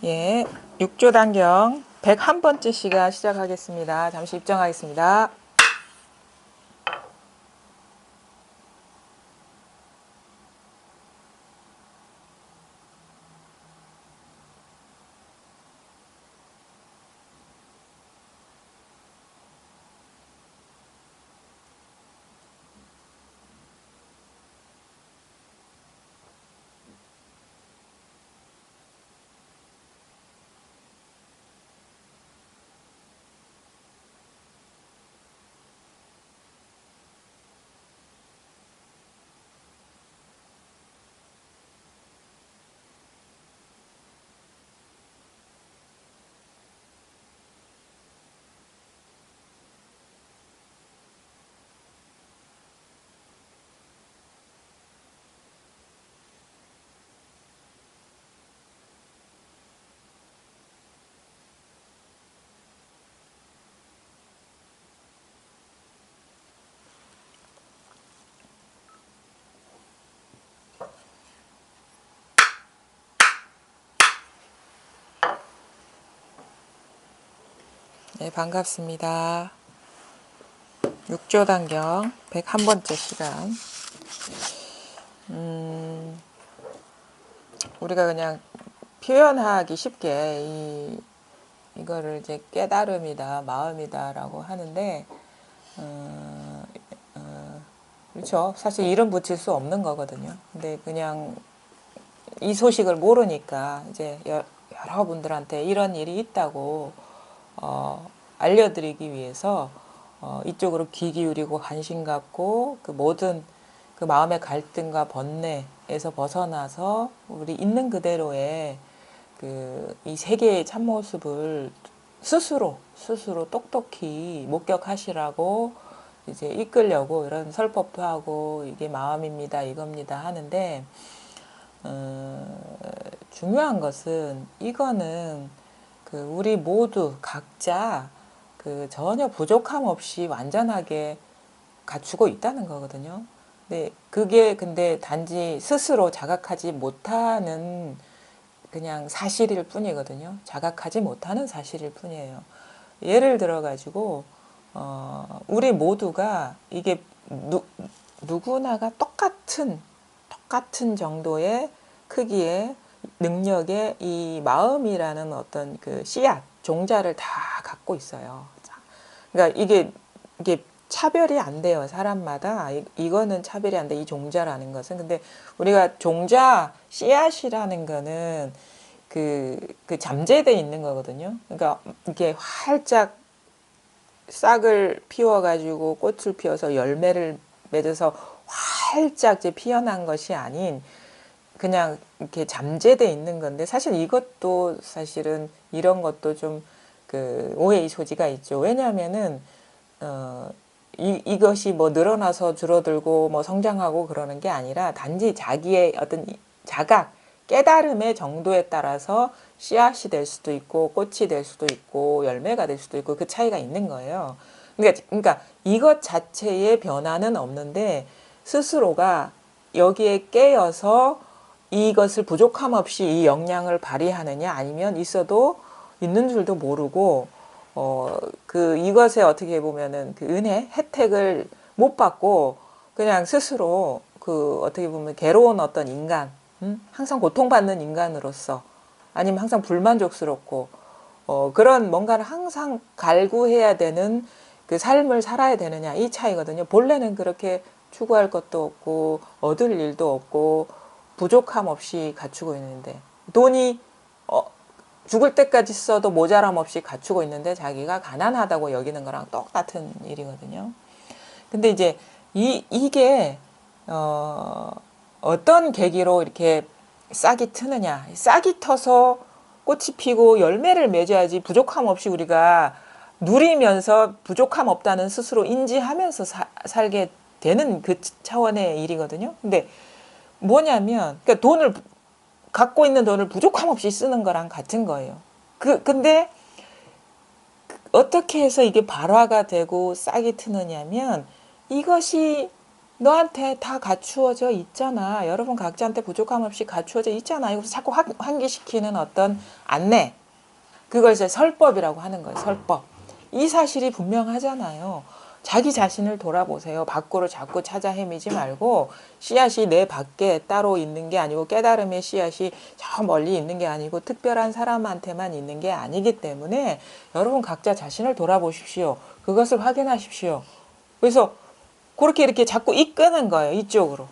예, 6조 단경 101번째 시간 시작하겠습니다. 잠시 입장하겠습니다. 네, 반갑습니다. 6조 단경 101번째 시간. 우리가 그냥 표현하기 쉽게 이거를 이제 깨달음이다, 마음이다라고 하는데, 그렇죠. 사실 이름 붙일 수 없는 거거든요. 근데 그냥 이 소식을 모르니까 이제 여러분들한테 이런 일이 있다고 알려드리기 위해서 이쪽으로 귀 기울이고 관심 갖고 그 모든 그 마음의 갈등과 번뇌에서 벗어나서 우리 있는 그대로의 그 이 세계의 참모습을 스스로 똑똑히 목격하시라고 이제 이끌려고 이런 설법도 하고 이게 마음입니다, 이겁니다 하는데, 중요한 것은 이거는 그 우리 모두 각자 그 전혀 부족함 없이 완전하게 갖추고 있다는 거거든요. 근데 단지 스스로 자각하지 못하는 그냥 사실일 뿐이거든요. 자각하지 못하는 사실일 뿐이에요. 예를 들어 가지고 우리 모두가 이게 누구나가 똑같은 정도의 크기의 능력의 이 마음이라는 어떤 그 씨앗, 종자를 다 갖고 있어요. 그러니까 이게 차별이 안 돼요. 사람마다. 이거는 차별이 안 돼. 이 종자라는 것은. 근데 우리가 종자, 씨앗이라는 거는 그 잠재돼 있는 거거든요. 그러니까 이게 활짝 싹을 피워가지고 꽃을 피워서 열매를 맺어서 활짝 이제 피어난 것이 아닌 그냥 이렇게 잠재돼 있는 건데, 사실 이것도 사실은 이런 것도 좀 그 오해의 소지가 있죠. 왜냐하면은 이것이 뭐 늘어나서 줄어들고 뭐 성장하고 그러는 게 아니라 단지 자기의 어떤 자각, 깨달음의 정도에 따라서 씨앗이 될 수도 있고 꽃이 될 수도 있고 열매가 될 수도 있고 그 차이가 있는 거예요. 그러니까 이것 자체의 변화는 없는데 스스로가 여기에 깨어서 이것을 부족함 없이 이 역량을 발휘하느냐, 아니면 있어도 있는 줄도 모르고 이것에 어떻게 보면은 그 은혜, 혜택을 못 받고 그냥 스스로 그 어떻게 보면 괴로운 어떤 인간, 항상 고통받는 인간으로서, 아니면 항상 불만족스럽고 그런 뭔가를 항상 갈구해야 되는 그 삶을 살아야 되느냐, 이 차이거든요. 본래는 그렇게 추구할 것도 없고 얻을 일도 없고 부족함 없이 갖추고 있는데, 돈이 죽을 때까지 써도 모자람 없이 갖추고 있는데 자기가 가난하다고 여기는 거랑 똑같은 일이거든요. 근데 이제 이게 어떤 계기로 이렇게 싹이 트느냐, 싹이 터서 꽃이 피고 열매를 맺어야지 부족함 없이 우리가 누리면서 부족함 없다는 스스로 인지하면서 살게 되는 그 차원의 일이거든요. 근데 뭐냐면, 그러니까 갖고 있는 돈을 부족함 없이 쓰는 거랑 같은 거예요. 근데 어떻게 해서 이게 발화가 되고 싹이 트느냐면, 이것이 너한테 다 갖추어져 있잖아. 여러분 각자한테 부족함 없이 갖추어져 있잖아. 이것을 자꾸 환기시키는 어떤 안 내. 그걸 이제 설법이라고 하는 거예요. 설법. 이 사실이 분명하잖아요. 자기 자신을 돌아보세요. 밖으로 자꾸 찾아 헤매지 말고 씨앗이 내 밖에 따로 있는 게 아니고 깨달음의 씨앗이 저 멀리 있는 게 아니고 특별한 사람한테만 있는 게 아니기 때문에 여러분 각자 자신을 돌아보십시오. 그것을 확인하십시오. 그래서 그렇게 이렇게 자꾸 이끄는 거예요. 이쪽으로.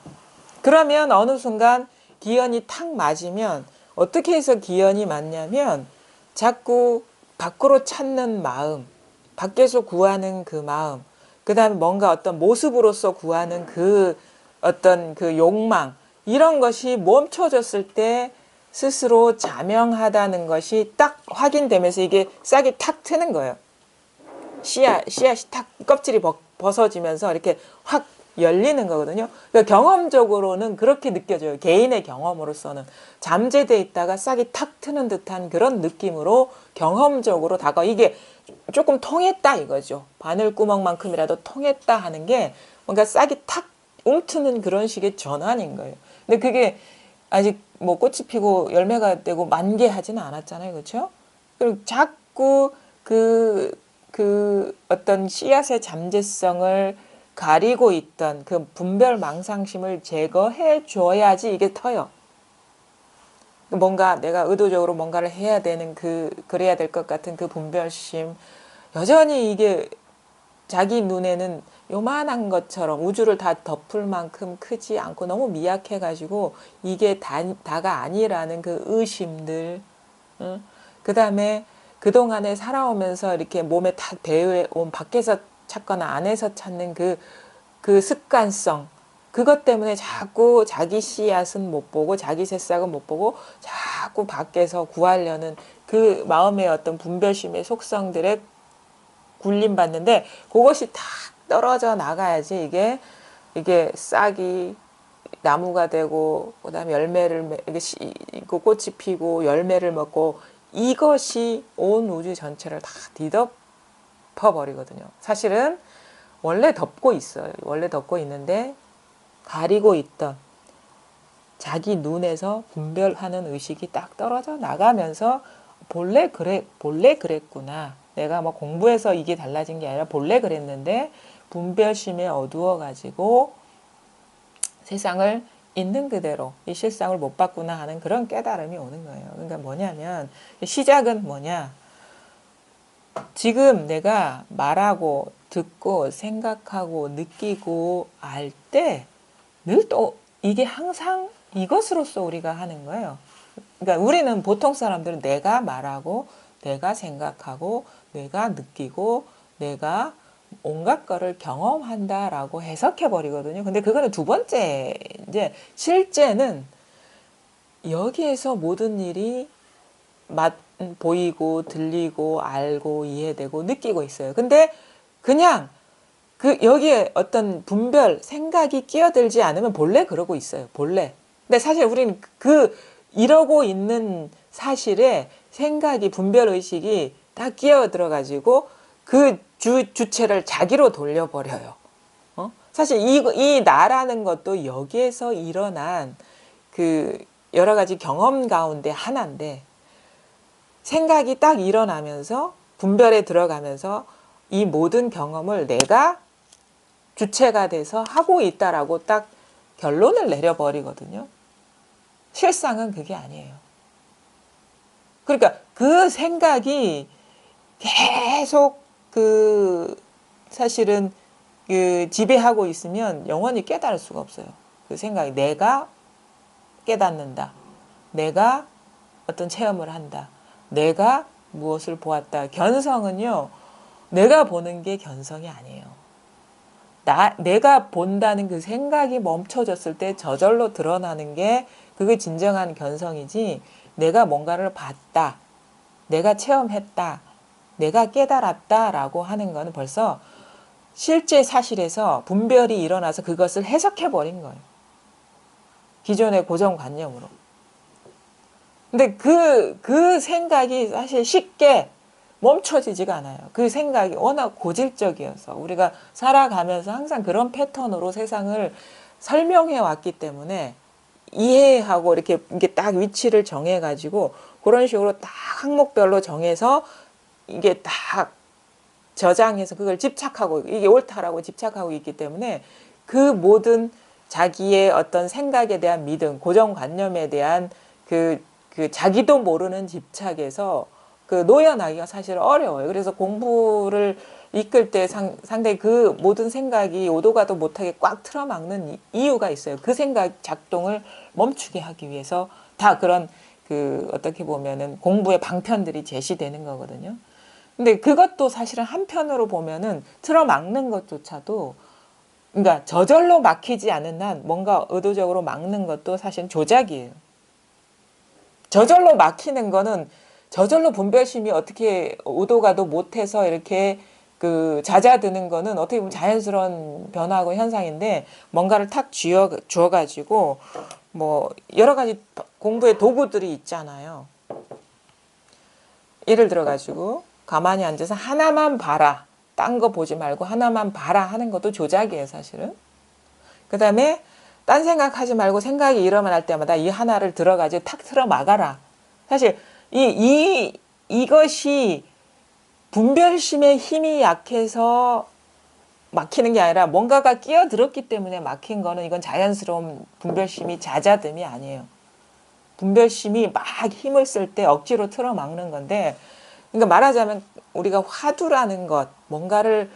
그러면 어느 순간 기연이 탁 맞으면 어떻게 해서 기연이 맞냐면 자꾸 밖으로 찾는 마음, 밖에서 구하는 그 마음, 그 다음에 뭔가 어떤 모습으로서 구하는 그 어떤 그 욕망, 이런 것이 멈춰졌을 때 스스로 자명하다는 것이 딱 확인되면서 이게 싹이 탁 트는 거예요. 씨앗이 탁 껍질이 벗어지면서 이렇게 확 열리는 거거든요. 그러니까 경험적으로는 그렇게 느껴져요. 개인의 경험으로서는 잠재돼 있다가 싹이 탁 트는 듯한 그런 느낌으로 경험적으로 다가 이게 조금 통했다 이거죠. 바늘구멍만큼이라도 통했다 하는 게 뭔가 싹이 탁 움트는 그런 식의 전환인 거예요. 근데 그게 아직 뭐 꽃이 피고 열매가 되고 만개하지는 않았잖아요. 그렇죠? 그리고 자꾸 그 어떤 씨앗의 잠재성을 가리고 있던 그 분별 망상심을 제거해 줘야지 이게 터요. 뭔가 내가 의도적으로 뭔가를 해야 되는 그래야 될 것 같은 그 분별심. 여전히 이게 자기 눈에는 요만한 것처럼 우주를 다 덮을 만큼 크지 않고 너무 미약해가지고 이게 다가 아니라는 그 의심들. 응? 그 다음에 그동안에 살아오면서 이렇게 몸에 다 배어온 밖에서 찾거나 안에서 찾는 그 습관성. 그것 때문에 자꾸 자기 씨앗은 못 보고 자기 새싹은 못 보고 자꾸 밖에서 구하려는 그 마음의 어떤 분별심의 속성들에 굴림받는데 그것이 탁 떨어져 나가야지 이게 싹이 나무가 되고 그다음에 열매를 이게 꽃이 피고 열매를 먹고 이것이 온 우주 전체를 다 뒤덮어 버리거든요. 사실은 원래 덮고 있어요. 원래 덮고 있는데 가리고 있던 자기 눈에서 분별하는 의식이 딱 떨어져 나가면서 본래 그랬구나. 내가 뭐 공부해서 이게 달라진 게 아니라 본래 그랬는데 분별심에 어두워 가지고 세상을 있는 그대로 이 실상을 못 봤구나 하는 그런 깨달음이 오는 거예요. 그러니까 뭐냐면 시작은 뭐냐? 지금 내가 말하고 듣고 생각하고 느끼고 알 때 늘 또 이게 항상 이것으로서 우리가 하는 거예요. 그러니까 우리는 보통 사람들은 내가 말하고 내가 생각하고 내가 느끼고 내가 온갖 거를 경험한다라고 해석해 버리거든요. 근데 그거는 두 번째. 이제 실제는 여기에서 모든 일이 보이고 들리고 알고 이해되고 느끼고 있어요. 근데 그냥 여기에 어떤 분별 생각이 끼어들지 않으면 본래 그러고 있어요. 본래. 근데 사실 우리는 이러고 있는 사실에 생각이 분별 의식이 다 끼어들어 가지고 그 주체를 자기로 돌려버려요. 사실 이 나라는 것도 여기에서 일어난 그 여러 가지 경험 가운데 하나인데 생각이 딱 일어나면서 분별에 들어가면서 이 모든 경험을 내가 주체가 돼서 하고 있다라고 딱 결론을 내려버리거든요. 실상은 그게 아니에요. 그러니까 그 생각이 계속 사실은 지배하고 있으면 영원히 깨달을 수가 없어요. 그 생각이 내가 깨닫는다. 내가 어떤 체험을 한다. 내가 무엇을 보았다. 견성은요. 내가 보는 게 견성이 아니에요. 내가 본다는 그 생각이 멈춰졌을 때 저절로 드러나는 게 그게 진정한 견성이지 내가 뭔가를 봤다. 내가 체험했다. 내가 깨달았다라고 하는 거는 벌써 실제 사실에서 분별이 일어나서 그것을 해석해버린 거예요. 기존의 고정관념으로. 근데 그 생각이 사실 쉽게 멈춰지지가 않아요. 그 생각이 워낙 고질적이어서 우리가 살아가면서 항상 그런 패턴으로 세상을 설명해 왔기 때문에 이해하고 이렇게 딱 위치를 정해가지고 그런 식으로 딱 항목별로 정해서 이게 딱 저장해서 그걸 집착하고 이게 옳다라고 집착하고 있기 때문에 그 모든 자기의 어떤 생각에 대한 믿음, 고정관념에 대한 그 자기도 모르는 집착에서 그 노연하기가 사실 어려워요. 그래서 공부를 이끌 때 상당히 그 모든 생각이 오도 가도 못하게 꽉 틀어막는 이유가 있어요. 그 생각 작동을 멈추게 하기 위해서 다 그런 그 어떻게 보면은 공부의 방편들이 제시되는 거거든요. 근데 그것도 사실은 한편으로 보면은 틀어막는 것조차도 그러니까 저절로 막히지 않은 한 뭔가 의도적으로 막는 것도 사실 조작이에요. 저절로 막히는 거는 저절로 분별심이 어떻게 오도가도 못해서 이렇게 그 잦아드는 거는 어떻게 보면 자연스러운 변화하고 현상인데 뭔가를 탁 주어가지고 뭐 여러 가지 공부의 도구들이 있잖아요. 예를 들어가지고 가만히 앉아서 하나만 봐라. 딴 거 보지 말고 하나만 봐라 하는 것도 조작이에요, 사실은. 그 다음에 딴 생각하지 말고 생각이 일어날 때마다 이 하나를 들어가지고 탁 틀어 막아라. 사실 이것이 분별심의 힘이 약해서 막히는 게 아니라 뭔가가 끼어들었기 때문에 막힌 거는 이건 자연스러운 분별심이 잦아듦이 아니에요. 분별심이 막 힘을 쓸 때 억지로 틀어 막는 건데, 그러니까 말하자면 우리가 화두라는 것, 뭔가를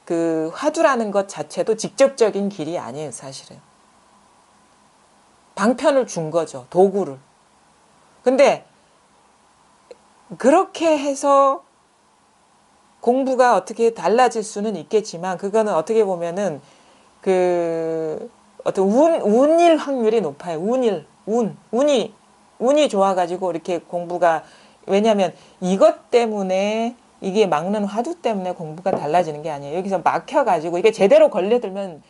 그 화두라는 것 자체도 직접적인 길이 아니에요, 사실은. 방편을 준 거죠, 도구를. 근데 그렇게 해서 공부가 어떻게 달라질 수는 있겠지만, 그거는 어떻게 보면은 그 어떤 운일 확률이 높아요. 운이 좋아가지고 이렇게 공부가, 왜냐하면 이것 때문에 이게 막는 화두 때문에 공부가 달라지는 게 아니에요. 여기서 막혀가지고 이게 제대로 걸려들면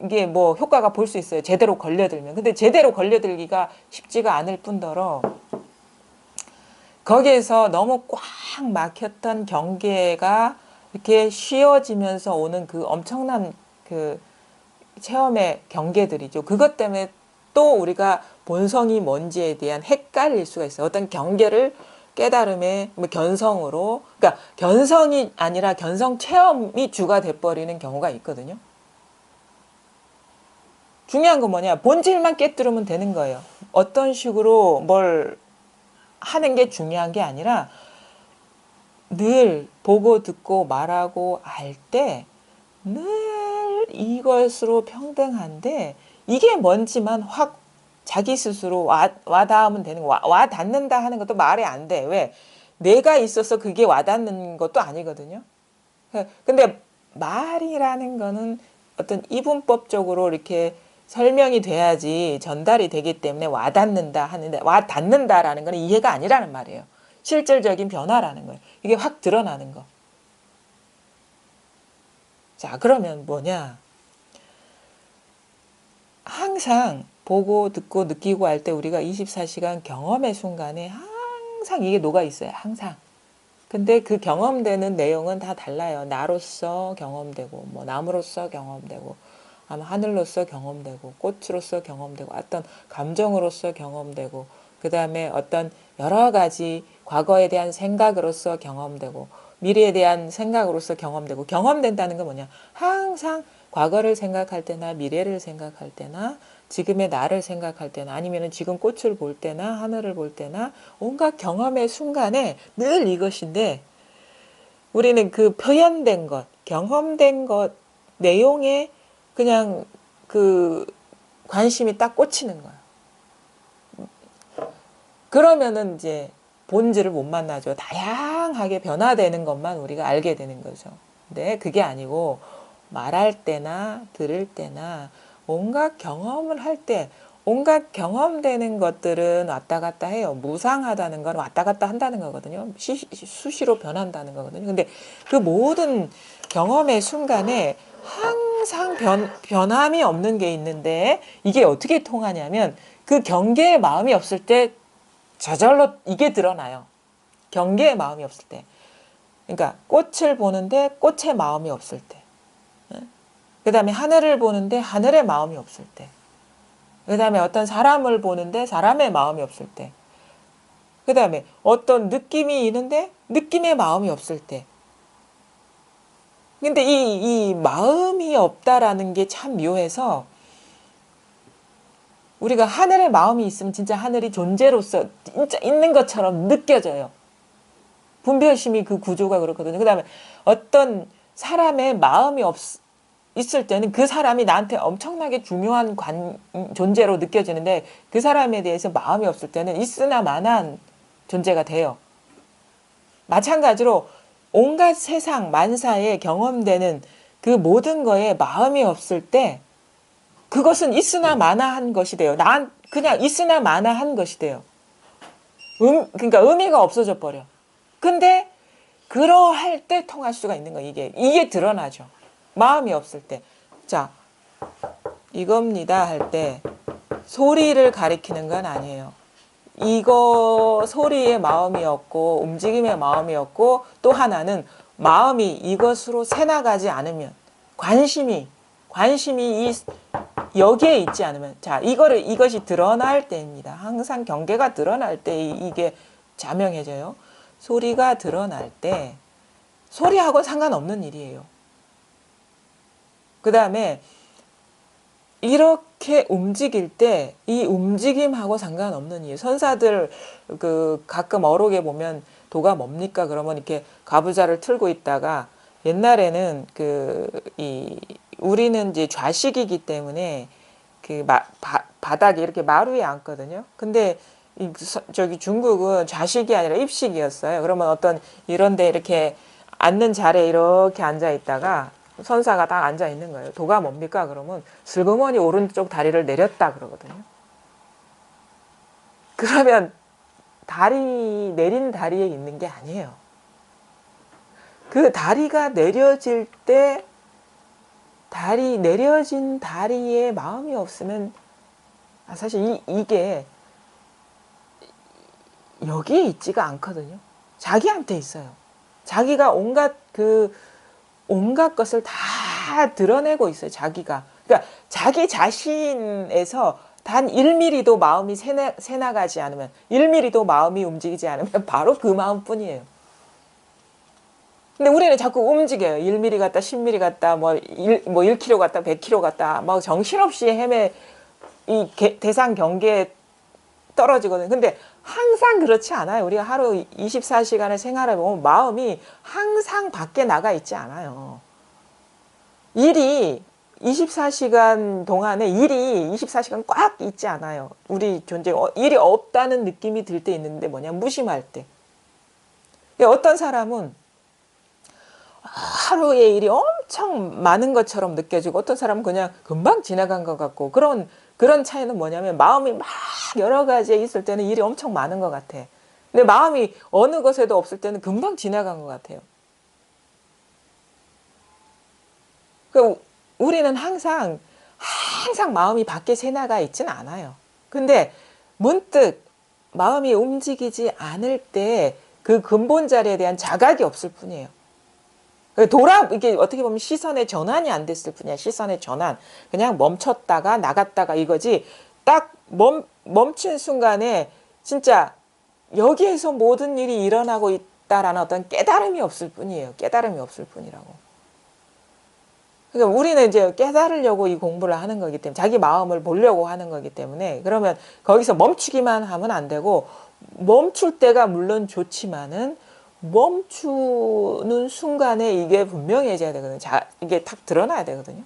이게 뭐 효과가 볼 수 있어요. 제대로 걸려들면. 근데 제대로 걸려들기가 쉽지가 않을 뿐더러 거기에서 너무 꽉 막혔던 경계가 이렇게 쉬워지면서 오는 그 엄청난 그 체험의 경계들이죠. 그것 때문에 또 우리가 본성이 뭔지에 대한 헷갈릴 수가 있어요. 어떤 경계를 깨달음의 견성으로, 그러니까 견성이 아니라 견성 체험이 주가 돼버리는 경우가 있거든요. 중요한 건 뭐냐, 본질만 깨뜨리면 되는 거예요. 어떤 식으로 뭘 하는 게 중요한 게 아니라 늘 보고 듣고 말하고 알 때 늘 이것으로 평등한데 이게 뭔지만 확 자기 스스로 와닿으면 되는 거. 와닿는다 하는 것도 말이 안 돼. 왜? 내가 있어서 그게 와닿는 것도 아니거든요. 근데 말이라는 거는 어떤 이분법적으로 이렇게 설명이 돼야지 전달이 되기 때문에 와닿는다 하는데, 와닿는다라는 거는 이해가 아니라는 말이에요. 실질적인 변화라는 거예요. 이게 확 드러나는 거. 자, 그러면 뭐냐? 항상 보고 듣고 느끼고 할 때 우리가 24시간 경험의 순간에 항상 이게 녹아 있어요. 항상. 근데 그 경험되는 내용은 다 달라요. 나로서 경험되고, 뭐 나무로서 경험되고, 아마 하늘로서 경험되고, 꽃으로서 경험되고, 어떤 감정으로서 경험되고, 그 다음에 어떤 여러 가지 과거에 대한 생각으로서 경험되고, 미래에 대한 생각으로서 경험되고, 경험된다는 건 뭐냐? 항상 과거를 생각할 때나 미래를 생각할 때나 지금의 나를 생각할 때나 아니면 지금 꽃을 볼 때나 하늘을 볼 때나 온갖 경험의 순간에 늘 이것인데, 우리는 그 표현된 것, 경험된 것, 내용에 그냥 그 관심이 딱 꽂히는 거야. 그러면은 이제 본질을 못 만나죠. 다양하게 변화되는 것만 우리가 알게 되는 거죠. 근데 그게 아니고 말할 때나 들을 때나 온갖 경험을 할 때 온갖 경험되는 것들은 왔다 갔다 해요. 무상하다는 건 왔다 갔다 한다는 거거든요. 수시로 변한다는 거거든요. 근데 그 모든 경험의 순간에 항상 변함이 없는 게 있는데 이게 어떻게 통하냐면 그 경계에 마음이 없을 때 저절로 이게 드러나요. 경계에 마음이 없을 때. 그러니까 꽃을 보는데 꽃에 마음이 없을 때. 그 다음에 하늘을 보는데 하늘에 마음이 없을 때. 그 다음에 어떤 사람을 보는데 사람의 마음이 없을 때. 그 다음에 어떤 느낌이 있는데 느낌의 마음이 없을 때. 근데 이 마음이 없다라는 게 참 묘해서 우리가 하늘의 마음이 있으면 진짜 하늘이 존재로서 진짜 있는 것처럼 느껴져요. 분별심이 그 구조가 그렇거든요. 그 다음에 어떤 사람의 마음이 있을 때는 그 사람이 나한테 엄청나게 중요한 존재로 느껴지는데 그 사람에 대해서 마음이 없을 때는 있으나 마나한 존재가 돼요. 마찬가지로 온갖 세상 만사에 경험되는 그 모든 거에 마음이 없을 때 그것은 있으나 마나한 것이 돼요. 난 그냥 있으나 마나한 것이 돼요. 그러니까 의미가 없어져 버려. 근데 그러할 때 통할 수가 있는 거예요. 이게 드러나죠. 마음이 없을 때. 자, 이겁니다 할 때 소리를 가리키는 건 아니에요. 이거 소리의 마음이 없고 움직임의 마음이 없고 또 하나는 마음이 이것으로 새나가지 않으면 관심이 여기에 있지 않으면 자 이것이 드러날 때입니다. 항상 경계가 드러날 때 이게 자명해져요. 소리가 드러날 때 소리하고 상관없는 일이에요. 그 다음에 이렇게 움직일 때 이 움직임하고 상관없는 일. 선사들 가끔 어록에 보면 도가 뭡니까? 그러면 이렇게 가부좌를 틀고 있다가 옛날에는 우리는 이제 좌식이기 때문에 바닥에 이렇게 마루에 앉거든요. 근데 저기 중국은 좌식이 아니라 입식이었어요. 그러면 어떤 이런데 이렇게 앉는 자리에 이렇게 앉아 있다가 선사가 딱 앉아 있는 거예요. 도가 뭡니까? 그러면 슬그머니 오른쪽 다리를 내렸다 그러거든요. 그러면 내린 다리에 있는 게 아니에요. 그 다리가 내려질 때 내려진 다리에 마음이 없으면 사실 이게 여기에 있지가 않거든요. 자기한테 있어요. 자기가 온갖 것을 다 드러내고 있어요. 자기가. 그러니까 자기 자신에서 단 1mm도 마음이 새나가지 않으면 1mm도 마음이 움직이지 않으면 바로 그 마음뿐이에요. 근데 우리는 자꾸 움직여요. 1mm 갔다 10mm 갔다 뭐 1km 갔다 100km 갔다 막 정신없이 대상 경계에 떨어지거든요. 근데 항상 그렇지 않아요. 우리가 하루 24시간을 생활해 보면 마음이 항상 밖에 나가 있지 않아요. 일이 24시간 동안에 일이 24시간 꽉 있지 않아요. 우리 존재 일이 없다는 느낌이 들 때 있는데 뭐냐 무심할 때. 어떤 사람은 하루에 일이 엄청 많은 것처럼 느껴지고 어떤 사람은 그냥 금방 지나간 것 같고 그런 차이는 뭐냐면 마음이 막 여러 가지에 있을 때는 일이 엄청 많은 것 같아. 근데 마음이 어느 것에도 없을 때는 금방 지나간 것 같아요. 우리는 항상 마음이 밖에 새나가 있지는 않아요. 근데 문득 마음이 움직이지 않을 때 그 근본 자리에 대한 자각이 없을 뿐이에요. 이게 어떻게 보면 시선의 전환이 안 됐을 뿐이야. 시선의 전환. 그냥 멈췄다가 나갔다가 이거지. 딱 멈춘 순간에 진짜 여기에서 모든 일이 일어나고 있다라는 어떤 깨달음이 없을 뿐이에요. 깨달음이 없을 뿐이라고. 그러니까 우리는 이제 깨달으려고 이 공부를 하는 거기 때문에 자기 마음을 보려고 하는 거기 때문에 그러면 거기서 멈추기만 하면 안 되고 멈출 때가 물론 좋지만은 멈추는 순간에 이게 분명해져야 되거든요. 이게 딱 드러나야 되거든요.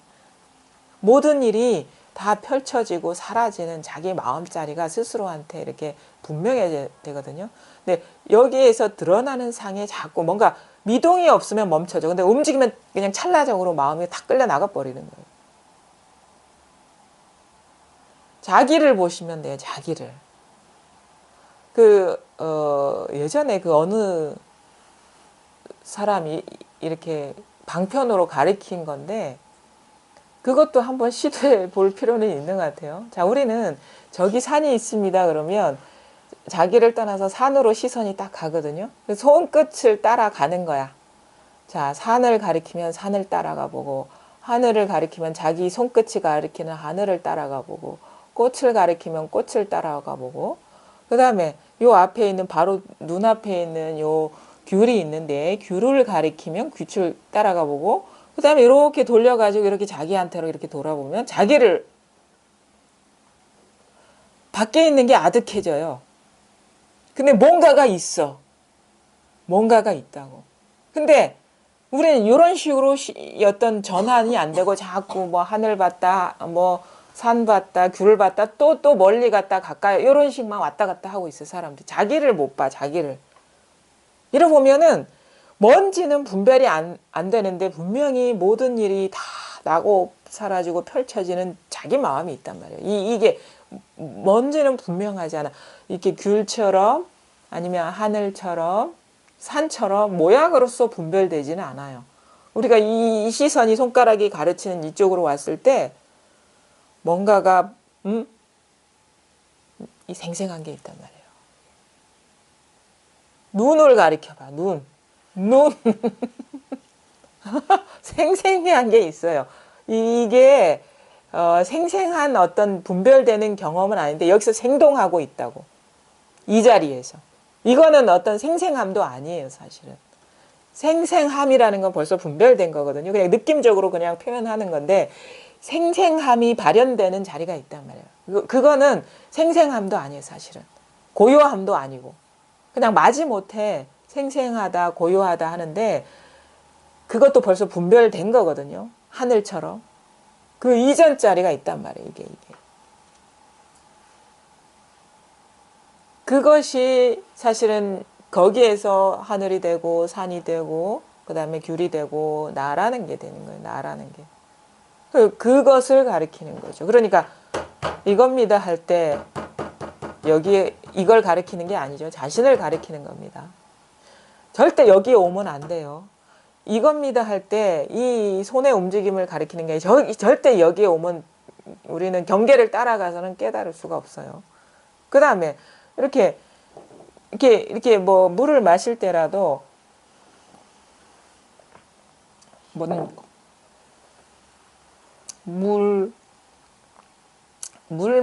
모든 일이 다 펼쳐지고 사라지는 자기 마음자리가 스스로한테 이렇게 분명해져야 되거든요. 근데 여기에서 드러나는 상에 자꾸 뭔가 미동이 없으면 멈춰져. 근데 움직이면 그냥 찰나적으로 마음이 탁 끌려 나가 버리는 거예요. 자기를 보시면 돼요. 자기를. 예전에 어느 사람이 이렇게 방편으로 가리킨 건데 그것도 한번 시도해 볼 필요는 있는 것 같아요. 자, 우리는 저기 산이 있습니다. 그러면 자기를 떠나서 산으로 시선이 딱 가거든요. 손끝을 따라가는 거야. 자, 산을 가리키면 산을 따라가 보고 하늘을 가리키면 자기 손끝이 가리키는 하늘을 따라가 보고 꽃을 가리키면 꽃을 따라가 보고 그 다음에 요 앞에 있는 바로 눈앞에 있는 요 귤이 있는데 귤을 가리키면 귤을 따라가 보고 그 다음에 이렇게 돌려가지고 이렇게 자기한테로 이렇게 돌아보면 자기를 밖에 있는 게 아득해져요. 근데 뭔가가 있어. 뭔가가 있다고. 근데 우리는 이런 식으로 어떤 전환이 안 되고 자꾸 뭐 하늘 봤다, 뭐 산 봤다, 귤 봤다, 또 멀리 갔다 가까이 이런 식만 왔다 갔다 하고 있어 사람들. 자기를 못 봐, 자기를. 이러 보면은 뭔지는 분별이 안 되는데 분명히 모든 일이 다 나고 사라지고 펼쳐지는 자기 마음이 있단 말이에요. 이게 뭔지는 분명하지 않아. 이렇게 귤처럼 아니면 하늘처럼 산처럼 모양으로서 분별되지는 않아요. 우리가 이 시선이 손가락이 가르치는 이쪽으로 왔을 때 뭔가가 이 생생한 게 있단 말이에요. 눈을 가리켜봐. 눈. 생생한 게 있어요. 이게 생생한 어떤 분별되는 경험은 아닌데 여기서 생동하고 있다고. 이 자리에서. 이거는 어떤 생생함도 아니에요, 사실은. 생생함이라는 건 벌써 분별된 거거든요. 그냥 느낌적으로 그냥 표현하는 건데 생생함이 발현되는 자리가 있단 말이에요. 그거는 생생함도 아니에요, 사실은. 고요함도 아니고. 그냥 마지못해 생생하다, 고요하다 하는데 그것도 벌써 분별된 거거든요. 하늘처럼. 그 이전 자리가 있단 말이에요, 이게. 그것이 사실은 거기에서 하늘이 되고 산이 되고 그 다음에 귤이 되고 나라는 게 되는 거예요. 나라는 게. 그것을 가리키는 거죠. 그러니까 이겁니다 할 때 여기에 이걸 가리키는 게 아니죠. 자신을 가리키는 겁니다. 절대 여기에 오면 안 돼요. 이겁니다 할 때 이 손의 움직임을 가리키는 게 절대 여기에 오면 우리는 경계를 따라가서는 깨달을 수가 없어요. 그 다음에 이렇게 뭐 물을 마실 때라도 뭐는 물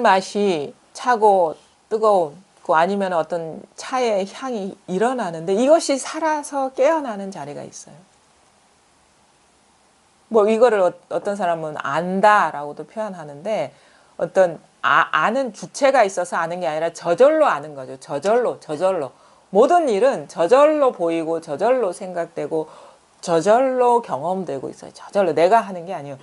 맛이 차고 뜨거운 아니면 어떤 차의 향이 일어나는데 이것이 살아서 깨어나는 자리가 있어요. 뭐 이거를 어떤 사람은 안다라고도 표현하는데 어떤 아는 주체가 있어서 아는 게 아니라 저절로 아는 거죠. 저절로. 모든 일은 저절로 보이고 저절로 생각되고 저절로 경험되고 있어요. 저절로 내가 하는 게 아니에요.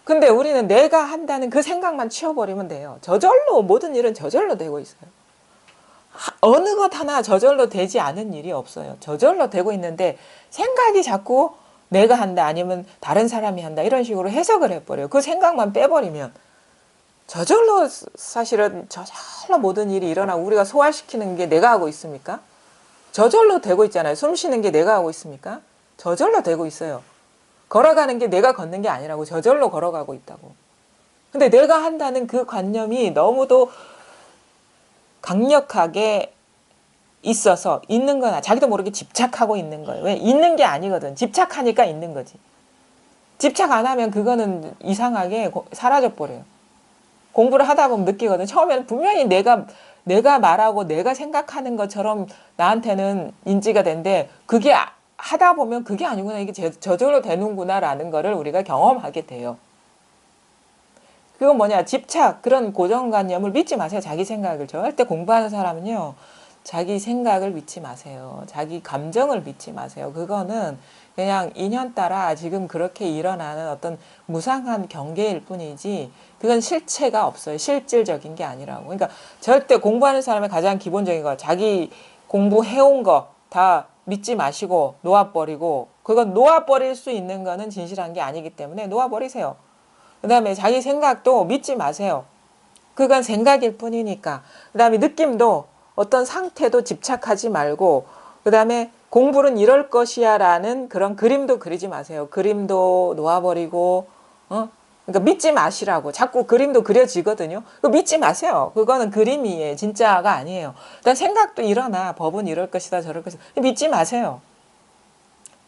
근데 우리는 내가 한다는 그 생각만 치워버리면 돼요. 저절로 모든 일은 저절로 되고 있어요. 어느 것 하나 저절로 되지 않은 일이 없어요. 저절로 되고 있는데 생각이 자꾸 내가 한다 아니면 다른 사람이 한다 이런 식으로 해석을 해버려요. 그 생각만 빼버리면 저절로 사실은 저절로 모든 일이 일어나고 우리가 소화시키는 게 내가 하고 있습니까? 저절로 되고 있잖아요. 숨 쉬는 게 내가 하고 있습니까? 저절로 되고 있어요. 걸어가는 게 내가 걷는 게 아니라고 저절로 걸어가고 있다고. 근데 내가 한다는 그 관념이 너무도 강력하게 있어서 있는 거나 자기도 모르게 집착하고 있는 거예요. 왜? 있는 게 아니거든. 집착하니까 있는 거지. 집착 안 하면 그거는 이상하게 사라져 버려요. 공부를 하다 보면 느끼거든. 처음에는 분명히 내가 말하고 내가 생각하는 것처럼 나한테는 인지가 된데 그게 하다 보면 그게 아니구나. 이게 저절로 되는구나라는 거를 우리가 경험하게 돼요. 그건 뭐냐? 집착, 그런 고정관념을 믿지 마세요. 자기 생각을. 절대 공부하는 사람은요. 자기 생각을 믿지 마세요. 자기 감정을 믿지 마세요. 그거는 그냥 인연 따라 지금 그렇게 일어나는 어떤 무상한 경계일 뿐이지 그건 실체가 없어요. 실질적인 게 아니라고. 그러니까 절대 공부하는 사람의 가장 기본적인 거 자기 공부해온 거 다 믿지 마시고 놓아버리고 그건 놓아버릴 수 있는 거는 진실한 게 아니기 때문에 놓아버리세요. 그 다음에 자기 생각도 믿지 마세요. 그건 생각일 뿐이니까. 그 다음에 느낌도 어떤 상태도 집착하지 말고 그 다음에 공부는 이럴 것이야 라는 그런 그림도 그리지 마세요. 그림도 놓아버리고 그러니까 믿지 마시라고. 자꾸 그림도 그려지거든요. 그거 믿지 마세요. 그거는 그림이에요. 진짜가 아니에요. 일단 생각도 일어나. 법은 이럴 것이다 저럴 것이다. 믿지 마세요.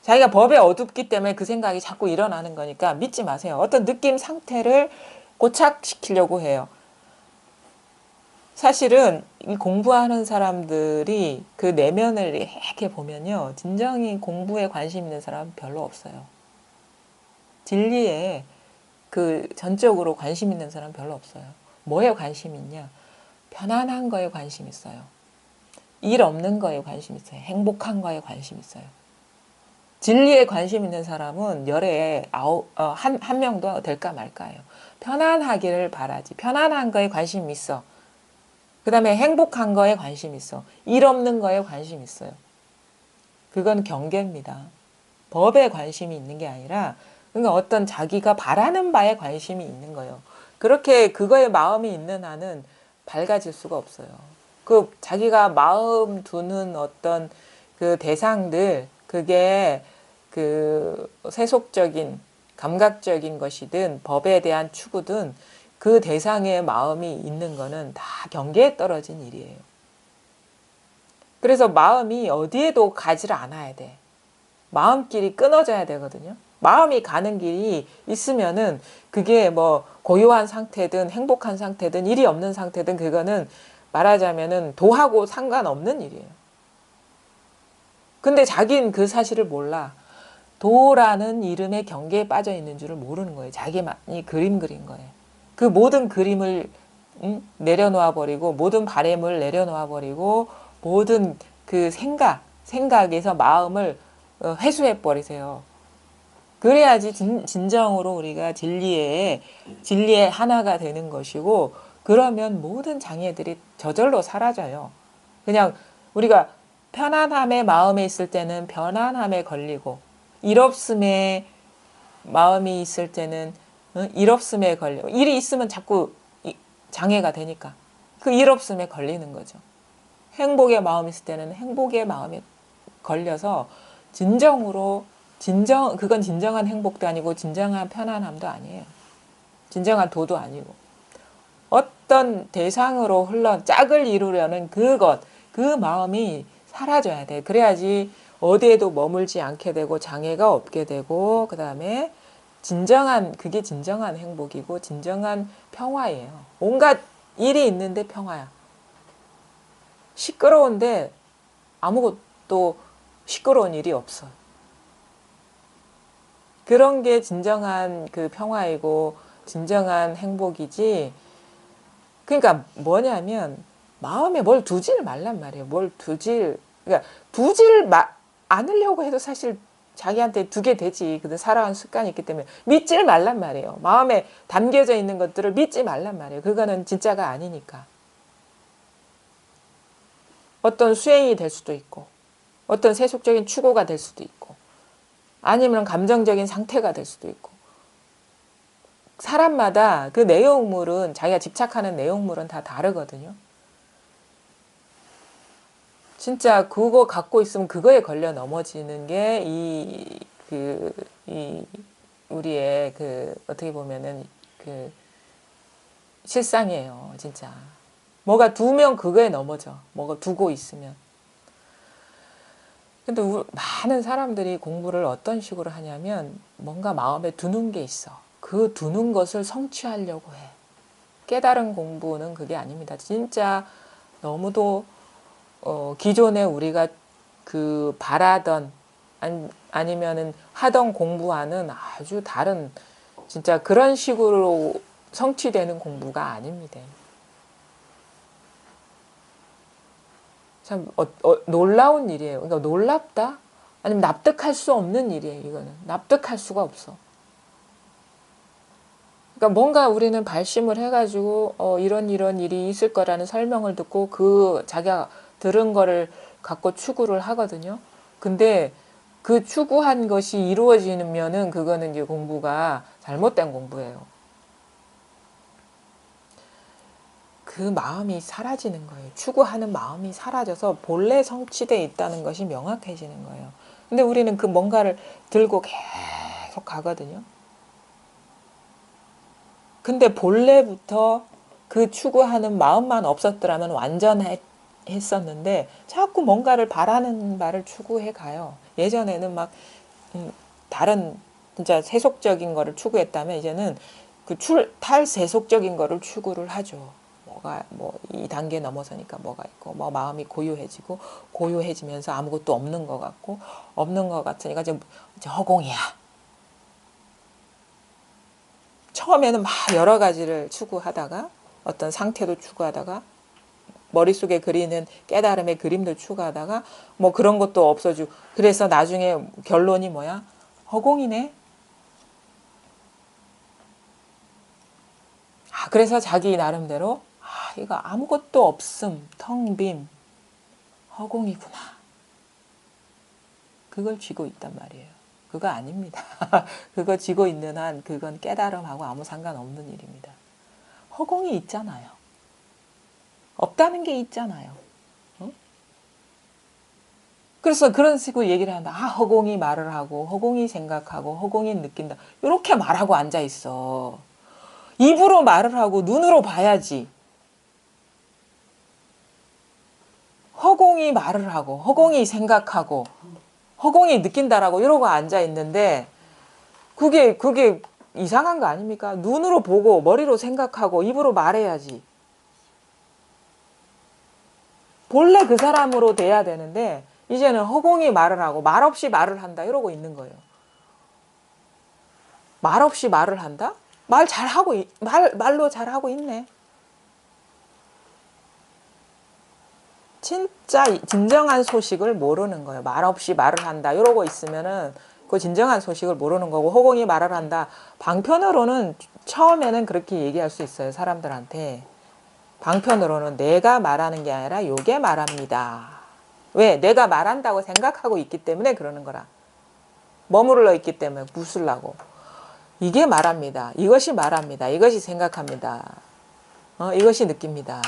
자기가 법에 어둡기 때문에 그 생각이 자꾸 일어나는 거니까 믿지 마세요. 어떤 느낌 상태를 고착시키려고 해요. 사실은 이 공부하는 사람들이 그 내면을 이렇게 보면요. 진정히 공부에 관심 있는 사람은 별로 없어요. 진리에 그 전적으로 관심 있는 사람은 별로 없어요. 뭐에 관심 있냐? 편안한 거에 관심 있어요. 일 없는 거에 관심 있어요. 행복한 거에 관심 있어요. 진리에 관심 있는 사람은 열에 한 명도 될까 말까요. 편안하기를 바라지. 편안한 거에 관심 있어. 그 다음에 행복한 거에 관심 있어. 일 없는 거에 관심 있어요. 그건 경계입니다. 법에 관심이 있는 게 아니라 그러니까 어떤 자기가 바라는 바에 관심이 있는 거예요. 그렇게 그거에 마음이 있는 한은 밝아질 수가 없어요. 그 자기가 마음 두는 어떤 그 대상들 그게 그 세속적인 감각적인 것이든 법에 대한 추구든 그 대상의 마음이 있는 거는 다 경계에 떨어진 일이에요. 그래서 마음이 어디에도 가지를 않아야 돼. 마음길이 끊어져야 되거든요. 마음이 가는 길이 있으면은 그게 뭐 고요한 상태든 행복한 상태든 일이 없는 상태든 그거는 말하자면은 도하고 상관없는 일이에요. 근데 자기는 그 사실을 몰라. 도라는 이름의 경계에 빠져 있는 줄을 모르는 거예요. 자기만이 그림 그린 거예요. 그 모든 그림을 내려놓아 버리고 모든 바램을 내려놓아 버리고 모든 그 생각에서 마음을 회수해 버리세요. 그래야지 진정으로 우리가 진리의 하나가 되는 것이고 그러면 모든 장애들이 저절로 사라져요. 그냥 우리가 편안함에 마음에 있을 때는 편안함에 걸리고 일 없음에 마음이 있을 때는 일 없음에 걸리고 일이 있으면 자꾸 장애가 되니까 그 일 없음에 걸리는 거죠. 행복의 마음이 있을 때는 행복의 마음에 걸려서 진정으로 그건 진정한 행복도 아니고 진정한 편안함도 아니에요. 진정한 도도 아니고 어떤 대상으로 짝을 이루려는 그 마음이 사라져야 돼. 그래야지 어디에도 머물지 않게 되고 장애가 없게 되고 그 다음에 그게 진정한 행복이고 진정한 평화예요. 온갖 일이 있는데 평화야. 시끄러운데 아무것도 시끄러운 일이 없어. 그런 게 진정한 그 평화이고 진정한 행복이지. 그러니까 뭐냐면 마음에 뭘 두질 말란 말이에요. 그러니까 두질 않으려고 해도 사실 자기한테 두게 되지. 근데 살아온 습관이 있기 때문에 믿질 말란 말이에요. 마음에 담겨져 있는 것들을 믿지 말란 말이에요. 그거는 진짜가 아니니까. 어떤 수행이 될 수도 있고 어떤 세속적인 추구가 될 수도 있고 아니면 감정적인 상태가 될 수도 있고 사람마다 그 내용물은 자기가 집착하는 내용물은 다 다르거든요. 진짜 그거 갖고 있으면 그거에 걸려 넘어지는 게 우리의 어떻게 보면은 실상이에요, 진짜. 뭐가 두면 그거에 넘어져. 뭐가 두고 있으면. 근데 많은 사람들이 공부를 어떤 식으로 하냐면 뭔가 마음에 두는 게 있어. 그 두는 것을 성취하려고 해. 깨달은 공부는 그게 아닙니다. 진짜 너무도 기존에 우리가 바라던 아니면은 하던 공부와는 아주 다른 진짜 그런 식으로 성취되는 공부가 아닙니다. 참 놀라운 일이에요. 그러니까 놀랍다? 아니면 납득할 수 없는 일이에요. 이거는 납득할 수가 없어. 그러니까 뭔가 우리는 발심을 해가지고 이런 일이 있을 거라는 설명을 듣고 자기가 들은 거를 갖고 추구를 하거든요. 근데 그 추구한 것이 이루어지면은 그거는 이제 공부가 잘못된 공부예요. 그 마음이 사라지는 거예요. 추구하는 마음이 사라져서 본래 성취되어 있다는 것이 명확해지는 거예요. 근데 우리는 그 뭔가를 들고 계속 가거든요. 근데 본래부터 그 추구하는 마음만 없었더라면 완전했었는데 자꾸 뭔가를 바라는 바를 추구해 가요. 예전에는 막 다른 진짜 세속적인 거를 추구했다면 이제는 그 탈세속적인 거를 추구를 하죠. 뭐 뭐가 뭐 이 단계 넘어서니까 뭐가 있고 뭐 마음이 고요해지고 고요해지면서 아무것도 없는 것 같고 없는 것 같으니까 이제 허공이야. 처음에는 막 여러 가지를 추구하다가 어떤 상태도 추구하다가 머릿속에 그리는 깨달음의 그림도 추구하다가 뭐 그런 것도 없어지고 그래서 나중에 결론이 뭐야? 허공이네. 그래서 자기 나름대로 이거 아무것도 없음, 텅 빔, 허공이구나. 그걸 쥐고 있단 말이에요. 그거 아닙니다. 그거 쥐고 있는 한 그건 깨달음하고 아무 상관없는 일입니다. 허공이 있잖아요. 없다는 게 있잖아요. 응? 그래서 그런 식으로 얘기를 한다. 허공이 말을 하고 허공이 생각하고 허공이 느낀다. 이렇게 말하고 앉아 있어. 입으로 말을 하고 눈으로 봐야지. 허공이 말을 하고 허공이 생각하고 허공이 느낀다라고 이러고 앉아 있는데 그게 이상한 거 아닙니까? 눈으로 보고 머리로 생각하고 입으로 말해야지. 본래 그 사람으로 돼야 되는데 이제는 허공이 말을 하고 말없이 말을 한다 이러고 있는 거예요. 말없이 말을 한다? 말로 잘하고 있네. 진짜 진정한 소식을 모르는 거예요. 말없이 말을 한다 이러고 있으면은 그 진정한 소식을 모르는 거고 허공이 말을 한다. 방편으로는 처음에는 그렇게 얘기할 수 있어요. 사람들한테. 방편으로는 내가 말하는 게 아니라 요게 말합니다. 왜? 내가 말한다고 생각하고 있기 때문에 그러는 거라. 머무르러 있기 때문에 부술라고. 이게 말합니다. 이것이 말합니다. 이것이 생각합니다. 이것이 느낍니다.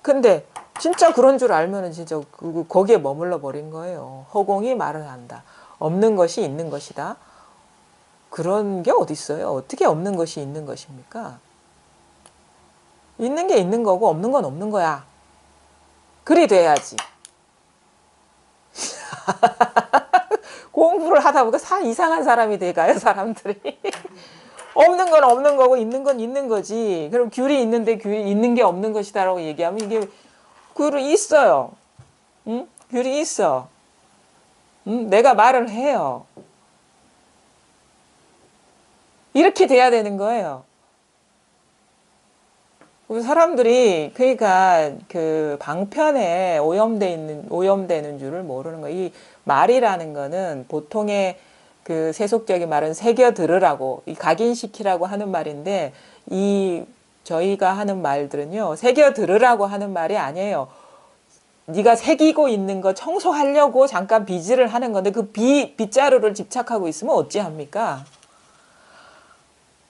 근데 진짜 그런 줄 알면은 진짜 거기에 머물러 버린 거예요. 허공이 말을 한다. 없는 것이 있는 것이다. 그런 게 어디 있어요? 어떻게 없는 것이 있는 것입니까? 있는 게 있는 거고 없는 건 없는 거야. 그리 돼야지. 공부를 하다 보니까 이상한 사람이 돼가요, 사람들이. 없는 건 없는 거고 있는 건 있는 거지. 그럼 귤이 있는데 귤이 있는 게 없는 것이다라고 얘기하면 이게 귤이 있어요. 응? 귤이 있어. 응? 내가 말을 해요. 이렇게 돼야 되는 거예요. 사람들이 그러니까 그 방편에 오염되는 줄을 모르는 거예요. 이 말이라는 거는 보통의 그 세속적인 말은 새겨 들으라고 이 각인시키라고 하는 말인데 이 저희가 하는 말들은요 새겨 들으라고 하는 말이 아니에요. 네가 새기고 있는 거 청소하려고 잠깐 빗질을 하는 건데 그 빗자루를 집착하고 있으면 어찌합니까?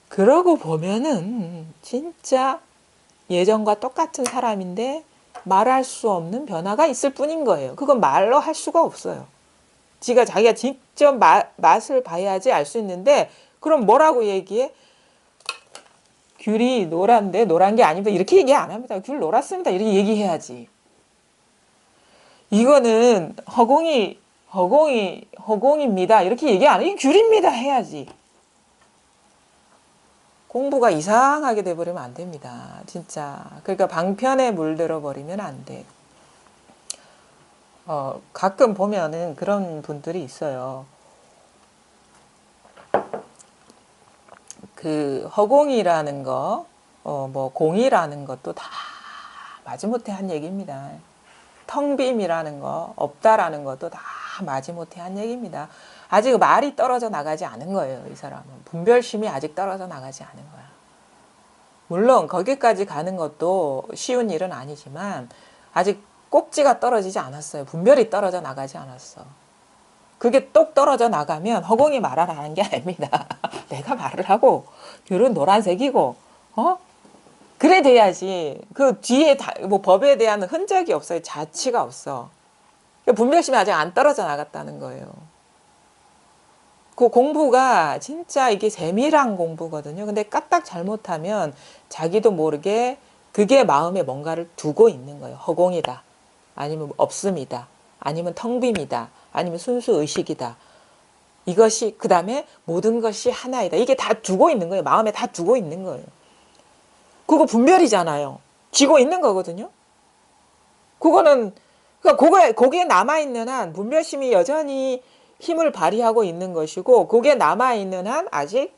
그러고 보면은 진짜 예전과 똑같은 사람인데 말할 수 없는 변화가 있을 뿐인 거예요. 그건 말로 할 수가 없어요. 자기가 직접 맛을 봐야지 알 수 있는데 그럼 뭐라고 얘기해? 귤이 노란데 노란 게 아닙니다. 이렇게 얘기 안 합니다. 귤 노랗습니다. 이렇게 얘기해야지. 이거는 허공입니다. 이렇게 얘기 안 해. 이 귤입니다. 해야지. 공부가 이상하게 돼버리면 안 됩니다. 진짜. 그러니까 방편에 물들어 버리면 안 돼. 가끔 보면은 그런 분들이 있어요. 그 허공이라는 거, 뭐 공이라는 것도 다 마지못해 한 얘기입니다. 텅빔이라는 거, 없다라는 것도 다 마지못해 한 얘기입니다. 아직 말이 떨어져 나가지 않은 거예요. 이 사람은. 분별심이 아직 떨어져 나가지 않은 거야. 물론 거기까지 가는 것도 쉬운 일은 아니지만 아직 꼭지가 떨어지지 않았어요. 분별이 떨어져 나가지 않았어. 그게 똑 떨어져 나가면 허공이 말하라는 게 아닙니다. 내가 말을 하고 귤은 노란색이고 그래 돼야지. 그 뒤에 뭐 법에 대한 흔적이 없어요. 자취가 없어. 분별심이 아직 안 떨어져 나갔다는 거예요. 그 공부가 진짜 이게 세밀한 공부거든요. 근데 까딱 잘못하면 자기도 모르게 그게 마음에 뭔가를 두고 있는 거예요. 허공이다. 아니면 없음이다. 아니면 텅빔이다. 아니면 순수 의식이다. 이것이 그 다음에 모든 것이 하나이다. 이게 다 두고 있는 거예요. 마음에 다 두고 있는 거예요. 그거 분별이잖아요. 쥐고 있는 거거든요. 그거는 그러니까 거기에 남아있는 한 분별심이 여전히 힘을 발휘하고 있는 것이고 거기에 남아있는 한 아직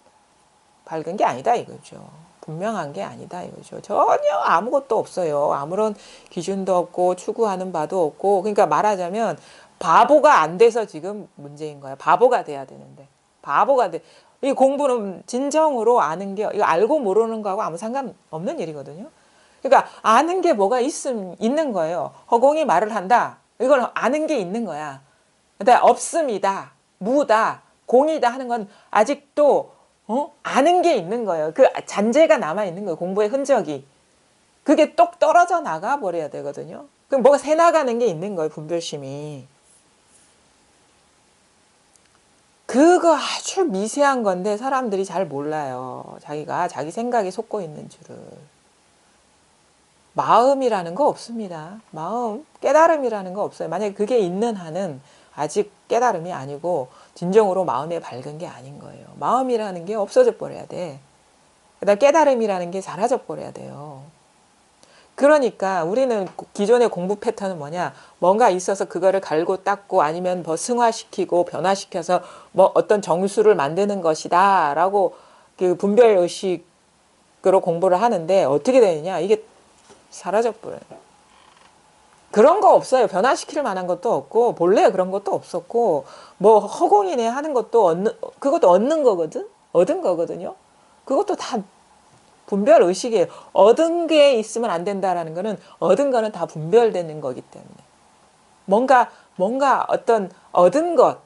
밝은 게 아니다 이거죠. 분명한 게 아니다 이거죠. 전혀 아무것도 없어요. 아무런 기준도 없고 추구하는 바도 없고 그러니까 말하자면 바보가 안 돼서 지금 문제인 거야. 바보가 돼야 되는데 바보가 돼. 이 공부는 진정으로 아는 게 이거 알고 모르는 거하고 아무 상관없는 일이거든요. 그러니까 아는 게 뭐가 있는 거예요. 허공이 말을 한다. 이건 아는 게 있는 거야. 근데 없습니다. 무다. 공이다 하는 건 아직도 아는 게 있는 거예요. 그 잔재가 남아 있는 거예요. 공부의 흔적이. 그게 똑 떨어져 나가 버려야 되거든요. 그럼 뭐가 새 나가는 게 있는 거예요. 분별심이. 그거 아주 미세한 건데 사람들이 잘 몰라요. 자기가 자기 생각에 속고 있는 줄을. 마음이라는 거 없습니다. 마음, 깨달음이라는 거 없어요. 만약에 그게 있는 한은 아직 깨달음이 아니고 진정으로 마음에 밝은 게 아닌 거예요. 마음이라는 게 없어져 버려야 돼. 그다음 깨달음이라는 게 사라져 버려야 돼요. 그러니까 우리는 기존의 공부 패턴은 뭐냐? 뭔가 있어서 그거를 갈고 닦고 아니면 뭐 승화시키고 변화시켜서 뭐 어떤 정수를 만드는 것이다 라고 그 분별의식으로 공부를 하는데 어떻게 되느냐? 이게 사라져 버려요. 그런 거 없어요. 변화시킬 만한 것도 없고 본래 그런 것도 없었고 뭐 허공이네 하는 것도 그것도 얻는 거거든. 얻은 거거든요. 그것도 다 분별 의식이에요. 얻은 게 있으면 안 된다라는 거는 얻은 거는 다 분별되는 거기 때문에 뭔가 어떤 얻은 것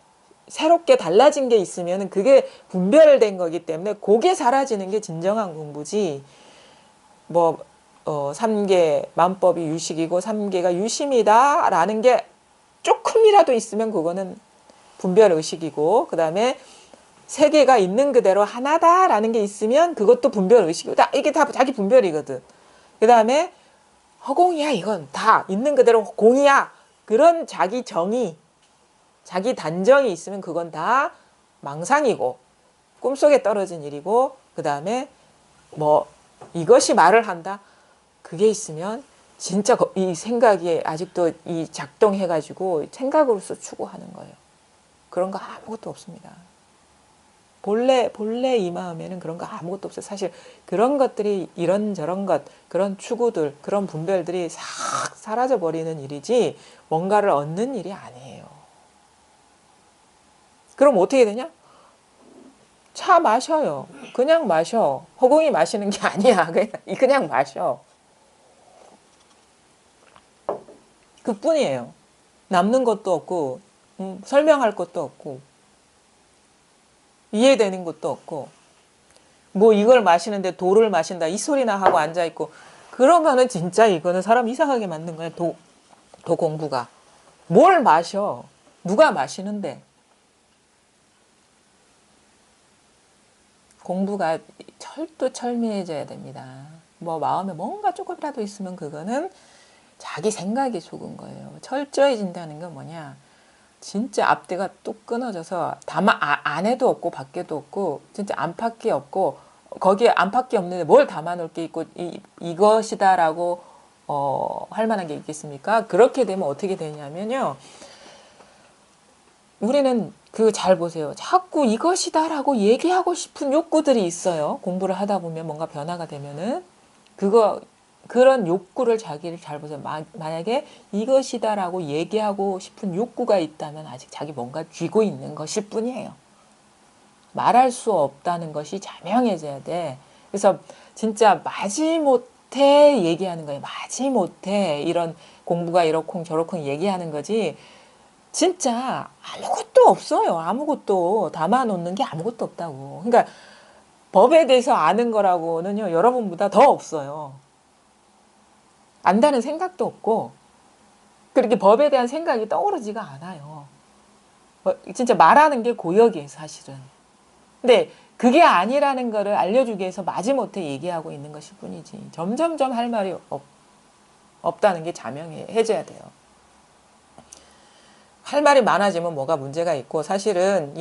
새롭게 달라진 게 있으면 그게 분별된 거기 때문에 그게 사라지는 게 진정한 공부지. 뭐 3개 만법이 유식이고 3개가 유심이다라는 게 조금이라도 있으면 그거는 분별의식이고 그 다음에 3개가 있는 그대로 하나다라는 게 있으면 그것도 분별의식이고 이게 다 자기 분별이거든. 그 다음에 허공이야 이건 다 있는 그대로 공이야. 그런 자기 정의 자기 단정이 있으면 그건 다 망상이고 꿈속에 떨어진 일이고 그 다음에 뭐 이것이 말을 한다. 그게 있으면 진짜 이 생각이 아직도 이 작동해가지고 생각으로서 추구하는 거예요. 그런 거 아무것도 없습니다. 본래 이 마음에는 그런 거 아무것도 없어요. 사실 그런 것들이 이런저런 것, 그런 추구들, 그런 분별들이 싹 사라져 버리는 일이지 뭔가를 얻는 일이 아니에요. 그럼 어떻게 되냐? 차 마셔요. 그냥 마셔. 허공이 마시는 게 아니야. 그냥 마셔. 그뿐이에요. 남는 것도 없고 설명할 것도 없고 이해되는 것도 없고 뭐 이걸 마시는데 도를 마신다 이 소리나 하고 앉아있고 그러면은 진짜 이거는 사람 이상하게 만든 거야. 도 공부가. 뭘 마셔. 누가 마시는데. 공부가 철두철미해져야 됩니다. 뭐 마음에 뭔가 조금이라도 있으면 그거는 자기 생각이 죽은 거예요. 철저해진다는 건 뭐냐. 진짜 앞뒤가 뚝 끊어져서 안에도 없고 밖에도 없고 진짜 안팎이 없고 거기에 안팎이 없는데 뭘 담아놓을 게 있고 이것이다라고 할 만한 게 있겠습니까? 그렇게 되면 어떻게 되냐면요. 우리는 잘 보세요. 자꾸 이것이다라고 얘기하고 싶은 욕구들이 있어요. 공부를 하다 보면 뭔가 변화가 되면은 그런 욕구를 자기를 잘 보세요. 만약에 이것이다라고 얘기하고 싶은 욕구가 있다면 아직 자기 뭔가 쥐고 있는 것일 뿐이에요. 말할 수 없다는 것이 자명해져야 돼. 그래서 진짜 마지못해 얘기하는 거예요. 마지못해 이런 공부가 이렇쿵 저렇쿵 얘기하는 거지. 진짜 아무것도 없어요. 아무것도 담아놓는 게 아무것도 없다고. 그러니까 법에 대해서 아는 거라고는요. 여러분보다 더 없어요. 안다는 생각도 없고 그렇게 법에 대한 생각이 떠오르지가 않아요. 진짜 말하는 게 고역이에요. 사실은. 근데 그게 아니라는 거를 알려주기 위해서 마지못해 얘기하고 있는 것일 뿐이지. 점점점 할 말이 없다는 게 자명해져야 돼요. 할 말이 많아지면 뭐가 문제가 있고 사실은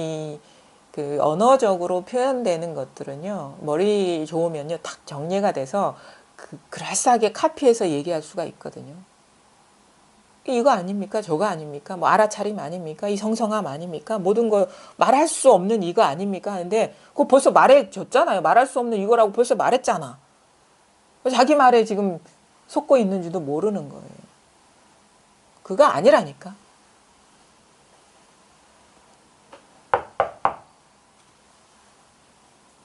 그 언어적으로 표현되는 것들은요 머리 좋으면요 탁 정리가 돼서 그럴싸하게 카피해서 얘기할 수가 있거든요. 이거 아닙니까? 저거 아닙니까? 뭐 알아차림 아닙니까? 이 성성함 아닙니까? 모든 거 말할 수 없는 이거 아닙니까? 하는데 그거 벌써 말해줬잖아요. 말할 수 없는 이거라고 벌써 말했잖아. 자기 말에 지금 속고 있는지도 모르는 거예요. 그거 아니라니까.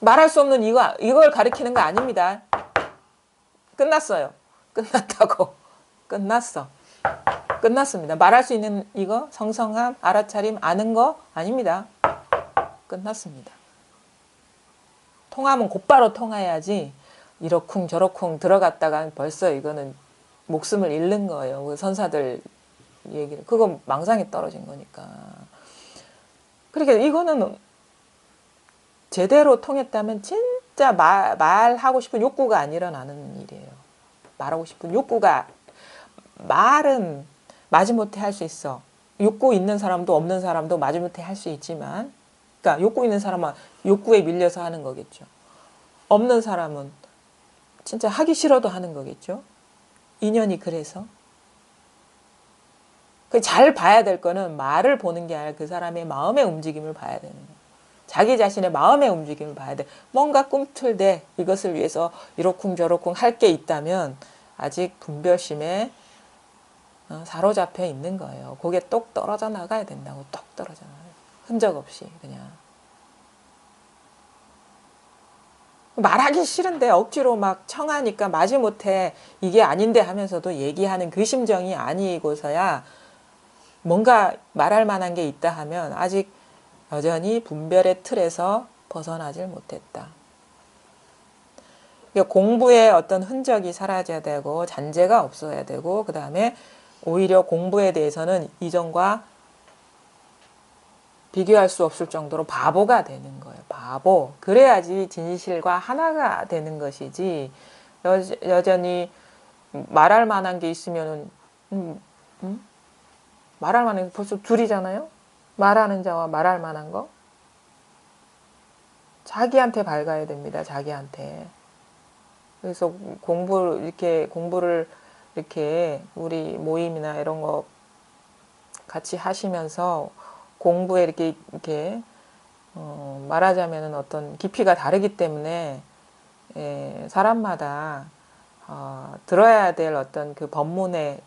말할 수 없는 이걸 가리키는 거 아닙니다. 끝났어요. 끝났다고. 끝났어. 끝났습니다. 말할 수 있는 이거 성성함, 알아차림, 아는 거 아닙니다. 끝났습니다. 통하면 곧바로 통해야지 이러쿵 저러쿵 들어갔다가 벌써 이거는 목숨을 잃는 거예요. 그 선사들 얘기를. 그건 망상에 떨어진 거니까. 그러니까 이거는 제대로 통했다면 진짜 말하고 싶은 욕구가 안 일어나는 일이에요. 말하고 싶은 욕구가 말은 마지못해 할 수 있어. 욕구 있는 사람도 없는 사람도 마지못해 할 수 있지만 그러니까 욕구 있는 사람은 욕구에 밀려서 하는 거겠죠. 없는 사람은 진짜 하기 싫어도 하는 거겠죠. 인연이 그래서. 잘 봐야 될 거는 말을 보는 게 아니라 그 사람의 마음의 움직임을 봐야 되는 거예요. 자기 자신의 마음의 움직임을 봐야 돼. 뭔가 꿈틀대 이것을 위해서 이러쿵저러쿵 할 게 있다면 아직 분별심에 사로잡혀 있는 거예요. 그게 똑 떨어져 나가야 된다고. 똑 떨어져 나가요. 흔적 없이 그냥. 말하기 싫은데 억지로 막 청하니까 마지못해 이게 아닌데 하면서도 얘기하는 그 심정이 아니고서야 뭔가 말할 만한 게 있다 하면 아직 여전히 분별의 틀에서 벗어나질 못했다. 공부에 어떤 흔적이 사라져야 되고 잔재가 없어야 되고 그 다음에 오히려 공부에 대해서는 이전과 비교할 수 없을 정도로 바보가 되는 거예요. 바보. 그래야지 진실과 하나가 되는 것이지 여전히 말할 만한 게 있으면은 말할 만한 게 벌써 둘이잖아요. 말하는 자와 말할 만한 거. 자기한테 밝아야 됩니다. 자기한테. 그래서 공부를 이렇게 우리 모임이나 이런 거 같이 하시면서 공부에 이렇게 말하자면은 어떤 깊이가 다르기 때문에 사람마다 들어야 될 어떤 그 법문의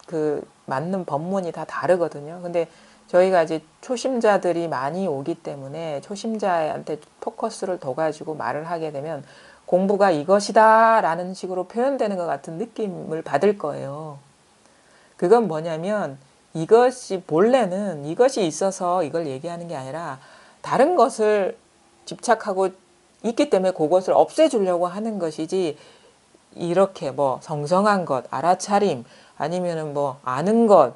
그 맞는 법문이 다 다르거든요. 근데 저희가 이제 초심자들이 많이 오기 때문에 초심자한테 포커스를 둬가지고 말을 하게 되면 공부가 이것이다 라는 식으로 표현되는 것 같은 느낌을 받을 거예요. 그건 뭐냐면 이것이 본래는 이것이 있어서 이걸 얘기하는 게 아니라 다른 것을 집착하고 있기 때문에 그것을 없애주려고 하는 것이지 이렇게 뭐 성성한 것, 알아차림 아니면은 뭐 아는 것,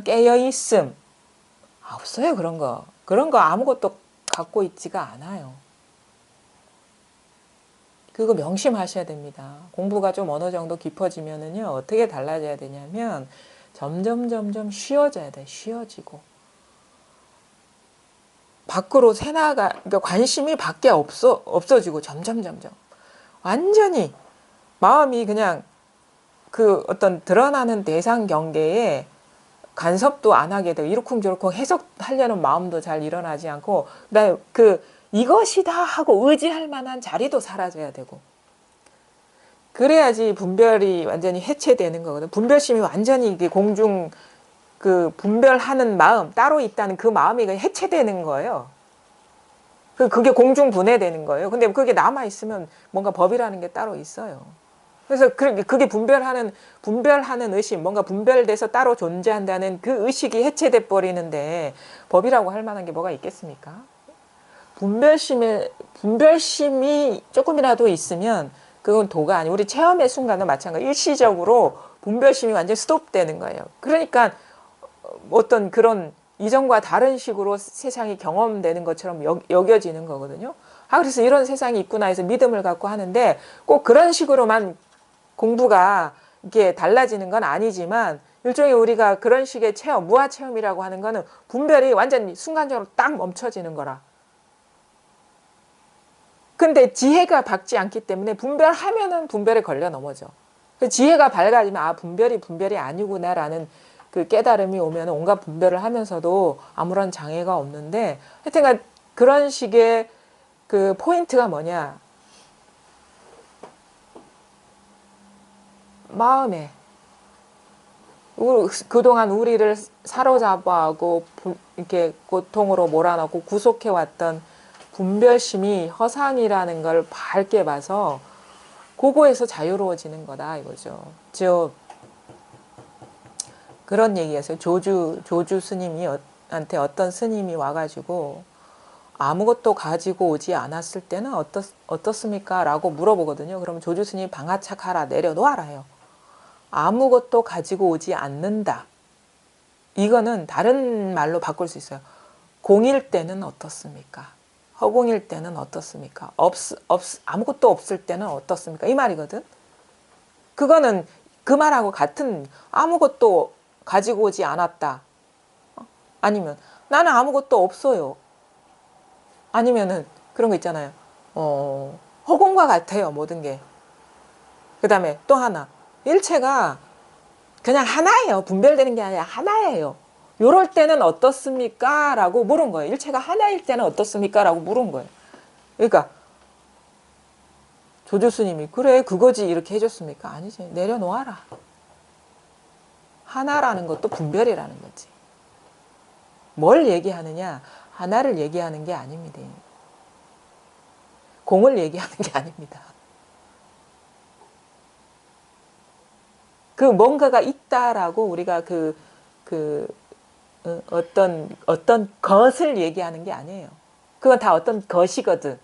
깨어있음 없어요. 그런 거 아무것도 갖고 있지가 않아요. 그거 명심하셔야 됩니다. 공부가 좀 어느 정도 깊어지면은요 어떻게 달라져야 되냐면 점점 쉬워져야 돼. 쉬워지고 밖으로 새나가 그러니까 관심이 밖에 없어지고 점점 완전히 마음이 그냥 그 어떤 드러나는 대상 경계에 간섭도 안 하게 되고 이러쿵저러쿵 해석하려는 마음도 잘 일어나지 않고 그다음에 이것이다 하고 의지할 만한 자리도 사라져야 되고 그래야지 분별이 완전히 해체되는 거거든. 분별심이 완전히 공중 그 분별하는 마음 따로 있다는 그 마음이 해체되는 거예요. 그게 공중 분해되는 거예요. 근데 그게 남아 있으면 뭔가 법이라는 게 따로 있어요. 그래서 그게 분별하는 의식, 뭔가 분별돼서 따로 존재한다는 그 의식이 해체돼 버리는데 법이라고 할 만한 게 뭐가 있겠습니까? 분별심이 조금이라도 있으면 그건 도가 아니고 우리 체험의 순간은 마찬가지. 일시적으로 분별심이 완전히 스톱되는 거예요. 그러니까 어떤 그런 이전과 다른 식으로 세상이 경험되는 것처럼 여겨지는 거거든요. 그래서 이런 세상이 있구나 해서 믿음을 갖고 하는데 꼭 그런 식으로만 공부가 이게 달라지는 건 아니지만 일종의 우리가 그런 식의 체험, 무아체험이라고 하는 거는 분별이 완전히 순간적으로 딱 멈춰지는 거라. 근데 지혜가 밝지 않기 때문에 분별하면은 분별에 걸려 넘어져. 지혜가 밝아지면 아 분별이 아니구나라는 그 깨달음이 오면 온갖 분별을 하면서도 아무런 장애가 없는데 하여튼간 그런 식의 그 포인트가 뭐냐. 마음에 그동안 우리를 사로잡아하고 이렇게 고통으로 몰아넣고 구속해왔던 분별심이 허상이라는 걸 밝게 봐서 그거에서 자유로워지는 거다 이거죠. 즉 그런 얘기였어요. 조주 스님이 한테 어떤 스님이 와가지고 아무것도 가지고 오지 않았을 때는 어떻습니까? 라고 물어보거든요. 그러면 조주 스님이 방아착하라 내려놓아라 해요. 아무것도 가지고 오지 않는다. 이거는 다른 말로 바꿀 수 있어요. 공일 때는 어떻습니까? 허공일 때는 어떻습니까? 아무것도 없을 때는 어떻습니까? 이 말이거든. 그거는 그 말하고 같은 아무것도 가지고 오지 않았다. 아니면 나는 아무것도 없어요. 아니면은 그런 거 있잖아요. 허공과 같아요. 모든 게. 그 다음에 또 하나. 일체가 그냥 하나예요. 분별되는 게 아니라 하나예요. 요럴 때는 어떻습니까? 라고 물은 거예요. 일체가 하나일 때는 어떻습니까? 라고 물은 거예요. 그러니까 조조스님이 그래 그거지 이렇게 해줬습니까? 아니지. 내려놓아라. 하나라는 것도 분별이라는 거지. 뭘 얘기하느냐? 하나를 얘기하는 게 아닙니다. 공을 얘기하는 게 아닙니다. 그 뭔가가 있다라고 우리가 어떤 것을 얘기하는 게 아니에요. 그건 다 어떤 것이거든.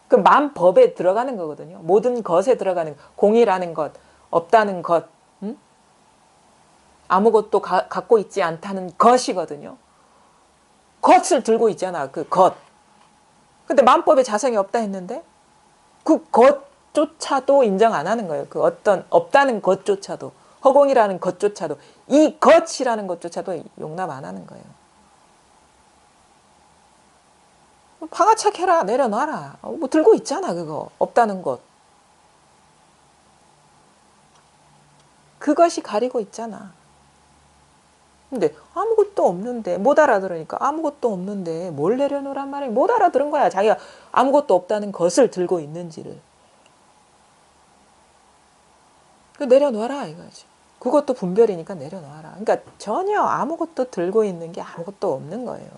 그 만법에 들어가는 거거든요. 모든 것에 들어가는 공이라는 것, 없다는 것, 응? 아무것도 갖고 있지 않다는 것이거든요. 것을 들고 있잖아, 그 것. 근데 만법에 자성이 없다 했는데 그 것조차도 인정 안 하는 거예요. 그 어떤 없다는 것조차도 허공이라는 것조차도 이 것이라는 것조차도 용납 안 하는 거예요. 방아착해라 내려놔라. 뭐 들고 있잖아 그거 없다는 것. 그것이 가리고 있잖아. 근데 아무것도 없는데 못 알아들으니까 아무것도 없는데 뭘 내려놓으란 말이야. 못 알아들은 거야. 자기가 아무것도 없다는 것을 들고 있는지를. 내려놔라 이거지. 그것도 분별이니까 내려놔라. 그러니까 전혀 아무것도 들고 있는 게 아무것도 없는 거예요.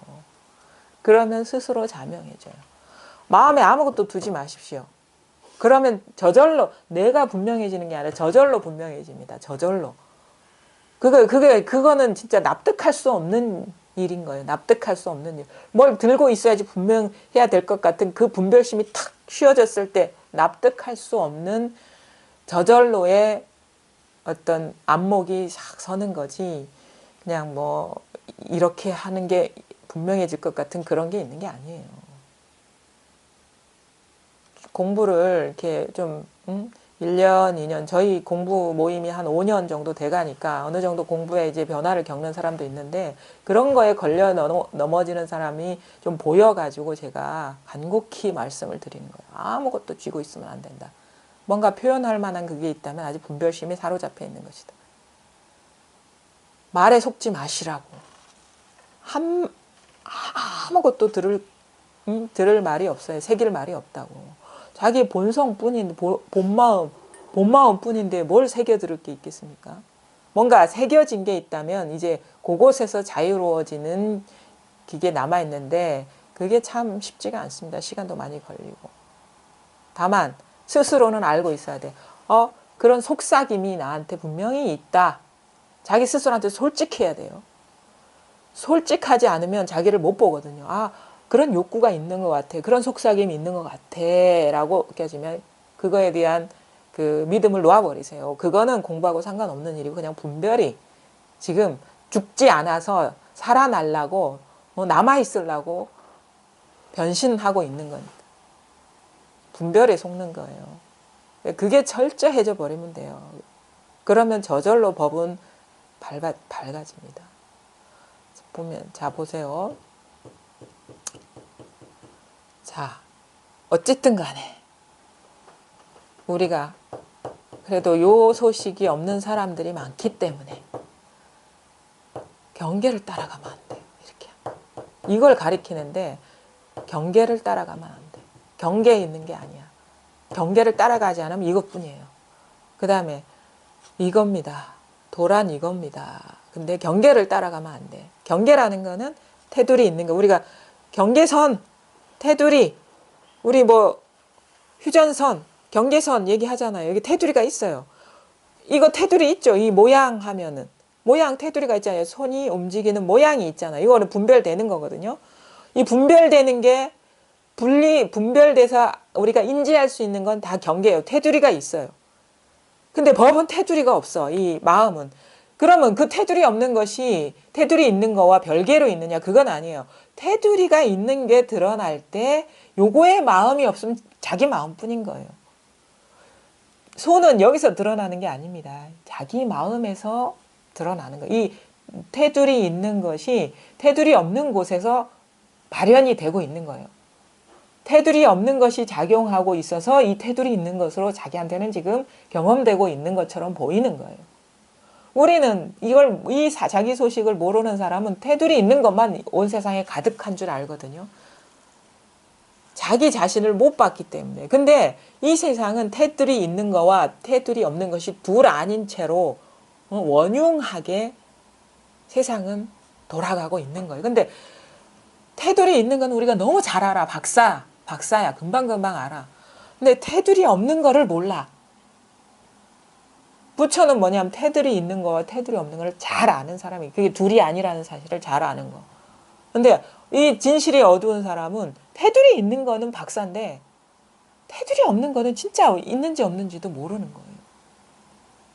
그러면 스스로 자명해져요. 마음에 아무것도 두지 마십시오. 그러면 저절로 내가 분명해지는 게 아니라 저절로 분명해집니다. 저절로. 그거는 진짜 납득할 수 없는 일인 거예요. 납득할 수 없는 일. 뭘 들고 있어야지 분명해야 될 것 같은 그 분별심이 탁 쉬어졌을 때 납득할 수 없는 저절로의 어떤 안목이 싹 서는 거지. 그냥 뭐 이렇게 하는 게 분명해질 것 같은 그런 게 있는 게 아니에요. 공부를 이렇게 좀 1년, 2년 저희 공부 모임이 한 5년 정도 돼가니까 어느 정도 공부에 이제 변화를 겪는 사람도 있는데 그런 거에 걸려 넘어지는 사람이 좀 보여가지고 제가 간곡히 말씀을 드리는 거예요. 아무것도 쥐고 있으면 안 된다. 뭔가 표현할 만한 그게 있다면 아직 분별심이 사로잡혀 있는 것이다. 말에 속지 마시라고. 아무것도 들을 말이 없어요. 새길 말이 없다고. 자기 본성뿐인데 본마음 뿐인데 뭘 새겨 들을 게 있겠습니까? 뭔가 새겨진 게 있다면 이제 그곳에서 자유로워지는 게 남아 있는데 그게 참 쉽지가 않습니다. 시간도 많이 걸리고. 다만 스스로는 알고 있어야 돼. 그런 속삭임이 나한테 분명히 있다. 자기 스스로한테 솔직해야 돼요. 솔직하지 않으면 자기를 못 보거든요. 그런 욕구가 있는 것 같아. 그런 속삭임이 있는 것 같아. 라고 느껴지면 그거에 대한 그 믿음을 놓아버리세요. 그거는 공부하고 상관없는 일이고 그냥 분별이 지금 죽지 않아서 살아나려고 남아있으려고 변신하고 있는 거니까. 분별에 속는 거예요. 그게 철저해져 버리면 돼요. 그러면 저절로 법은 밝아집니다. 보면, 자, 보세요. 자, 어쨌든 간에, 우리가 그래도 요 소식이 없는 사람들이 많기 때문에, 경계를 따라가면 안 돼요. 이렇게. 이걸 가리키는데, 경계를 따라가면 안 돼. 경계에 있는 게 아니야. 경계를 따라가지 않으면 이것뿐이에요. 그 다음에, 이겁니다. 도란 이겁니다. 근데 경계를 따라가면 안 돼. 경계라는 거는 테두리 있는 거. 우리가 경계선, 테두리, 우리 뭐 휴전선, 경계선 얘기하잖아요. 여기 테두리가 있어요. 이거 테두리 있죠. 이 모양 하면은. 모양 테두리가 있잖아요. 손이 움직이는 모양이 있잖아요. 이거는 분별되는 거거든요. 이 분별되는 게 분별돼서 우리가 인지할 수 있는 건 다 경계예요. 테두리가 있어요. 근데 법은 테두리가 없어. 이 마음은. 그러면 그 테두리 없는 것이 테두리 있는 거와 별개로 있느냐? 그건 아니에요. 테두리가 있는 게 드러날 때 요거에 마음이 없으면 자기 마음뿐인 거예요. 손은 여기서 드러나는 게 아닙니다. 자기 마음에서 드러나는 거예요. 이 테두리 있는 것이 테두리 없는 곳에서 발현이 되고 있는 거예요. 테두리 없는 것이 작용하고 있어서 이 테두리 있는 것으로 자기한테는 지금 경험되고 있는 것처럼 보이는 거예요. 우리는 이 자기 소식을 모르는 사람은 테두리 있는 것만 온 세상에 가득한 줄 알거든요. 자기 자신을 못 봤기 때문에. 근데 이 세상은 테두리 있는 거와 테두리 없는 것이 둘 아닌 채로 원흉하게 세상은 돌아가고 있는 거예요. 근데 테두리 있는 건 우리가 너무 잘 알아. 박사야. 금방금방 알아. 근데 테두리 없는 거를 몰라. 부처는 뭐냐면 테두리 있는 거와 테두리 없는 거를 잘 아는 사람이, 그게 둘이 아니라는 사실을 잘 아는 거. 근데 이 진실이 어두운 사람은 테두리 있는 거는 박사인데 테두리 없는 거는 진짜 있는지 없는지도 모르는 거예요.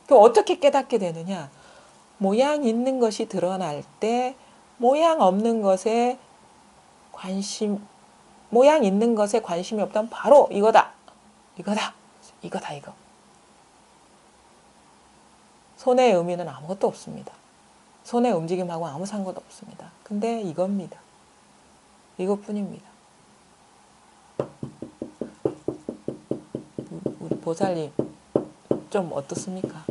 그럼 어떻게 깨닫게 되느냐? 모양 있는 것이 드러날 때 모양 없는 것에 모양 있는 것에 관심이 없다면 바로 이거다. 이거. 손의 의미는 아무것도 없습니다. 손의 움직임하고 아무 상관도 없습니다. 근데 이겁니다. 이것뿐입니다. 우리 보살님 좀 어떻습니까?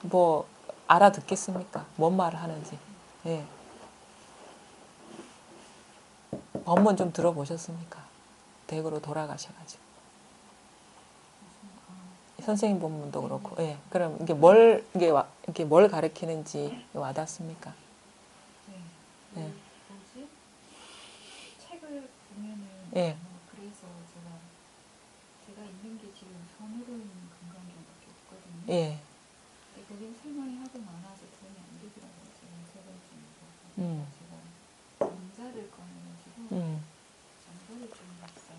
뭐 알아듣겠습니까? 뭔 말을 하는지. 예. 법문 좀 들어보셨습니까? 댁으로 돌아가셔가지고. 선생님 본문도 그렇고, 예. 그럼 이게 뭘 가르치는지 와닿습니까? 네. 뭐지? 책을 보면은 예. 그래서 제가 있는 게 지금 손으로 있는 금강경밖에 없거든요. 예. 근데 거긴 설명이 하도 많아서 도움이 안 되더라고요. 지금 세 번째입니다. 제가 장자를 꺼내가지고 장자를 좀 봤어요.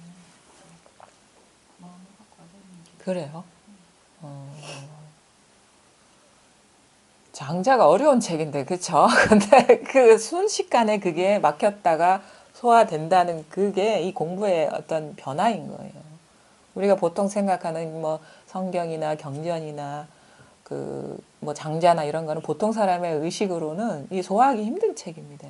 마음을 확 와닿는 게. 그래요? 장자가 어려운 책인데, 그쵸? 근데 그 순식간에 그게 막혔다가 소화된다는 그게 이 공부의 어떤 변화인 거예요. 우리가 보통 생각하는 뭐 성경이나 경전이나 그 뭐 장자나 이런 거는 보통 사람의 의식으로는 이 소화하기 힘든 책입니다.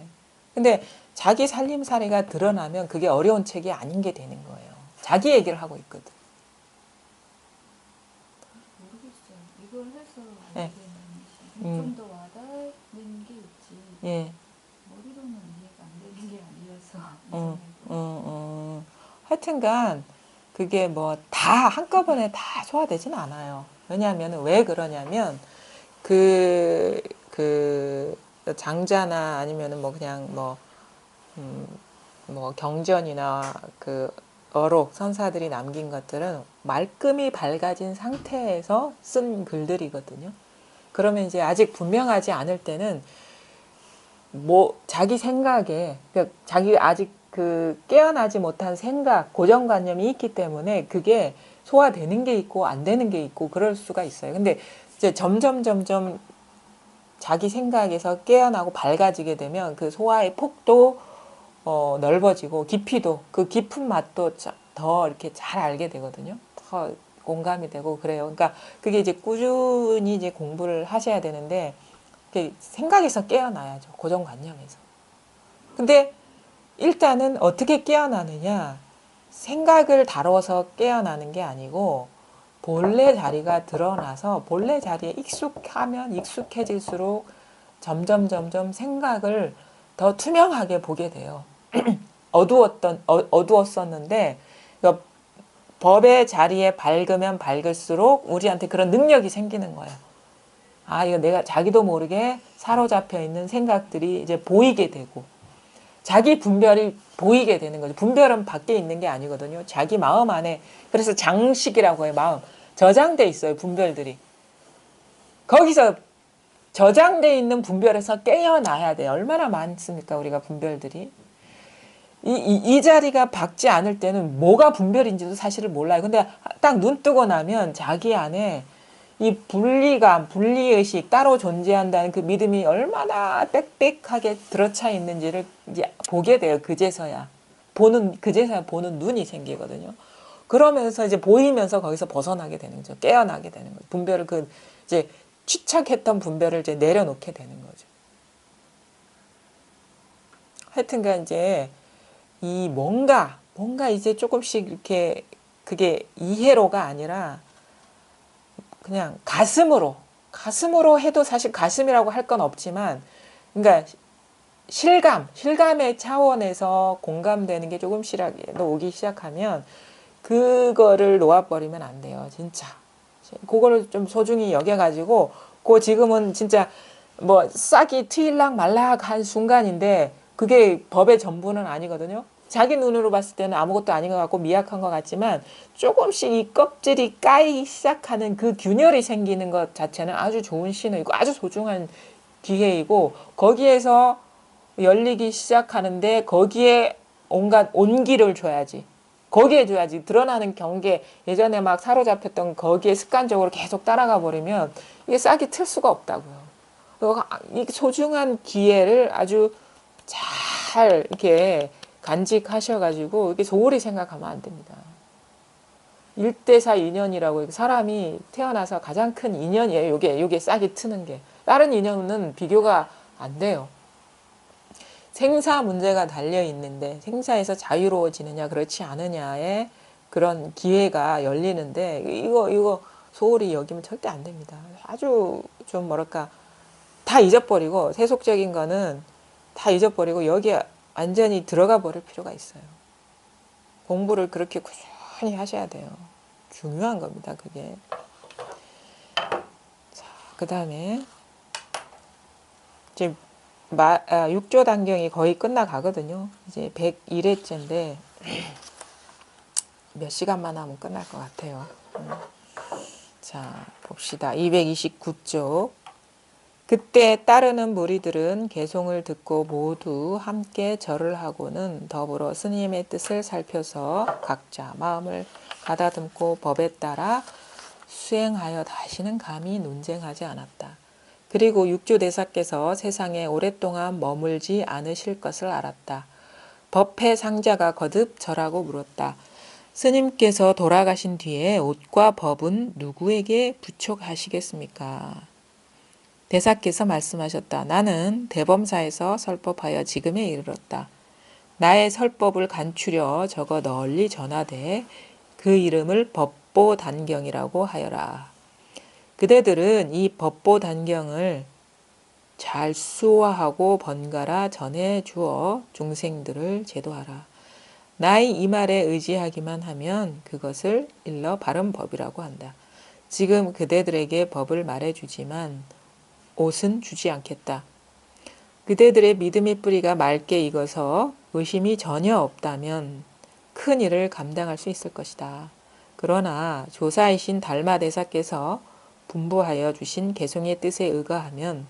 근데 자기 살림살이가 드러나면 그게 어려운 책이 아닌 게 되는 거예요. 자기 얘기를 하고 있거든. 모르겠어요. 이걸 해서 네. 좀 더 와닿는 게 있지. 예. 머리로는 이해가 안 되는 게 아니라서. 하여튼간 그게 뭐 다 한꺼번에 다 소화되진 않아요. 왜냐하면 왜 그러냐면 그 장자나 아니면은 뭐 그냥 뭐 경전이나 그 어록 선사들이 남긴 것들은 말끔히 밝아진 상태에서 쓴 글들이거든요. 그러면 이제 아직 분명하지 않을 때는 뭐 자기 생각에 그러니까 자기 아직 그 깨어나지 못한 생각, 고정관념이 있기 때문에 그게 소화되는 게 있고 안 되는 게 있고 그럴 수가 있어요. 근데 이제 점점 자기 생각에서 깨어나고 밝아지게 되면 그 소화의 폭도 넓어지고 깊이도 그 깊은 맛도 더 이렇게 잘 알게 되거든요. 더 공감이 되고 그래요. 그러니까 그게 이제 꾸준히 이제 공부를 하셔야 되는데 생각에서 깨어나야죠. 고정관념에서. 근데 일단은 어떻게 깨어나느냐? 생각을 다뤄서 깨어나는 게 아니고 본래 자리가 드러나서 본래 자리에 익숙하면 익숙해질수록 점점 생각을 더 투명하게 보게 돼요. 어두웠었는데 법의 자리에 밝으면 밝을수록 우리한테 그런 능력이 생기는 거예요. 아, 이거 내가 자기도 모르게 사로잡혀 있는 생각들이 이제 보이게 되고 자기 분별이 보이게 되는 거죠. 분별은 밖에 있는 게 아니거든요. 자기 마음 안에 그래서 장식이라고 해요. 마음 저장돼 있어요. 분별들이 거기서 저장돼 있는 분별에서 깨어나야 돼요. 얼마나 많습니까? 우리가 분별들이 이 자리가 박지 않을 때는 뭐가 분별인지도 사실을 몰라요. 근데 딱 눈 뜨고 나면 자기 안에 이 분리감, 분리의식, 따로 존재한다는 그 믿음이 얼마나 빽빽하게 들어차 있는지를 이제 보게 돼요. 그제서야 보는 눈이 생기거든요. 그러면서 이제 보이면서 거기서 벗어나게 되는 거죠. 깨어나게 되는 거죠. 분별을 이제 취착했던 분별을 이제 내려놓게 되는 거죠. 하여튼간 이제 이 뭔가 이제 조금씩 이렇게 그게 이해로가 아니라 그냥 가슴으로 해도 사실 가슴이라고 할 건 없지만 그러니까 실감의 차원에서 공감되는 게 조금씩이라도 오기 시작하면 그거를 놓아버리면 안 돼요. 진짜. 그거를 좀 소중히 여겨가지고 지금은 진짜 뭐 싹이 트일락 말락 한 순간인데 그게 법의 전부는 아니거든요. 자기 눈으로 봤을 때는 아무것도 아닌 것 같고 미약한 것 같지만 조금씩 이 껍질이 까이기 시작하는 그 균열이 생기는 것 자체는 아주 좋은 신호이고 아주 소중한 기회이고 거기에서 열리기 시작하는데 거기에 온갖 온기를 줘야지. 거기에 줘야지. 드러나는 경계 예전에 막 사로잡혔던 거기에 습관적으로 계속 따라가 버리면 이게 싹이 틀 수가 없다고요. 이 소중한 기회를 아주 잘 이렇게 간직하셔가지고 이게 소홀히 생각하면 안 됩니다. 일대사 인연이라고 사람이 태어나서 가장 큰 인연이에요. 요게 싹이 트는 게. 다른 인연은 비교가 안 돼요. 생사 문제가 달려 있는데 생사에서 자유로워지느냐 그렇지 않느냐에 그런 기회가 열리는데 이거 소홀히 여기면 절대 안 됩니다. 아주 좀 뭐랄까 다 잊어버리고 세속적인 거는 다 잊어버리고 여기에 완전히 들어가 버릴 필요가 있어요. 공부를 그렇게 꾸준히 하셔야 돼요. 중요한 겁니다. 그게. 자, 그 다음에 이제 6조 단경이 거의 끝나가거든요. 이제 101회째인데 몇 시간만 하면 끝날 것 같아요. 자, 봅시다. 229조. 그때 따르는 무리들은 개송을 듣고 모두 함께 절을 하고는 더불어 스님의 뜻을 살펴서 각자 마음을 가다듬고 법에 따라 수행하여 다시는 감히 논쟁하지 않았다. 그리고 육조대사께서 세상에 오랫동안 머물지 않으실 것을 알았다. 법회 상자가 거듭 절하고 물었다. 스님께서 돌아가신 뒤에 옷과 법은 누구에게 부촉하시겠습니까? 대사께서 말씀하셨다. 나는 대범사에서 설법하여 지금에 이르렀다. 나의 설법을 간추려 적어 널리 전하되 그 이름을 법보단경이라고 하여라. 그대들은 이 법보단경을 잘 수화하고 번갈아 전해주어 중생들을 제도하라. 나의 이 말에 의지하기만 하면 그것을 일러 바른 법이라고 한다. 지금 그대들에게 법을 말해주지만 옷은 주지 않겠다. 그대들의 믿음의 뿌리가 맑게 익어서 의심이 전혀 없다면 큰 일을 감당할 수 있을 것이다. 그러나 조사이신 달마대사께서 분부하여 주신 개송의 뜻에 의거하면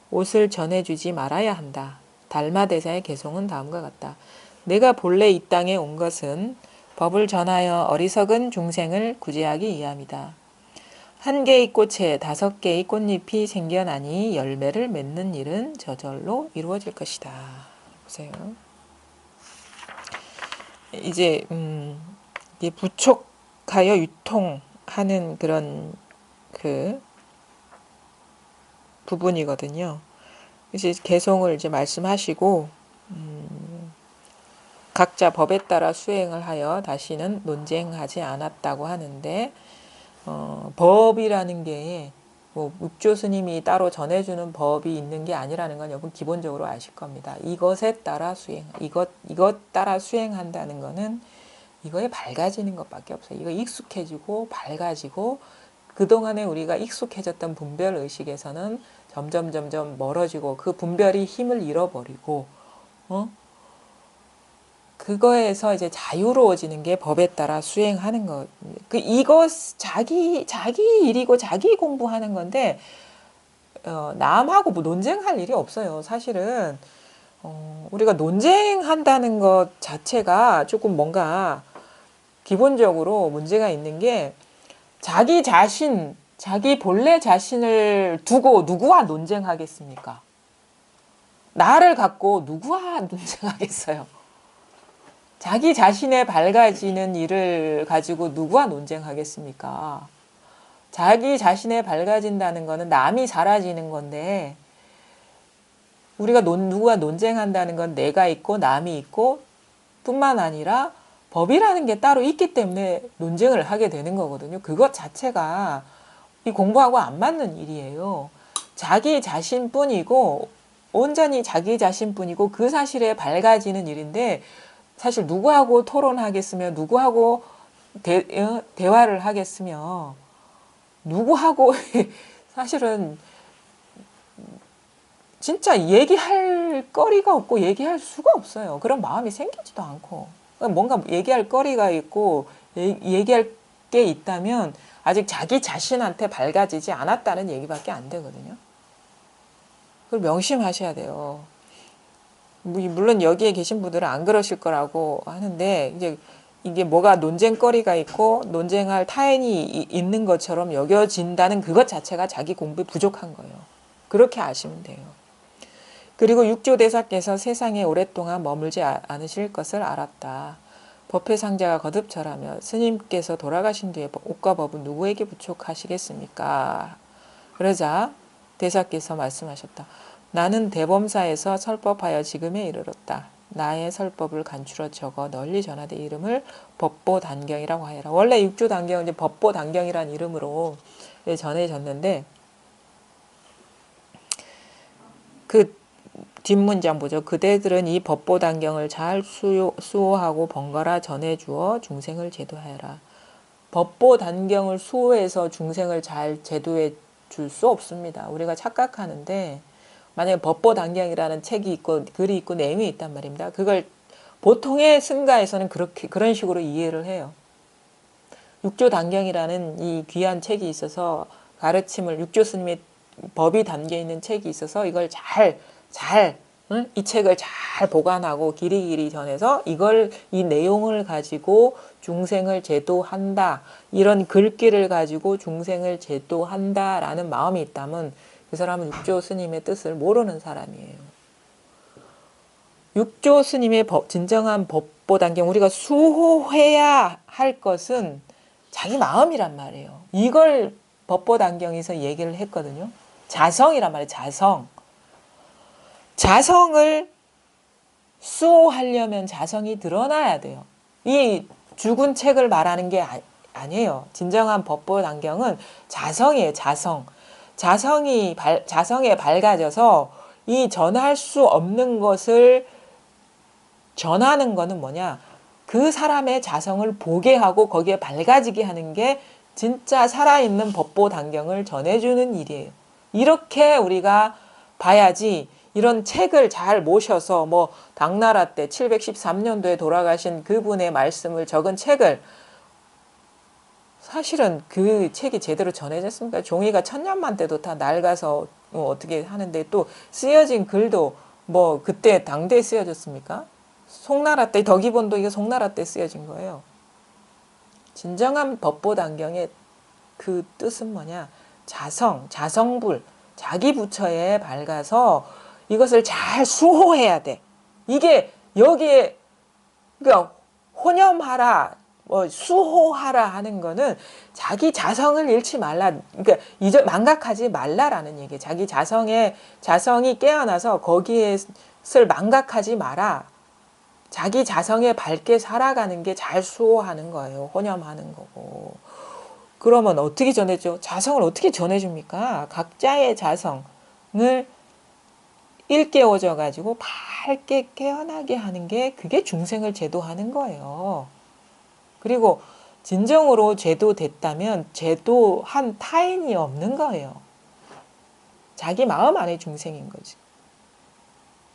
옷을 전해주지 말아야 한다. 달마대사의 개송은 다음과 같다. 내가 본래 이 땅에 온 것은 법을 전하여 어리석은 중생을 구제하기 위함이다. 한 개의 꽃에 5개의 꽃잎이 생겨나니 열매를 맺는 일은 저절로 이루어질 것이다. 보세요. 이제 이게 부촉하여 유통 하는 그런 그 부분이거든요. 이제 개송을 이제 말씀하시고 각자 법에 따라 수행을 하여 다시는 논쟁하지 않았다고 하는데 법이라는 게 뭐 육조 스님이 따로 전해주는 법이 있는 게 아니라는 건 여러분 기본적으로 아실 겁니다. 이것에 따라 이것 따라 수행한다는 거는 이거에 밝아지는 것밖에 없어요. 이거 익숙해지고 밝아지고 그동안에 우리가 익숙해졌던 분별 의식에서는 점점 멀어지고 그 분별이 힘을 잃어버리고 그거에서 이제 자유로워지는 게 법에 따라 수행하는 것. 이거 자기 일이고 자기 공부하는 건데 남하고 뭐 논쟁할 일이 없어요. 사실은 우리가 논쟁한다는 것 자체가 조금 뭔가 기본적으로 문제가 있는 게 자기 자신, 자기 본래 자신을 두고 누구와 논쟁하겠습니까? 나를 갖고 누구와 논쟁하겠어요? 자기 자신의 밝아지는 일을 가지고 누구와 논쟁하겠습니까? 자기 자신의 밝아진다는 거는 남이 사라지는 건데 우리가 누구와 논쟁한다는 건 내가 있고 남이 있고 뿐만 아니라 법이라는 게 따로 있기 때문에 논쟁을 하게 되는 거거든요. 그것 자체가 이 공부하고 안 맞는 일이에요. 자기 자신뿐이고 온전히 자기 자신뿐이고 그 사실에 밝아지는 일인데 사실 누구하고 토론하겠으며 누구하고 대화를 하겠으며 누구하고 사실은 진짜 얘기할 거리가 없고 얘기할 수가 없어요. 그런 마음이 생기지도 않고 뭔가 얘기할 거리가 있고 얘기할 게 있다면 아직 자기 자신한테 밝아지지 않았다는 얘기밖에 안 되거든요. 그걸 명심하셔야 돼요. 물론 여기에 계신 분들은 안 그러실 거라고 하는데 이제 이게 뭐가 논쟁거리가 있고 논쟁할 타인이 있는 것처럼 여겨진다는 그것 자체가 자기 공부에 부족한 거예요. 그렇게 아시면 돼요. 그리고 육조대사께서 세상에 오랫동안 머물지 않으실 것을 알았다. 법회 상자가 거듭 절하며 스님께서 돌아가신 뒤에 옷과 법은 누구에게 부촉하시겠습니까? 그러자 대사께서 말씀하셨다. 나는 대범사에서 설법하여 지금에 이르렀다. 나의 설법을 간추려 적어 널리 전하되 이름을 법보단경이라고 하여라. 원래 육조단경은 이제 법보단경이라는 이름으로 전해졌는데 그 뒷문장 보죠. 그대들은 이 법보단경을 잘 수호하고 번갈아 전해주어 중생을 제도하여라. 법보단경을 수호해서 중생을 잘 제도해 줄 수 없습니다. 우리가 착각하는데 만약에 법보단경이라는 책이 있고 글이 있고 내용이 있단 말입니다. 그걸 보통의 승가에서는 그런 식으로 이해를 해요. 육조단경이라는 이 귀한 책이 있어서 가르침을 육조 스님의 법이 담겨 있는 책이 있어서 이걸 이 책을 잘 보관하고 길이길이 전해서 이 내용을 가지고 중생을 제도한다. 이런 글귀를 가지고 중생을 제도한다라는 마음이 있다면 그 사람은 육조 스님의 뜻을 모르는 사람이에요. 육조 스님의 진정한 법보단경, 우리가 수호해야 할 것은 자기 마음이란 말이에요. 이걸 법보단경에서 얘기를 했거든요. 자성이란 말이에요. 자성을 수호하려면 자성이 드러나야 돼요. 이 죽은 책을 말하는 게 아니에요. 진정한 법보단경은 자성이에요. 자성에 밝아져서 이 전할 수 없는 것을 전하는 거는 뭐냐? 그 사람의 자성을 보게 하고 거기에 밝아지게 하는 게 진짜 살아있는 법보단경을 전해주는 일이에요. 이렇게 우리가 봐야지 이런 책을 잘 모셔서 뭐 당나라 때 713년도에 돌아가신 그분의 말씀을 적은 책을 사실은 그 책이 제대로 전해졌습니까? 종이가 천년만 때도 다 낡아서 어떻게 하는데 또 쓰여진 글도 뭐 그때 당대에 쓰여졌습니까? 송나라 때 덕이본도 이게 송나라 때 쓰여진 거예요. 진정한 법보단경의 그 뜻은 뭐냐? 자성불, 자기 부처에 밝아서 이것을 잘 수호해야 돼. 이게 여기에 그러니까 혼염하라. 뭐 수호하라 하는 거는 자기 자성을 잃지 말라. 그러니까 망각하지 말라라는 얘기예요. 자기 자성이 깨어나서 거기에를 망각하지 마라. 자기 자성에 밝게 살아가는 게 잘 수호하는 거예요. 혼념하는 거고. 그러면 어떻게 전해줘? 자성을 어떻게 전해줍니까? 각자의 자성을 일깨워져 가지고 밝게 깨어나게 하는 게 그게 중생을 제도하는 거예요. 그리고 진정으로 제도됐다면 제도한 타인이 없는 거예요. 자기 마음 안에 중생인 거지.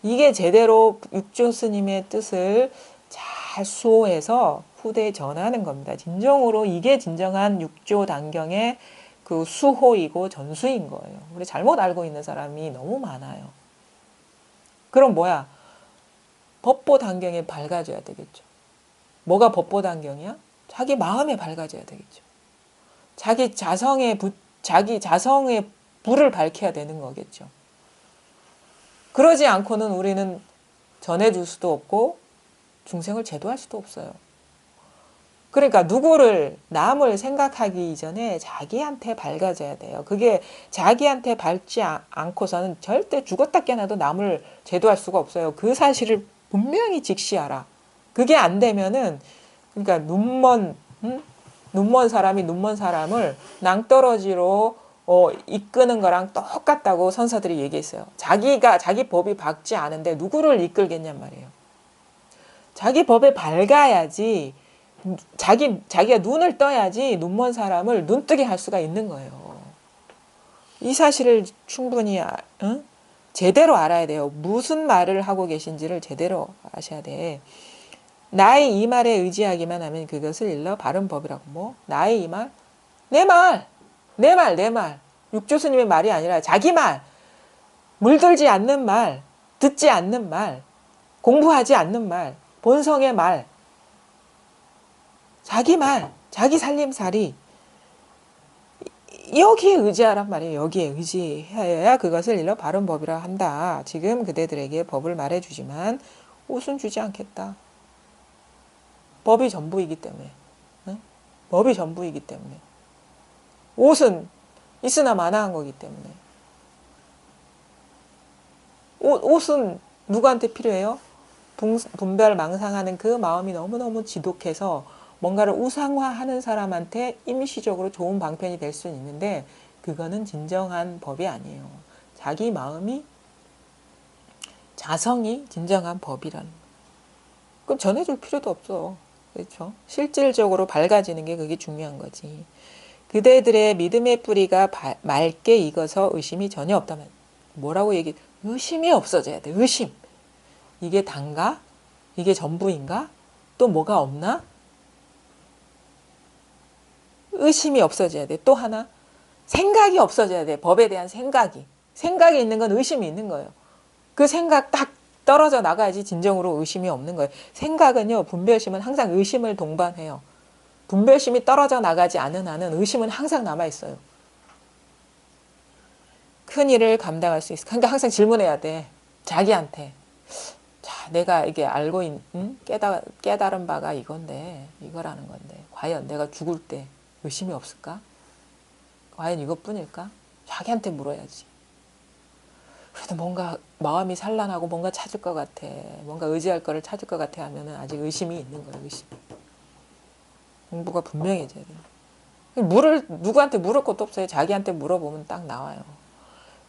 이게 제대로 육조 스님의 뜻을 잘 수호해서 후대에 전하는 겁니다. 진정으로 이게 진정한 육조 단경의 그 수호이고 전수인 거예요. 우리 잘못 알고 있는 사람이 너무 많아요. 그럼 뭐야? 법보 단경에 밝아져야 되겠죠. 뭐가 법보 단경이야? 자기 마음에 밝아져야 되겠죠. 자기 자성의 불을 밝혀야 되는 거겠죠. 그러지 않고는 우리는 전해줄 수도 없고 중생을 제도할 수도 없어요. 그러니까 남을 생각하기 이전에 자기한테 밝아져야 돼요. 그게 자기한테 밝지 않고서는 절대 죽었다 깨어나도 남을 제도할 수가 없어요. 그 사실을 분명히 직시하라. 그게 안 되면은 그러니까 눈먼 사람이 눈먼 사람을 낭떠러지로 이끄는 거랑 똑같다고 선사들이 얘기했어요. 자기 법이 밝지 않은데 누구를 이끌겠냔 말이에요. 자기 법에 밝아야지 자기가 눈을 떠야지 눈먼 사람을 눈뜨게 할 수가 있는 거예요. 이 사실을 충분히 제대로 알아야 돼요. 무슨 말을 하고 계신지를 제대로 아셔야 돼. 나의 이 말에 의지하기만 하면 그것을 일러 바른 법이라고. 뭐 나의 이 말? 내 말. 육조스님의 말이 아니라 자기 말. 물들지 않는 말, 듣지 않는 말, 공부하지 않는 말, 본성의 말, 자기 말, 자기 살림살이 여기에 의지하란 말이에요. 여기에 의지해야 그것을 일러 바른 법이라 한다. 지금 그대들에게 법을 말해주지만 옷은 주지 않겠다. 법이 전부이기 때문에. 법이 전부이기 때문에. 옷은 있으나 마나한 거기 때문에. 옷은 누구한테 필요해요? 분별 망상하는 그 마음이 너무너무 지독해서 뭔가를 우상화하는 사람한테 임시적으로 좋은 방편이 될 수는 있는데 그거는 진정한 법이 아니에요. 자기 마음이 자성이 진정한 법이라는 거예요. 그럼 전해줄 필요도 없어. 그렇죠? 실질적으로 밝아지는 게 그게 중요한 거지. 그대들의 믿음의 뿌리가 맑게 익어서 의심이 전혀 없다면 뭐라고 의심이 없어져야 돼. 의심. 이게 단가? 이게 전부인가? 또 뭐가 없나? 의심이 없어져야 돼. 또 하나 생각이 없어져야 돼. 법에 대한 생각이. 생각이 있는 건 의심이 있는 거예요. 그 생각 딱 떨어져 나가야지 진정으로 의심이 없는 거예요. 생각은요. 분별심은 항상 의심을 동반해요. 분별심이 떨어져 나가지 않은 한은 의심은 항상 남아있어요. 큰 일을 감당할 수 있어. 그러니까 항상 질문해야 돼. 자기한테. 자, 내가 이게 알고 있는 깨달은 바가 이거라는 건데 과연 내가 죽을 때 의심이 없을까? 과연 이것뿐일까? 자기한테 물어야지. 그래도 뭔가 마음이 산란하고 뭔가 찾을 것 같아. 뭔가 의지할 거를 찾을 것 같아 하면은 아직 의심이 있는 거예요. 의심. 공부가 분명해져야 돼요. 누구한테 물을 것도 없어요. 자기한테 물어보면 딱 나와요.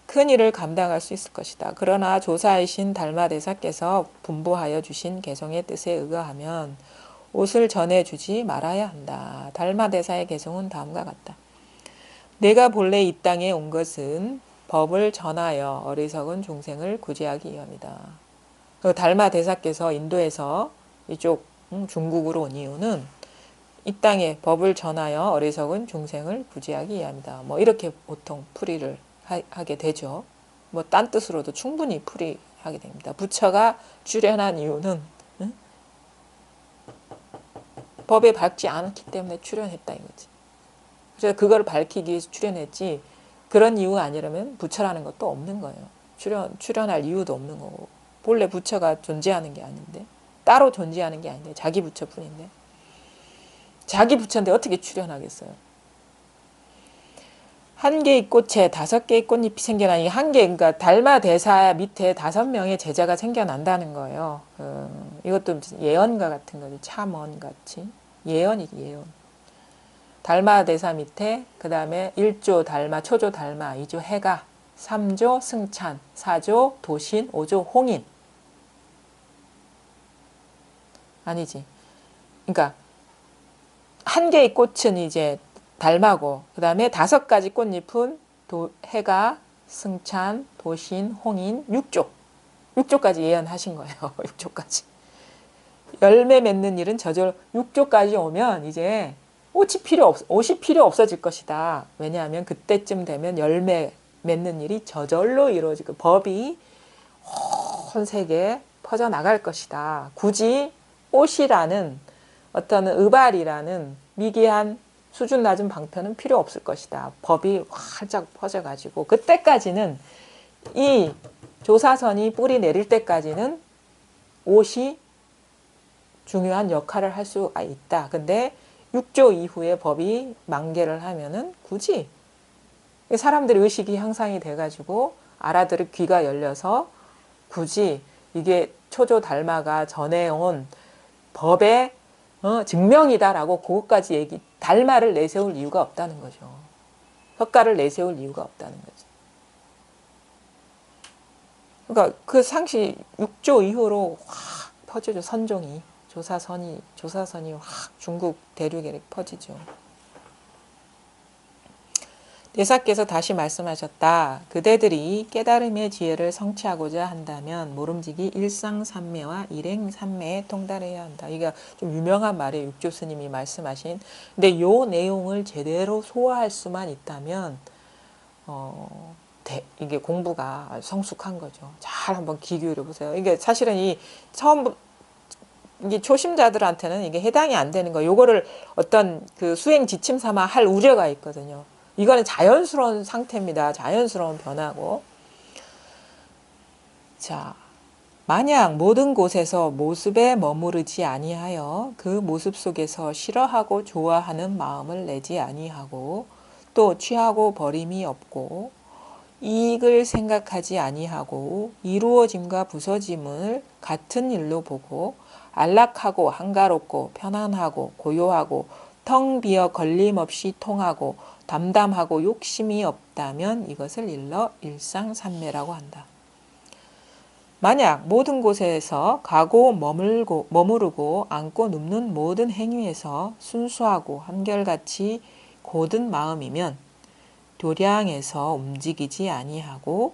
큰 일을 감당할 수 있을 것이다. 그러나 조사이신 달마대사께서 분부하여 주신 개성의 뜻에 의거하면 옷을 전해주지 말아야 한다. 달마대사의 개성은 다음과 같다. 내가 본래 이 땅에 온 것은 법을 전하여 어리석은 중생을 구제하기 위함이다. 달마대사께서 인도에서 이쪽 중국으로 온 이유는 이 땅에 법을 전하여 어리석은 중생을 구제하기 위함이다. 뭐 이렇게 보통 풀이를 하게 되죠. 뭐 딴 뜻으로도 충분히 풀이하게 됩니다. 부처가 출연한 이유는 법에 밝지 않았기 때문에 출연했다 이거지. 그래서 그걸 밝히기 위해서 출연했지 그런 이유 아니라면 부처라는 것도 없는 거예요. 출연할 이유도 없는 거고 본래 부처가 존재하는 게 아닌데 따로 존재하는 게 아닌데 자기 부처뿐인데 자기 부처인데 어떻게 출현하겠어요? 한 개의 꽃에 5개의 꽃잎이 생겨나니 한 개, 그러니까 달마 대사 밑에 5명의 제자가 생겨난다는 거예요. 이것도 예언과 같은 거죠. 참언 같이. 예언이지, 예언. 달마 대사 밑에, 그 다음에 1조 달마, 초조 달마, 2조 해가, 3조 승찬, 4조 도신, 5조 홍인. 아니지. 그러니까 한 개의 꽃은 이제 달마고, 그 다음에 5가지 꽃잎은 해가, 승찬, 도신, 홍인, 6조. 6조까지 예언하신 거예요. 6조까지. 열매 맺는 일은 저절 6조까지 오면 이제 옷이 필요 없어질 것이다. 왜냐하면 그때쯤 되면 열매 맺는 일이 저절로 이루어지고 법이 온 세계에 퍼져나갈 것이다. 굳이 옷이라는 어떤 의발이라는 미개한 수준 낮은 방편은 필요 없을 것이다. 법이 활짝 퍼져가지고 그때까지는 이 조사선이 뿌리 내릴 때까지는 옷이 중요한 역할을 할 수가 있다. 근데 6조 이후에 법이 만개를 하면은 굳이 사람들의 의식이 향상이 돼가지고 알아들을 귀가 열려서 굳이 이게 초조 달마가 전해온 법의 증명이다라고 그것까지 달마를 내세울 이유가 없다는 거죠. 석가를 내세울 이유가 없다는 거죠. 그러니까 그 상시 6조 이후로 확 퍼지죠. 선종이. 조사선이 확 중국 대륙에 퍼지죠. 대사께서 다시 말씀하셨다. 그대들이 깨달음의 지혜를 성취하고자 한다면 모름지기 일상삼매와 일행삼매에 통달해야 한다. 이게 좀 유명한 말이에요. 육조 스님이 말씀하신. 근데 이 내용을 제대로 소화할 수만 있다면 이게 공부가 성숙한 거죠. 잘 한번 귀 기울여 보세요. 이게 사실은 이게 초심자들한테는 이게 해당이 안 되는 거예요. 요거를 어떤 그 수행 지침 삼아 할 우려가 있거든요. 이거는 자연스러운 상태입니다. 자연스러운 변화고. 자, 만약 모든 곳에서 모습에 머무르지 아니하여 그 모습 속에서 싫어하고 좋아하는 마음을 내지 아니하고 또 취하고 버림이 없고 이익을 생각하지 아니하고 이루어짐과 부서짐을 같은 일로 보고 안락하고 한가롭고 편안하고 고요하고 텅 비어 걸림없이 통하고 담담하고 욕심이 없다면 이것을 일러 일상삼매라고 한다. 만약 모든 곳에서 가고 머무르고 앉고 눕는 모든 행위에서 순수하고 한결같이 고든 마음이면 도량에서 움직이지 아니하고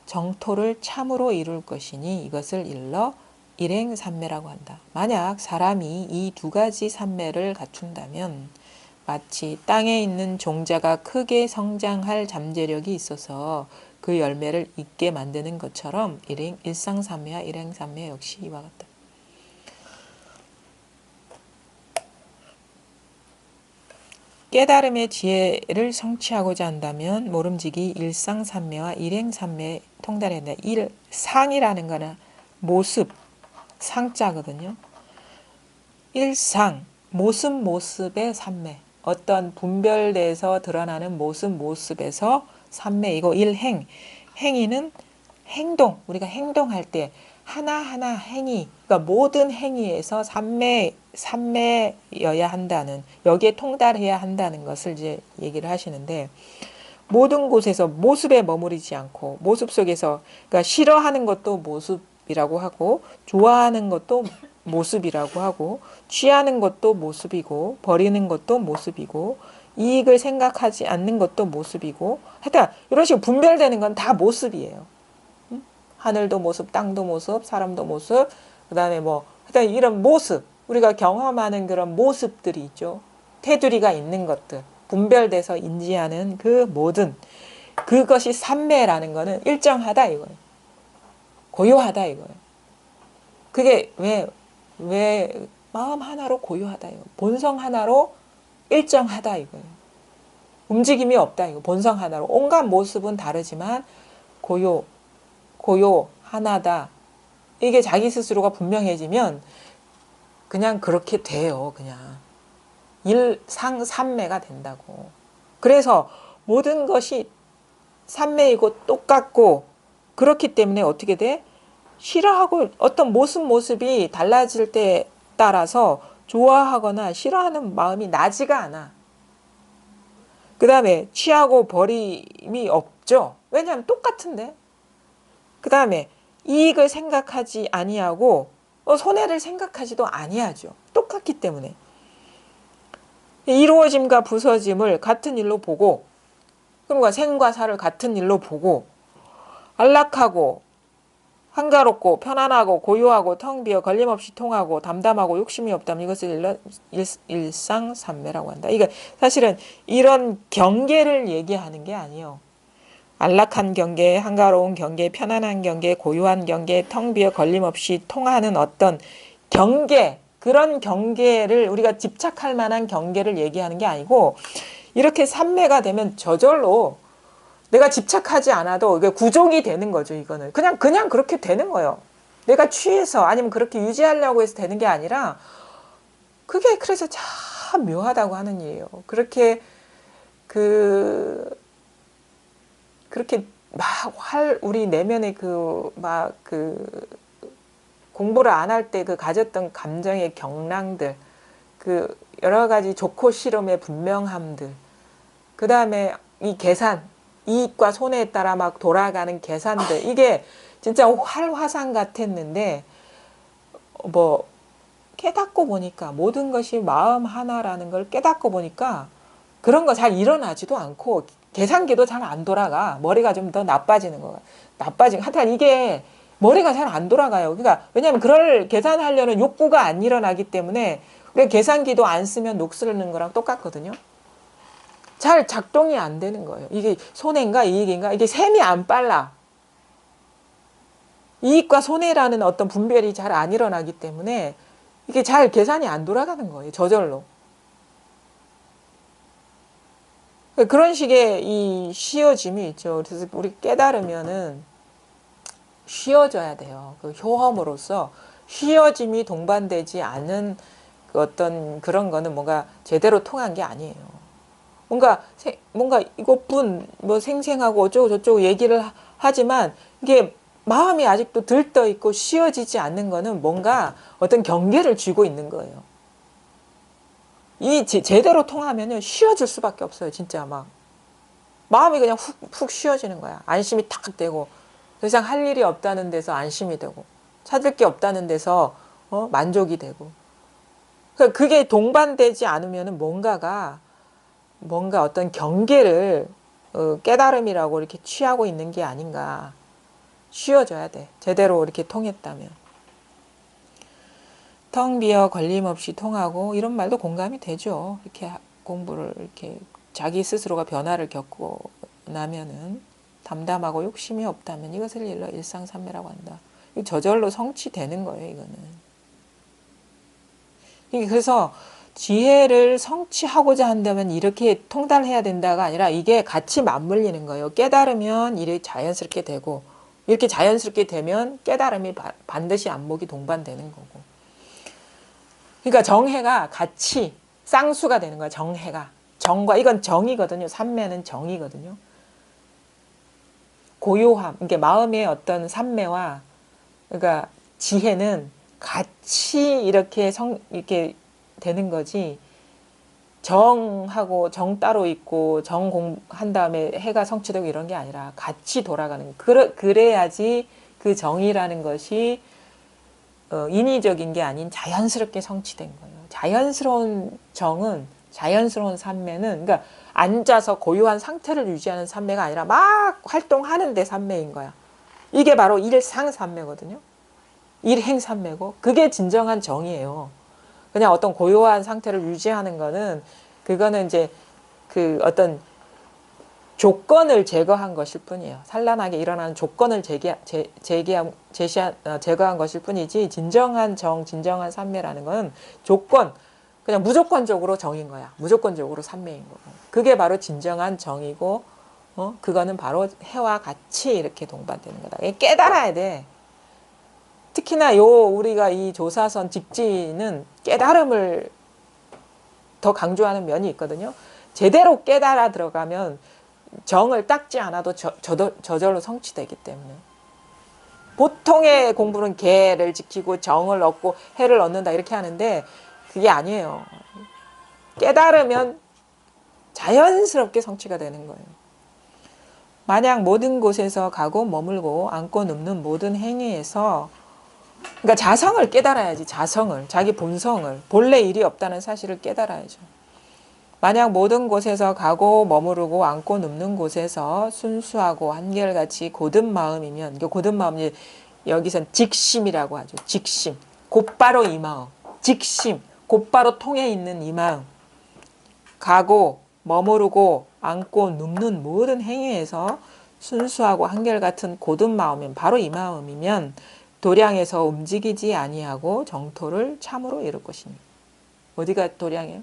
정토를 참으로 이룰 것이니 이것을 일러 일행삼매라고 한다. 만약 사람이 이 2가지 삼매를 갖춘다면 마치 땅에 있는 종자가 크게 성장할 잠재력이 있어서 그 열매를 있게 만드는 것처럼 일상삼매와 일행삼매 역시 이와 같다. 깨달음의 지혜를 성취하고자 한다면 모름지기 일상삼매와 일행삼매에 통달해야 한다. 일상이라는 거는 모습, 상자거든요. 일상, 모습의 삼매. 어떤 분별돼서 드러나는 모습에서 삼매이고 일행, 행위는 행동, 우리가 행동할 때 하나하나 행위, 그러니까 모든 행위에서 삼매여야 한다는, 여기에 통달해야 한다는 것을 이제 얘기를 하시는데, 모든 곳에서 모습에 머무르지 않고 모습 속에서, 그러니까 싫어하는 것도 모습이라고 하고 좋아하는 것도 모습이라고 하고 취하는 것도 모습이고 버리는 것도 모습이고 이익을 생각하지 않는 것도 모습이고 하여튼 이런 식으로 분별되는 건 다 모습이에요. 하늘도 모습, 땅도 모습, 사람도 모습, 그 다음에 하여튼 이런 모습, 우리가 경험하는 그런 모습들이 있죠. 테두리가 있는 것들, 분별돼서 인지하는 그 모든 그것이 삼매라는 거는 일정하다 이거예요. 고요하다 이거예요. 그게 왜 마음 하나로 고요하다 이거. 본성 하나로 일정하다 이거예요. 움직임이 없다 이거. 본성 하나로. 온갖 모습은 다르지만 고요 하나다. 이게 자기 스스로가 분명해지면 그냥 그렇게 돼요. 그냥 일상삼매가 된다고. 그래서 모든 것이 삼매이고 똑같고 그렇기 때문에 어떻게 돼? 싫어하고 어떤 모습이 달라질 때 따라서 좋아하거나 싫어하는 마음이 나지가 않아. 그 다음에 취하고 버림이 없죠. 왜냐하면 똑같은데. 그 다음에 이익을 생각하지 아니하고 손해를 생각하지도 아니하죠. 똑같기 때문에. 이루어짐과 부서짐을 같은 일로 보고, 그러니까 생과 사를 같은 일로 보고, 안락하고 한가롭고 편안하고 고요하고 텅 비어 걸림없이 통하고 담담하고 욕심이 없다면 이것을 일상삼매라고 한다. 이거 사실은 이런 경계를 얘기하는 게 아니에요. 안락한 경계, 한가로운 경계, 편안한 경계, 고요한 경계, 텅 비어 걸림없이 통하는 어떤 경계, 그런 경계를 우리가 집착할 만한 경계를 얘기하는 게 아니고 이렇게 삼매가 되면 저절로 내가 집착하지 않아도 이게 구족이 되는 거죠. 이거는 그냥 그렇게 되는 거예요. 내가 취해서 아니면 그렇게 유지하려고 해서 되는 게 아니라 그게 그래서 참 묘하다고 하는 일이에요. 그렇게 우리 내면의 공부를 안 할 때 그 가졌던 감정의 경랑들, 그 여러 가지 좋고 싫음의 분명함들, 그 다음에 이 계산, 이익과 손해에 따라 막 돌아가는 계산들, 이게 진짜 활화산 같았는데 깨닫고 보니까 모든 것이 마음 하나라는 걸 깨닫고 보니까 그런 거 잘 일어나지도 않고 계산기도 잘 안 돌아가. 머리가 좀 더 나빠지는 거야. 하여튼 이게 머리가 잘 안 돌아가요. 그러니까 왜냐하면 그걸 계산하려는 욕구가 안 일어나기 때문에 우리가 계산기도 안 쓰면 녹 쓰는 거랑 똑같거든요. 잘 작동이 안 되는 거예요. 이게 손해인가 이익인가 이게 셈이 안 빨라. 이익과 손해라는 어떤 분별이 잘 안 일어나기 때문에 이게 잘 계산이 안 돌아가는 거예요. 저절로. 그런 식의 이 쉬어짐이 있죠. 그래서 우리 깨달으면은 쉬어져야 돼요. 그 효험으로서 쉬어짐이 동반되지 않은 그 어떤 그런 거는 뭔가 제대로 통한 게 아니에요. 뭔가 이것뿐 생생하고 어쩌고 저쩌고 얘기를 하지만 이게 마음이 아직도 들떠 있고 쉬어지지 않는 거는 뭔가 어떤 경계를 쥐고 있는 거예요. 이 제대로 통하면은 쉬어질 수밖에 없어요. 진짜 막 마음이 그냥 훅 쉬어지는 거야. 안심이 탁 되고 더 이상 할 일이 없다는 데서 안심이 되고 찾을 게 없다는 데서 만족이 되고. 그러니까 그게 동반되지 않으면은 뭔가 어떤 경계를 깨달음이라고 이렇게 취하고 있는 게 아닌가. 쉬어져야 돼. 제대로 이렇게 통했다면. 텅 비어 걸림없이 통하고 이런 말도 공감이 되죠. 이렇게 공부를 이렇게 자기 스스로가 변화를 겪고 나면은 담담하고 욕심이 없다면 이것을 일상삼매라고 한다. 이거 저절로 성취되는 거예요. 이거는. 그래서 지혜를 성취하고자 한다면 이렇게 통달해야 된다가 아니라 이게 같이 맞물리는 거예요. 깨달으면 이렇게 자연스럽게 되고 이렇게 자연스럽게 되면 깨달음이 반드시 안목이 동반되는 거고. 그러니까 정해가 같이 쌍수가 되는 거야. 정해가. 정과 이건 정이거든요. 삼매는 정이거든요. 고요함. 이게 마음의 어떤 삼매와 그러니까 지혜는 같이 이렇게 되는 거지. 정하고 정 따로 있고 정 공한 다음에 해가 성취되고 이런 게 아니라 같이 돌아가는. 그래야지 그 정이라는 것이 인위적인 게 아닌 자연스럽게 성취된 거예요. 자연스러운 정은, 자연스러운 삼매는, 그러니까 앉아서 고요한 상태를 유지하는 삼매가 아니라 막 활동하는데 삼매인 거야. 이게 바로 일상삼매거든요. 일행삼매고, 그게 진정한 정이에요. 그냥 어떤 고요한 상태를 유지하는 거는, 그거는 이제 그 어떤 조건을 제거한 것일 뿐이에요. 산란하게 일어나는 조건을 제거한 것일 뿐이지 진정한 정, 진정한 삼매라는 건 조건, 그냥 무조건적으로 정인 거야. 무조건적으로 삼매인 거고. 그게 바로 진정한 정이고 그거는 바로 해와 같이 이렇게 동반되는 거다. 깨달아야 돼. 특히나 우리가 이 조사선 직지는 깨달음을 더 강조하는 면이 있거든요. 제대로 깨달아 들어가면 정을 닦지 않아도 저절로 성취되기 때문에. 보통의 공부는 개를 지키고 정을 얻고 해를 얻는다 이렇게 하는데 그게 아니에요. 깨달으면 자연스럽게 성취가 되는 거예요. 만약 모든 곳에서 가고 머물고 앉고 눕는 모든 행위에서 그러니까 자성을 깨달아야지. 자성을. 자기 본성을. 본래 일이 없다는 사실을 깨달아야죠. 만약 모든 곳에서 가고 머무르고 앉고 눕는 곳에서 순수하고 한결같이 곧은 마음이면 곧은 마음이 여기선 직심이라고 하죠. 직심. 곧바로 이 마음. 직심. 곧바로 통해 있는 이 마음. 가고 머무르고 앉고 눕는 모든 행위에서 순수하고 한결같은 곧은 마음이면 바로 이 마음이면 도량에서 움직이지 아니하고 정토를 참으로 이룰 것이니. 어디가 도량이에요?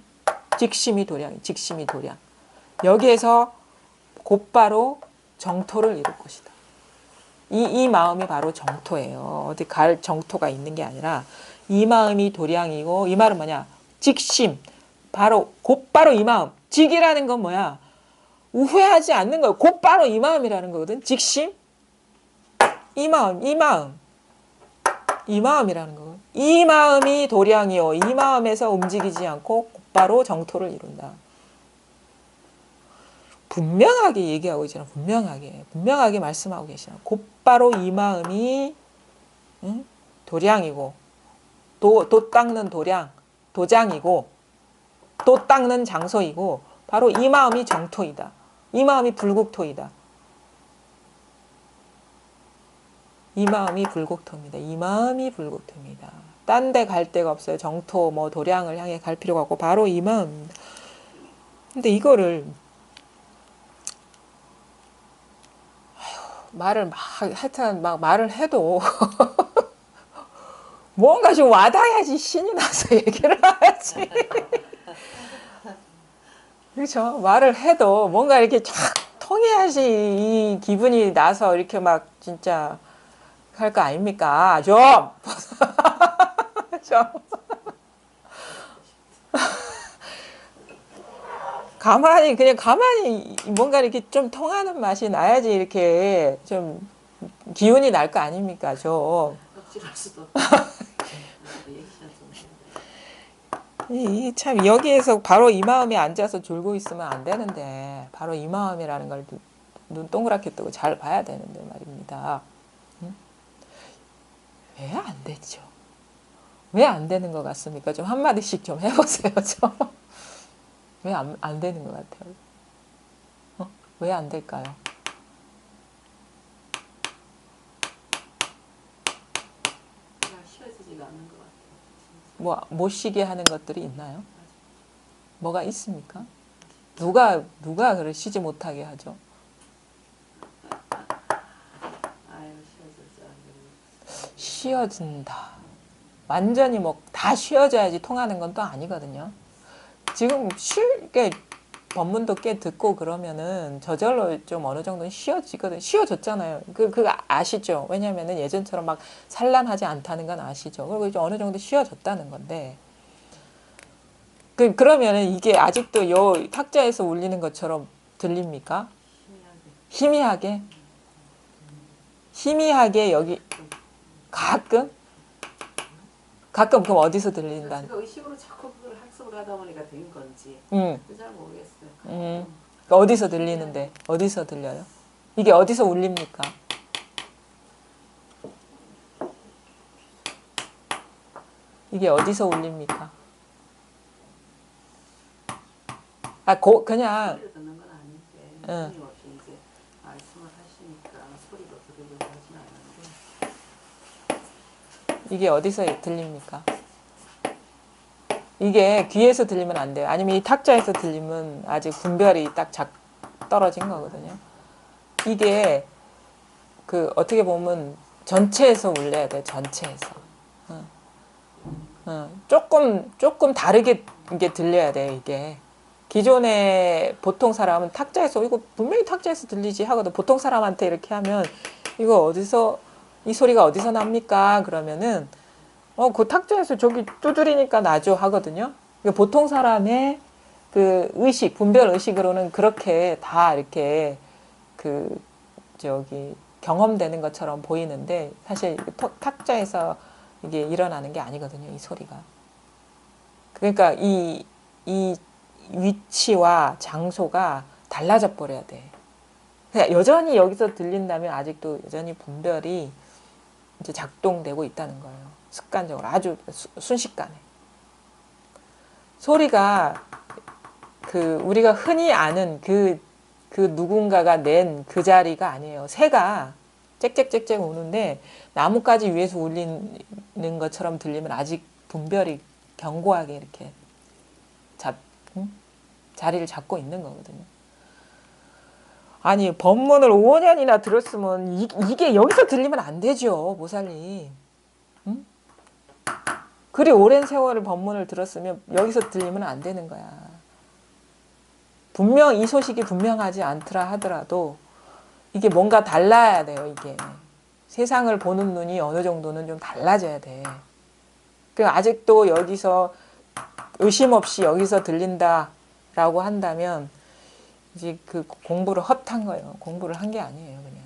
직심이 도량, 직심이 도량. 여기에서 곧바로 정토를 이룰 것이다. 이 마음이 바로 정토예요. 어디 갈 정토가 있는 게 아니라 이 마음이 도량이고 이 말은 뭐냐? 직심. 바로 곧바로 이 마음. 직이라는 건 뭐야? 우회하지 않는 거예요. 곧바로 이 마음이라는 거거든. 직심. 이 마음, 이 마음. 이 마음이라는 거거든. 이 마음이 도량이요. 이 마음에서 움직이지 않고 곧바로 정토를 이룬다. 분명하게 얘기하고 있잖아. 분명하게 말씀하고 계시잖아. 곧바로 이 마음이 도량이고 도 닦는 도량, 도장이고 도 닦는 장소이고 바로 이 마음이 정토이다. 이 마음이 불국토이다. 이 마음이 불국토입니다. 이 마음이 불국토입니다. 딴 데 갈 데가 없어요. 정토, 뭐 도량을 향해 갈 필요가 없고 바로 이 마음입니다. 근데 이거를 말을 하여튼 말을 해도 뭔가 좀 와닿아야지 신이 나서 얘기를 하지. 그렇죠. 말을 해도 뭔가 이렇게 쫙 통해야지 이 기분이 나서 이렇게 막 진짜 할 거 아닙니까? 좀. 좀. 그냥 가만히 뭔가 이렇게 좀 통하는 맛이 나야지 이렇게 좀 기운이 날 거 아닙니까? 좀. 억지할 수도 참 여기에서 바로 이 마음이 앉아서 졸고 있으면 안 되는데 바로 이 마음이라는 걸 눈 동그랗게 뜨고 잘 봐야 되는데 말입니다. 왜 안 되죠? 왜 안 되는 것 같습니까? 좀 한마디씩 좀 해보세요. 좀. 왜 안 되는 것 같아요? 왜 안 될까요? 쉬어지지가 않는 것 같아요. 못 쉬게 하는 것들이 있나요? 뭐가 있습니까? 누가 그를 쉬지 못하게 하죠? 아유, 쉬어지지 않는. 쉬어진다. 완전히 뭐 다 쉬어져야지 통하는 건 또 아니거든요. 지금 쉽게 법문도 꽤 듣고 그러면은 저절로 좀 어느 정도는 쉬어지거든. 쉬어졌잖아요. 그거 아시죠? 왜냐면은 예전처럼 막 산란하지 않다는 건 아시죠? 그리고 이제 어느 정도 쉬어졌다는 건데. 그러면은 이게 아직도 요 탁자에서 울리는 것처럼 들립니까? 희미하게? 희미하게 여기 가끔 그럼 어디서 들린다? 제가 의식으로 자꾸 그걸 학습을 하다 보니까 된 건지 잘 모르겠어요. 그러니까 어디서 들리는데? 어디서 들려요? 이게 어디서 울립니까? 이게 어디서 울립니까? 그냥 소리를 듣는 건 아닌데 응. 끊임없이 이제 말씀을 하시니까 소리도 들으려고 하진 않는데 이게 어디서 들립니까? 이게 귀에서 들리면 안 돼요. 아니면 이 탁자에서 들리면 아직 분별이 딱 떨어진 거거든요. 이게 어떻게 보면 전체에서 울려야 돼요. 전체에서. 조금 다르게 이게 들려야 돼요. 이게. 기존의 보통 사람은 탁자에서 이거 분명히 탁자에서 들리지 하거든. 보통 사람한테 이렇게 하면 이거 이 소리가 어디서 납니까? 그러면은 그 탁자에서 저기 두드리니까 나죠 하거든요. 보통 사람의 그 의식, 분별 의식으로는 그렇게 다 이렇게 그 저기 경험되는 것처럼 보이는데 사실 탁자에서 이게 일어나는 게 아니거든요. 이 소리가. 그러니까 이 위치와 장소가 달라져 버려야 돼. 그냥 여전히 여기서 들린다면 아직도 여전히 분별이 이제 작동되고 있다는 거예요. 습관적으로 아주 순식간에. 소리가 그 우리가 흔히 아는 그 누군가가 낸 그 자리가 아니에요. 새가 짹짹짹짹 우는데 나뭇가지 위에서 울리는 것처럼 들리면 아직 분별이 견고하게 이렇게 자리를 잡고 있는 거거든요. 아니 법문을 5년이나 들었으면 이게 여기서 들리면 안 되죠. 모살님. 응? 그리 오랜 세월을 법문을 들었으면 여기서 들리면 안 되는 거야. 분명 이 소식이 분명하지 않더라 하더라도 이게 뭔가 달라야 돼요. 이게 세상을 보는 눈이 어느 정도는 좀 달라져야 돼. 그 아직도 여기서 의심 없이 여기서 들린다라고 한다면 이제 그 공부를 헛한 거예요. 공부를 한 게 아니에요, 그냥.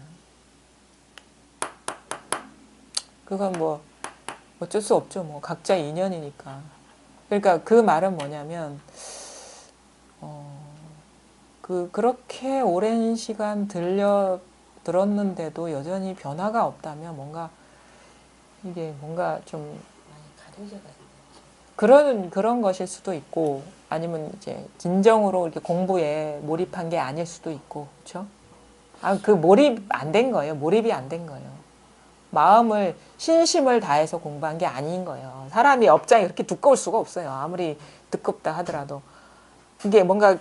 그건 뭐 어쩔 수 없죠. 뭐 각자 인연이니까. 그러니까 그 말은 뭐냐면 그렇게 오랜 시간 들었는데도 여전히 변화가 없다면 뭔가 이게 뭔가 좀 그런 것일 수도 있고 아니면 이제 진정으로 이렇게 공부에 몰입한 게 아닐 수도 있고 그렇죠? 그 몰입 안 된 거예요. 몰입이 안 된 거예요. 마음을 신심을 다해서 공부한 게 아닌 거예요. 사람이 업장이 그렇게 두꺼울 수가 없어요. 아무리 두껍다 하더라도 이게 뭔가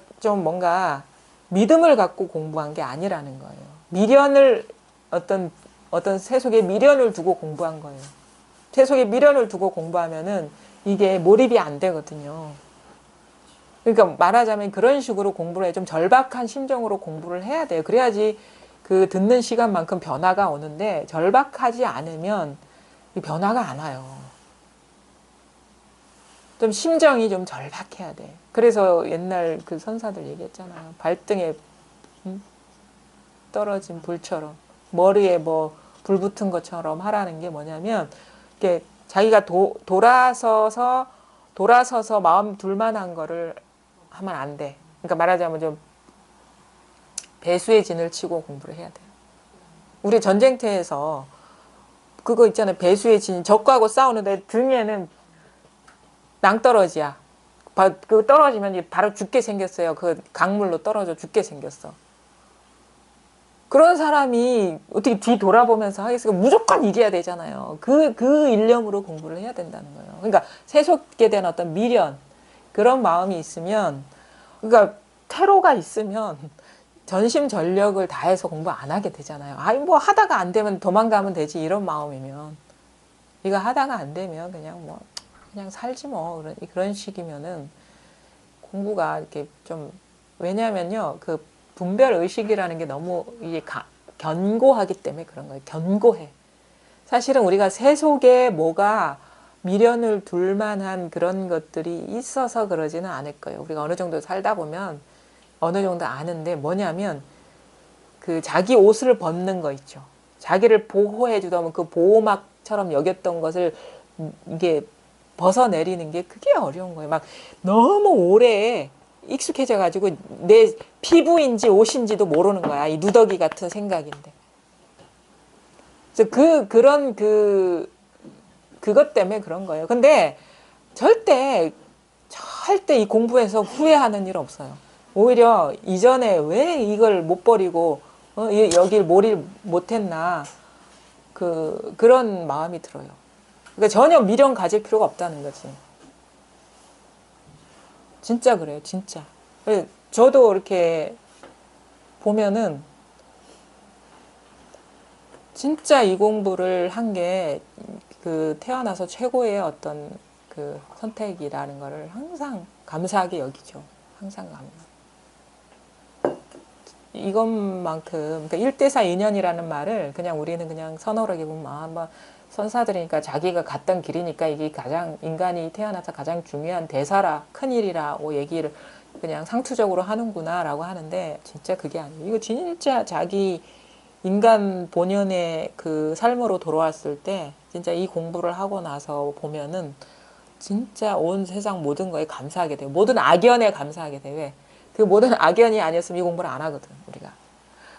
믿음을 갖고 공부한 게 아니라는 거예요. 미련을 어떤 세속에 미련을 두고 공부한 거예요. 세속에 미련을 두고 공부하면은 이게 몰입이 안 되거든요. 그러니까 말하자면 그런 식으로 공부를 해. 좀 절박한 심정으로 공부를 해야 돼요. 그래야지 그 듣는 시간만큼 변화가 오는데 절박하지 않으면 변화가 안 와요. 좀 심정이 좀 절박해야 돼. 그래서 옛날 그 선사들 얘기했잖아요. 발등에 떨어진 불처럼 머리에 뭐 불 붙은 것처럼 하라는 게 뭐냐면 이게 자기가 돌아서서 마음 둘만한 거를 하면 안 돼. 그러니까 말하자면 좀 배수의 진을 치고 공부를 해야 돼요. 우리 전쟁터에서 그거 있잖아요. 배수의 진, 적하고 싸우는데 등에는 낭떠러지야. 그 떨어지면 바로 죽게 생겼어요. 그 강물로 떨어져 죽게 생겼어. 그런 사람이 어떻게 뒤 돌아보면서 하겠어요? 무조건 이겨야 되잖아요. 그 일념으로 공부를 해야 된다는 거예요. 그러니까 세속에 대한 어떤 미련, 그런 마음이 있으면, 그러니까 태로가 있으면 전심전력을 다해서 공부 안 하게 되잖아요. 아니, 뭐 하다가 안 되면 도망가면 되지, 이런 마음이면. 이거 하다가 안 되면 그냥 살지 뭐. 그런 식이면은 공부가 이렇게 좀, 왜냐면요, 그 분별 의식이라는 게 너무 이게 견고하기 때문에 그런 거예요. 견고해. 사실은 우리가 세속에 뭐가 미련을 둘 만한 그런 것들이 있어서 그러지는 않을 거예요. 우리가 어느 정도 살다 보면 어느 정도 아는데 뭐냐면 그 자기 옷을 벗는 거 있죠. 자기를 보호해 주던 그 보호막처럼 여겼던 것을 이게 벗어내리는 게 그게 어려운 거예요. 막 너무 오래 익숙해져 가지고 내 피부인지 옷인지도 모르는 거야. 이 누더기 같은 생각인데. 그래서 그것 때문에 그런 거예요. 근데 절대 이 공부에서 후회하는 일 없어요. 오히려 이전에 왜 이걸 못 버리고 여길 몰입 못했나 그런 마음이 들어요. 그러니까 전혀 미련 가질 필요가 없다는 거지. 진짜 그래요, 진짜. 저도 이렇게 보면은 진짜 이 공부를 한 게 그 태어나서 최고의 어떤 그 선택이라는 거를 항상 감사하게 여기죠. 항상 이것만큼 그러니까 1대4 인연이라는 말을 그냥 우리는 그냥 선어로 보면 한번 선사들이니까 자기가 갔던 길이니까 이게 가장 인간이 태어나서 가장 중요한 대사라 큰일이라고 얘기를 그냥 상투적으로 하는구나라고 하는데 진짜 그게 아니에요. 이거 진짜 자기 인간 본연의 그 삶으로 돌아왔을 때 진짜 이 공부를 하고 나서 보면은 진짜 온 세상 모든 거에 감사하게 돼요. 모든 악연에 감사하게 돼요. 왜? 그 모든 악연이 아니었으면 이 공부를 안 하거든, 우리가.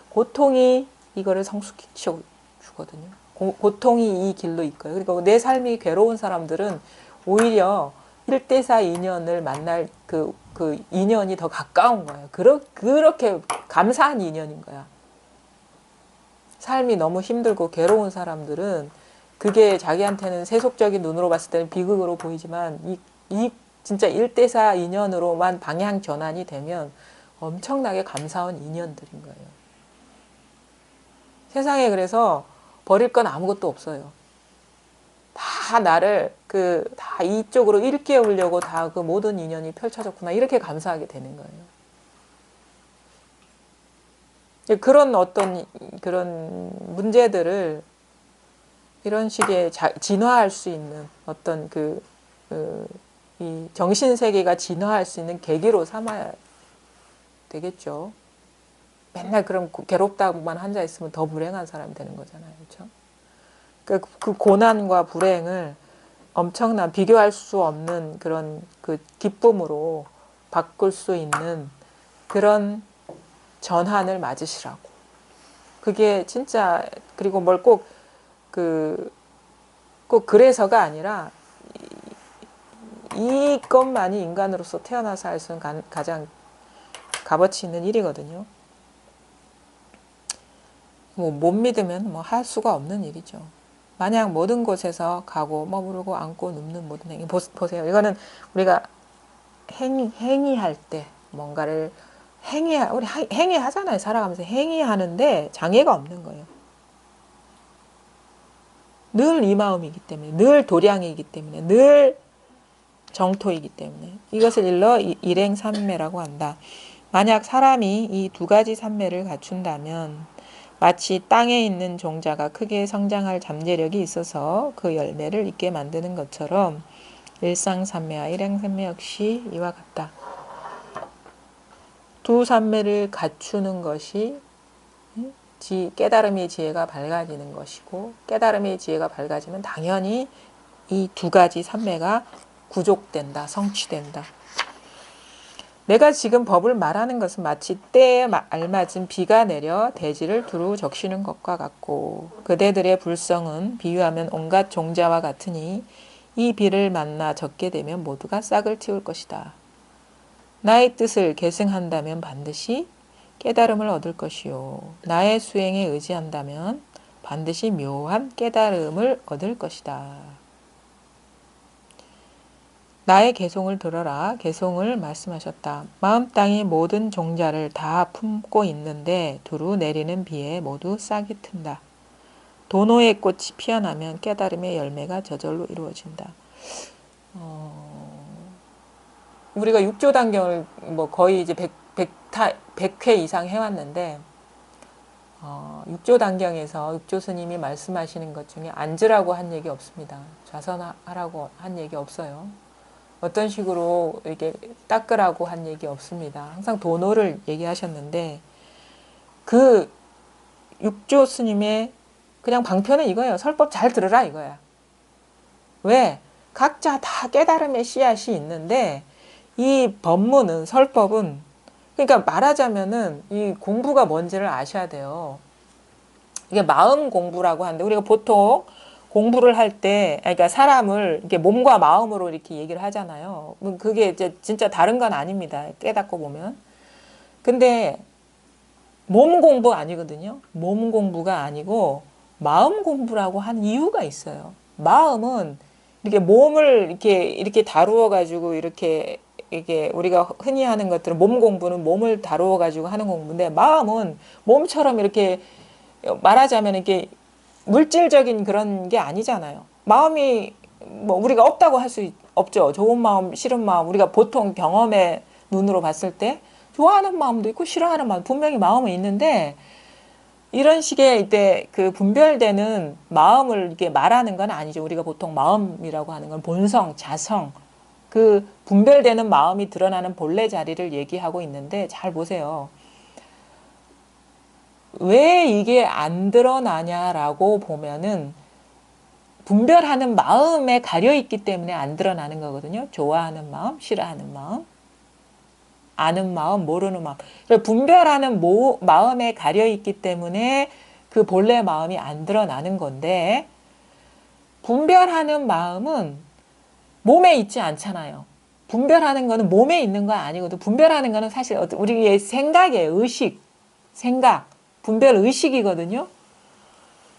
고통이 이거를 성숙시켜 주거든요. 고통이 이 길로 이끌어요. 그러니까 내 삶이 괴로운 사람들은 오히려 1대4 인연을 만날 그 인연이 더 가까운 거예요. 그렇게 감사한 인연인 거야. 삶이 너무 힘들고 괴로운 사람들은 그게 자기한테는 세속적인 눈으로 봤을 때는 비극으로 보이지만 이 진짜 1대4 인연으로만 방향 전환이 되면 엄청나게 감사한 인연들인 거예요. 세상에 그래서 버릴 건 아무것도 없어요. 다 나를 다 이쪽으로 일깨우려고 다 그 모든 인연이 펼쳐졌구나 이렇게 감사하게 되는 거예요. 그런 어떤 그런 문제들을 이런 식의 진화할 수 있는 어떤 이 정신 세계가 진화할 수 있는 계기로 삼아야 되겠죠. 맨날 그럼 괴롭다고만 앉아 있으면 더 불행한 사람이 되는 거잖아요, 그렇죠? 그 고난과 불행을 엄청난 비교할 수 없는 그런 그 기쁨으로 바꿀 수 있는 그런 전환을 맞으시라고. 그게 진짜 그리고 뭘 꼭 그래서가 아니라 이것만이 인간으로서 태어나서 할 수 있는 가장 값어치 있는 일이거든요. 뭐 못 믿으면 뭐 할 수가 없는 일이죠. 마냥 모든 곳에서 가고 머무르고 앉고 눕는 모든 행위 보세요. 이거는 우리가 행위할 때 뭔가를 우리 행위하잖아요. 살아가면서 행위하는데 장애가 없는 거예요. 늘 이 마음이기 때문에, 늘 도량이기 때문에, 늘 정토이기 때문에 이것을 일러 일행삼매라고 한다. 만약 사람이 이 두 가지 삼매를 갖춘다면 마치 땅에 있는 종자가 크게 성장할 잠재력이 있어서 그 열매를 잇게 만드는 것처럼 일상삼매와 일행삼매 역시 이와 같다. 두 삼매를 갖추는 것이 깨달음의 지혜가 밝아지는 것이고 깨달음의 지혜가 밝아지면 당연히 이 두 가지 삼매가 구족된다, 성취된다. 내가 지금 법을 말하는 것은 마치 때에 알맞은 비가 내려 대지를 두루 적시는 것과 같고 그대들의 불성은 비유하면 온갖 종자와 같으니 이 비를 만나 적게 되면 모두가 싹을 틔울 것이다. 나의 뜻을 계승한다면 반드시 깨달음을 얻을 것이요. 나의 수행에 의지한다면 반드시 묘한 깨달음을 얻을 것이다. 나의 개송을 들어라. 개송을 말씀하셨다. 마음 땅이 모든 종자를 다 품고 있는데 두루 내리는 비에 모두 싹이 튼다. 도노의 꽃이 피어나면 깨달음의 열매가 저절로 이루어진다. 우리가 육조단경을 뭐 거의 이제 100회 이상 해왔는데 육조단경에서 육조 스님이 말씀하시는 것 중에 앉으라고 한 얘기 없습니다. 좌선하라고 한 얘기 없어요. 어떤 식으로 이렇게 닦으라고 한 얘기 없습니다. 항상 도노를 얘기하셨는데 그 육조 스님의 그냥 방편은 이거예요. 설법 잘 들으라 이거야. 왜? 각자 다 깨달음의 씨앗이 있는데 이 법문은 설법은 그러니까 말하자면은 이 공부가 뭔지를 아셔야 돼요. 이게 마음 공부라고 하는데 우리가 보통 공부를 할 때, 그러니까 사람을 이렇게 몸과 마음으로 이렇게 얘기를 하잖아요. 그게 이제 진짜 다른 건 아닙니다. 깨닫고 보면. 근데 몸 공부 아니거든요. 몸 공부가 아니고 마음 공부라고 한 이유가 있어요. 마음은 이렇게 몸을 이렇게 다루어 가지고 이게 우리가 흔히 하는 것들은 몸 공부는 몸을 다루어 가지고 하는 공부인데 마음은 몸처럼 이렇게 말하자면 이렇게 물질적인 그런 게 아니잖아요. 마음이 뭐 우리가 없다고 할 수 없죠. 좋은 마음, 싫은 마음. 우리가 보통 경험의 눈으로 봤을 때 좋아하는 마음도 있고 싫어하는 마음 분명히 마음은 있는데 이런 식의 이때 그 분별되는 마음을 이렇게 말하는 건 아니죠. 우리가 보통 마음이라고 하는 건 본성, 자성 그 분별되는 마음이 드러나는 본래 자리를 얘기하고 있는데 잘 보세요. 왜 이게 안 드러나냐라고 보면은 분별하는 마음에 가려있기 때문에 안 드러나는 거거든요. 좋아하는 마음, 싫어하는 마음, 아는 마음, 모르는 마음. 분별하는 마음에 가려있기 때문에 그 본래 마음이 안 드러나는 건데 분별하는 마음은 몸에 있지 않잖아요. 분별하는 거는 몸에 있는 거 아니거든. 분별하는 거는 사실 우리의 생각이에요. 의식, 생각, 분별 의식이거든요.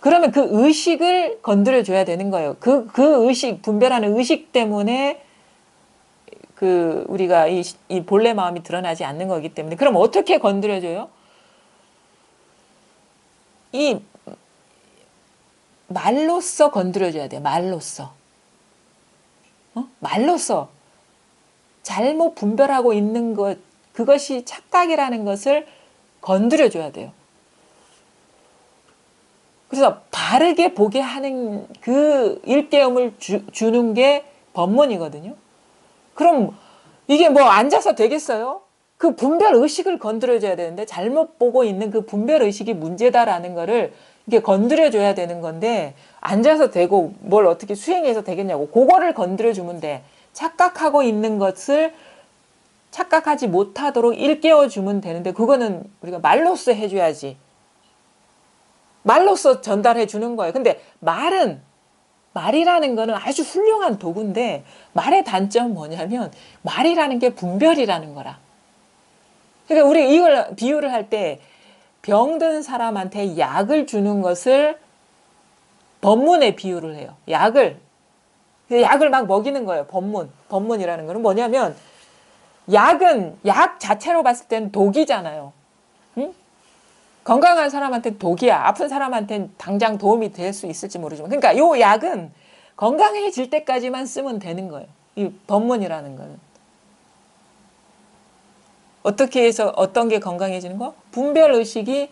그러면 그 의식을 건드려 줘야 되는 거예요. 그 의식, 분별하는 의식 때문에 우리가 이 본래 마음이 드러나지 않는 거기 때문에. 그럼 어떻게 건드려 줘요? 이 말로써 건드려 줘야 돼요. 말로써. 말로써. 잘못 분별하고 있는 것, 그것이 착각이라는 것을 건드려 줘야 돼요. 그래서 바르게 보게 하는 그 일깨움을 주는 게 법문이거든요. 그럼 이게 뭐 앉아서 되겠어요? 그 분별 의식을 건드려줘야 되는데 잘못 보고 있는 그 분별 의식이 문제다라는 거를 이게 건드려줘야 되는 건데 앉아서 되고 뭘 어떻게 수행해서 되겠냐고. 그거를 건드려주면 돼. 착각하고 있는 것을 착각하지 못하도록 일깨워주면 되는데 그거는 우리가 말로써 해줘야지. 말로써 전달해 주는 거예요. 근데 말이라는 거는 아주 훌륭한 도구인데 말의 단점은 뭐냐면 말이라는 게 분별이라는 거라. 그러니까 우리 이걸 비유를 할 때 병든 사람한테 약을 주는 것을 법문에 비유를 해요. 약을 막 먹이는 거예요. 법문이라는 거는 뭐냐면 약은 약 자체로 봤을 때는 독이잖아요. 응? 건강한 사람한테는 독이야. 아픈 사람한테는 당장 도움이 될 수 있을지 모르지만. 그러니까 요 약은 건강해질 때까지만 쓰면 되는 거예요. 이 법문이라는 거는. 어떻게 해서 어떤 게 건강해지는 거? 분별의식이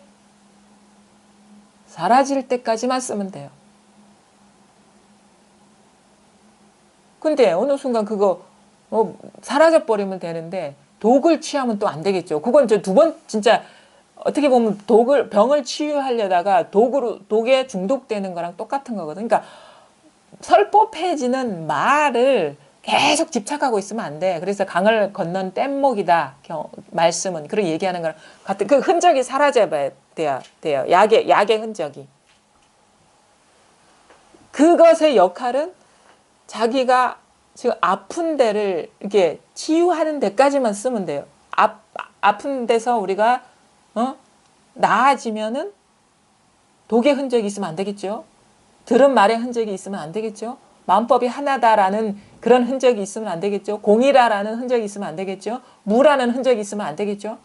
사라질 때까지만 쓰면 돼요. 근데 어느 순간 그거 사라져버리면 되는데 독을 취하면 또 안 되겠죠. 그건 저 진짜 어떻게 보면 병을 치유하려다가 독에 중독되는 거랑 똑같은 거거든. 그러니까 설법해지는 말을 계속 집착하고 있으면 안 돼. 그래서 강을 건넌 뗏목이다. 말씀은. 그런 얘기하는 거랑 같은 그 흔적이 사라져야 돼요. 약의 흔적이. 그것의 역할은 자기가 지금 아픈 데를 이렇게 치유하는 데까지만 쓰면 돼요. 아픈 데서 우리가 나아지면은 독의 흔적이 있으면 안 되겠죠. 들은 말의 흔적이 있으면 안 되겠죠. 마음법이 하나다라는 그런 흔적이 있으면 안 되겠죠. 공이라라는 흔적이 있으면 안 되겠죠. 무라는 흔적이 있으면 안 되겠죠.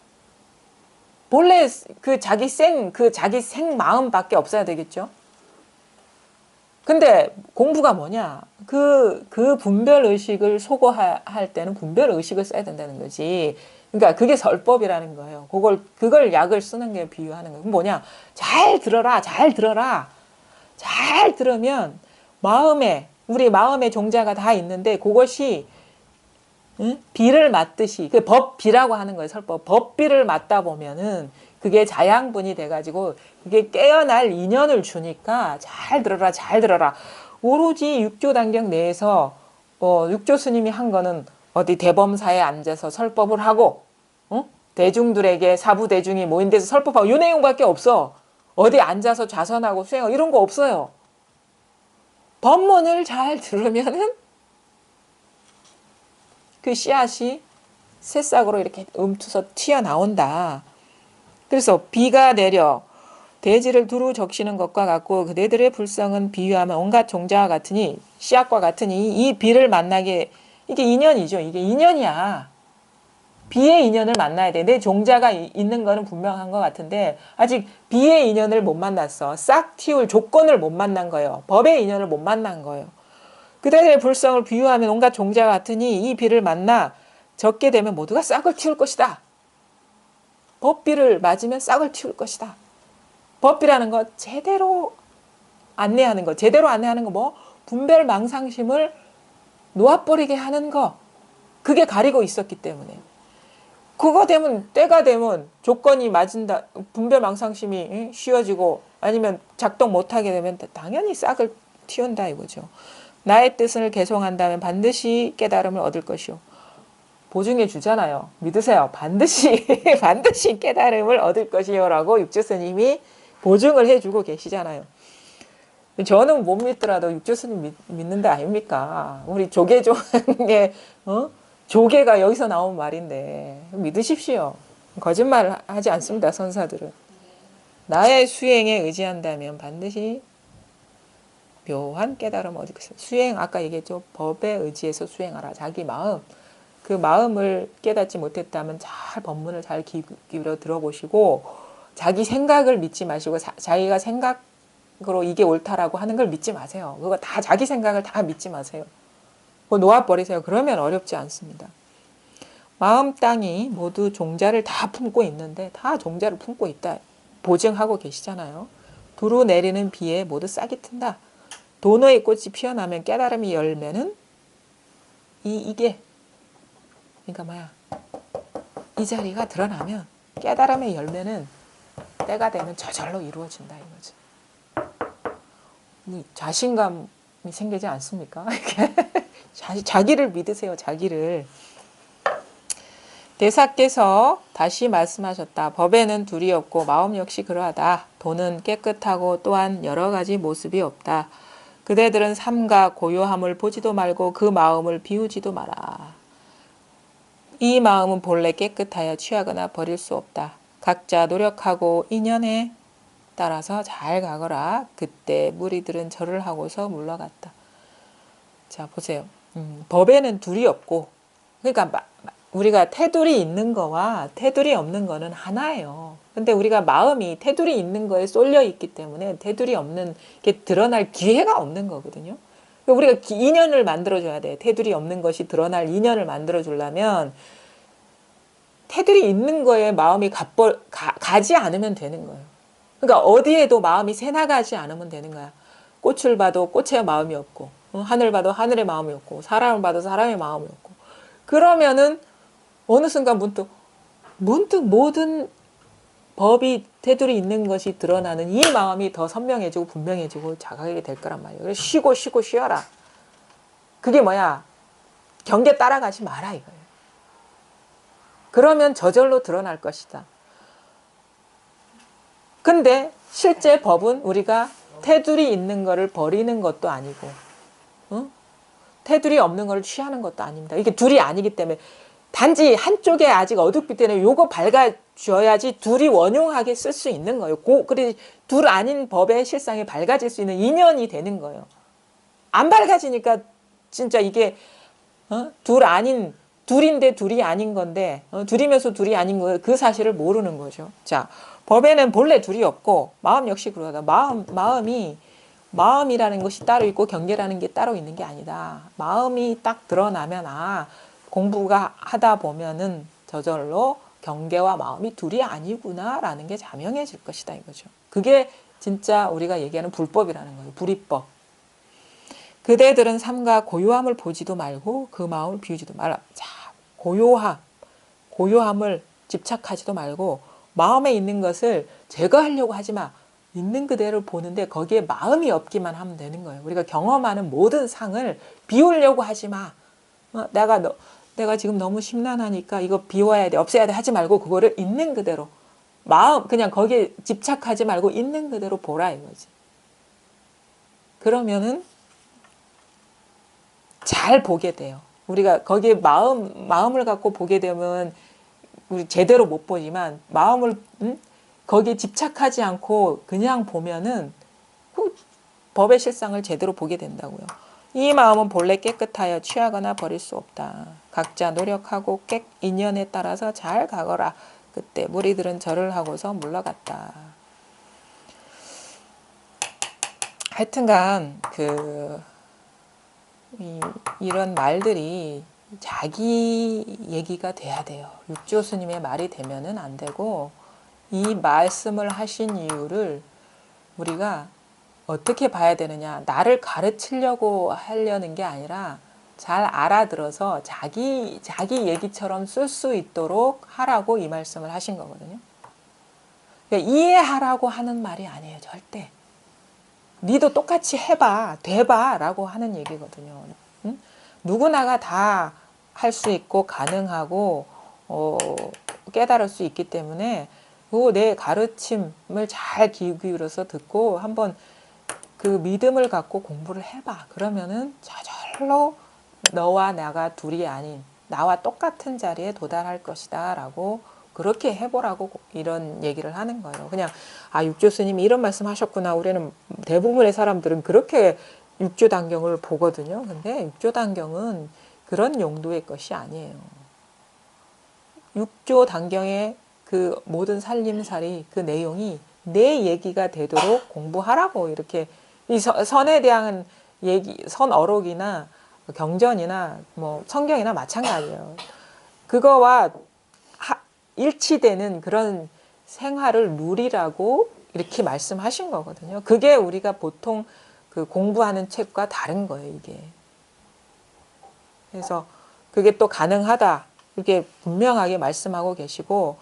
본래 그 자기 생 마음밖에 없어야 되겠죠. 근데 공부가 뭐냐? 그 분별 의식을 소거할 때는 분별 의식을 써야 된다는 거지. 그러니까 그게 설법이라는 거예요. 그걸 약을 쓰는 게 비유하는 거예요. 뭐냐? 잘 들어라. 잘 들으면 우리 마음의 종자가 다 있는데 그것이 비를 맞듯이 그 법비라고 하는 거예요. 설법. 법비를 맞다 보면은 그게 자양분이 돼가지고 그게 깨어날 인연을 주니까 잘 들어라. 오로지 육조 단경 내에서 육조 스님이 한 거는 어디 대범사에 앉아서 설법을 하고 대중들에게 사부 대중이 모인 데서 설법하고 이 내용밖에 없어. 어디 앉아서 좌선하고 수행하고 이런 거 없어요. 법문을 잘 들으면은 그 씨앗이 새싹으로 이렇게 움트서 튀어나온다. 그래서 비가 내려 대지를 두루 적시는 것과 같고 그대들의 불성은 비유하면 온갖 종자와 같으니 씨앗과 같으니 이 비를 만나게 이게 인연이죠. 이게 인연이야. 비의 인연을 만나야 돼. 내 종자가 있는 거는 분명한 것 같은데 아직 비의 인연을 못 만났어. 싹 틔울 조건을 못 만난 거예요. 법의 인연을 못 만난 거예요. 그대들의 불성을 비유하면 온갖 종자와 같으니 이 비를 만나 적게 되면 모두가 싹을 틔울 것이다. 법비를 맞으면 싹을 틔울 것이다. 법비라는 거 제대로 안내하는 거. 제대로 안내하는 거 뭐? 분별 망상심을 놓아버리게 하는 거. 그게 가리고 있었기 때문에. 그거 되면 때가 되면 조건이 맞은다. 분별망상심이 쉬워지고 아니면 작동 못하게 되면 당연히 싹을 틔운다 이거죠. 나의 뜻을 개송한다면 반드시 깨달음을 얻을 것이요. 보증해 주잖아요. 믿으세요. 반드시 반드시 깨달음을 얻을 것이요라고 육주스님이 보증을 해주고 계시잖아요. 저는 못 믿더라도 육주스님 믿는다 아닙니까? 우리 조계종의 조계가 여기서 나온 말인데 믿으십시오. 거짓말 하지 않습니다. 선사들은. 나의 수행에 의지한다면 반드시 묘한 깨달음 얻을 것이다. 수행 아까 얘기했죠. 법에 의지해서 수행하라. 자기 마음. 그 마음을 깨닫지 못했다면 잘 법문을 잘 기울여 들어보시고 자기 생각을 믿지 마시고 자기가 생각으로 이게 옳다라고 하는 걸 믿지 마세요. 그거 다 자기 생각을 다 믿지 마세요. 그거 놓아버리세요. 그러면 어렵지 않습니다. 마음 땅이 모두 종자를 다 품고 있는데 다 종자를 품고 있다. 보증하고 계시잖아요. 두루 내리는 비에 모두 싹이 튼다. 도노의 꽃이 피어나면 깨달음이 열면은 이게 그러니까 뭐야? 이 자리가 드러나면 깨달음의 열매는 때가 되면 저절로 이루어진다 이거지. 자신감이 생기지 않습니까? 자기를 믿으세요. 자기를. 대사께서 다시 말씀하셨다. 법에는 둘이 없고 마음 역시 그러하다. 도는 깨끗하고 또한 여러 가지 모습이 없다. 그대들은 삼가 고요함을 보지도 말고 그 마음을 비우지도 마라. 이 마음은 본래 깨끗하여 취하거나 버릴 수 없다. 각자 노력하고 인연에 따라서 잘 가거라. 그때 무리들은 절을 하고서 물러갔다. 자 보세요. 법에는 둘이 없고 그러니까 우리가 테두리 있는 거와 테두리 없는 거는 하나예요. 근데 우리가 마음이 테두리 있는 거에 쏠려 있기 때문에 테두리 없는 게 드러날 기회가 없는 거거든요. 우리가 인연을 만들어줘야 돼. 테두리 없는 것이 드러날 인연을 만들어주려면 테두리 있는 거에 마음이 가지 않으면 되는 거예요. 그러니까 어디에도 마음이 새나가지 않으면 되는 거야. 꽃을 봐도 꽃의 마음이 없고 하늘 봐도 하늘의 마음이 없고 사람을 봐도 사람의 마음이 없고 그러면은 어느 순간 문득 모든 법이 테두리 있는 것이 드러나는 이 마음이 더 선명해지고 분명해지고 자각하게 될 거란 말이에요. 그래서 쉬고 쉬어라. 그게 뭐야? 경계 따라가지 마라 이거예요. 그러면 저절로 드러날 것이다. 근데 실제 법은 우리가 테두리 있는 거를 버리는 것도 아니고 테두리 없는 거를 취하는 것도 아닙니다. 이게 둘이 아니기 때문에 단지 한쪽에 아직 어둡기 때문에 요거 밝아줘야지 둘이 원용하게 쓸 수 있는 거예요. 그래 둘 아닌 법의 실상이 밝아질 수 있는 인연이 되는 거예요. 안 밝아지니까 진짜 이게 둘인데 둘이 아닌 건데 둘이면서 둘이 아닌 거예요. 그 사실을 모르는 거죠. 자, 법에는 본래 둘이 없고 마음 역시 그러다. 마음이라는 것이 따로 있고 경계라는 게 따로 있는 게 아니다. 마음이 딱 드러나면 공부가 하다 보면은 저절로 경계와 마음이 둘이 아니구나라는 게 자명해질 것이다 이거죠. 그게 진짜 우리가 얘기하는 불법이라는 거예요. 불이법. 그대들은 삼가 고요함을 보지도 말고 그 마음을 비우지도 말라. 자, 고요함을 집착하지도 말고 마음에 있는 것을 제거하려고 하지 마. 있는 그대로 보는데 거기에 마음이 없기만 하면 되는 거예요. 우리가 경험하는 모든 상을 비우려고 하지 마. 내가 지금 너무 심란하니까 이거 비워야 돼, 없애야 돼 하지 말고 그거를 있는 그대로 그냥 거기에 집착하지 말고 있는 그대로 보라 이거지. 그러면은 잘 보게 돼요. 우리가 거기에 마음을 갖고 보게 되면 우리 제대로 못 보지만 마음을 거기에 집착하지 않고 그냥 보면은 그 법의 실상을 제대로 보게 된다고요. 이 마음은 본래 깨끗하여 취하거나 버릴 수 없다. 각자 노력하고 인연에 따라서 잘 가거라. 그때 무리들은 절을 하고서 물러갔다. 하여튼간 이런 말들이 자기 얘기가 돼야 돼요. 육조 스님의 말이 되면은 안 되고 이 말씀을 하신 이유를 우리가 어떻게 봐야 되느냐. 나를 가르치려고 하려는 게 아니라 잘 알아들어서 자기 얘기처럼 쓸 수 있도록 하라고 이 말씀을 하신 거거든요. 그러니까 이해하라고 하는 말이 아니에요. 절대. 니도 똑같이 해봐, 돼봐 라고 하는 얘기거든요. 응? 누구나가 다 할 수 있고 가능하고 깨달을 수 있기 때문에 내 가르침을 잘 귀 기울여서 듣고 한번 그 믿음을 갖고 공부를 해봐. 그러면은 저절로 너와 나가 둘이 아닌 나와 똑같은 자리에 도달할 것이다 라고 그렇게 해보라고 이런 얘기를 하는 거예요. 그냥 육조 스님이 이런 말씀 하셨구나. 우리는 대부분의 사람들은 그렇게 육조단경을 보거든요. 근데 육조단경은 그런 용도의 것이 아니에요. 육조단경의 그 모든 살림살이 그 내용이 내 얘기가 되도록 공부하라고 이렇게 이 선에 대한 얘기, 선어록이나 경전이나 뭐 성경이나 마찬가지예요. 그거와 일치되는 그런 생활을 누리라고 이렇게 말씀하신 거거든요. 그게 우리가 보통 그 공부하는 책과 다른 거예요, 이게. 그래서 그게 또 가능하다. 이렇게 분명하게 말씀하고 계시고,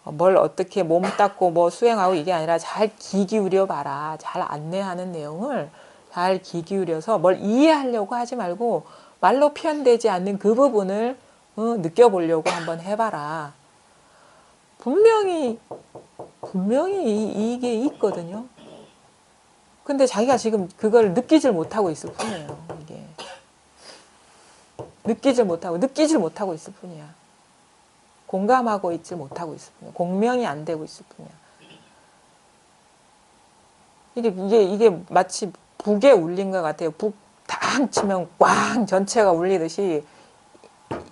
뭘 어떻게 몸 닦고 뭐 수행하고 이게 아니라 잘 귀 기울여 봐라. 잘 안내하는 내용을 잘 귀 기울여서 뭘 이해하려고 하지 말고 말로 표현되지 않는 그 부분을 느껴보려고 한번 해봐라. 분명히 이게 있거든요. 근데 자기가 지금 그걸 느끼질 못하고 있을 뿐이에요. 이게 느끼질 못하고 있을 뿐이야. 공감하고 있지 못하고 있을 뿐이야. 공명이 안 되고 있을 뿐이야. 이게 마치 북에 울린 것 같아요. 북 당 치면 꽝 전체가 울리듯이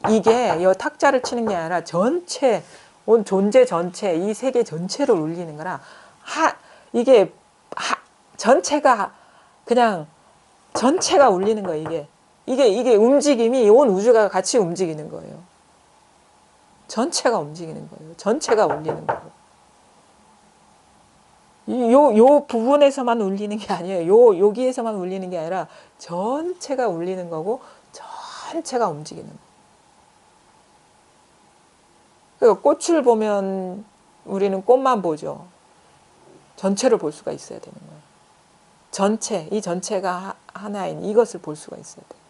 이게 이 탁자를 치는 게 아니라 전체 온 존재 전체 이 세계 전체를 울리는 거라 이게 전체가 그냥 전체가 울리는 거예요. 이게 움직임이 온 우주가 같이 움직이는 거예요. 전체가 움직이는 거예요. 전체가 울리는 거예요. 요 부분에서만 울리는 게 아니에요. 여기에서만 울리는 게 아니라 전체가 울리는 거고 전체가 움직이는 거예요. 그러니까 꽃을 보면 우리는 꽃만 보죠. 전체를 볼 수가 있어야 되는 거예요. 이 전체가 하나인 이것을 볼 수가 있어야 돼요.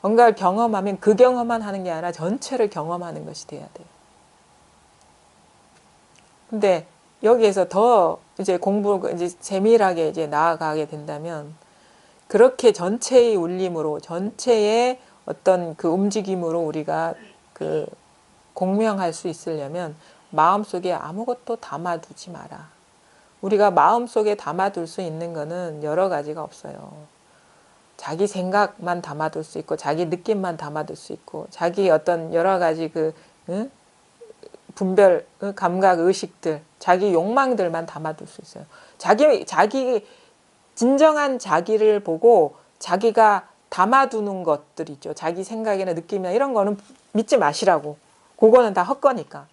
뭔가를 경험하면 그 경험만 하는 게 아니라 전체를 경험하는 것이 돼야 돼요. 근데 여기에서 더 이제 공부 이제 세밀하게 이제 나아가게 된다면 그렇게 전체의 울림으로 전체의 어떤 그 움직임으로 우리가 그 공명할 수 있으려면 마음속에 아무것도 담아두지 마라. 우리가 마음속에 담아둘 수 있는 거는 여러 가지가 없어요. 자기 생각만 담아둘 수 있고 자기 느낌만 담아둘 수 있고 자기 어떤 여러 가지 분별, 감각, 의식들, 자기 욕망들만 담아둘 수 있어요. 자기 진정한 자기를 보고 자기가 담아두는 것들 있죠. 자기 생각이나 느낌이나 이런 거는 믿지 마시라고. 그거는 다 헛거니까.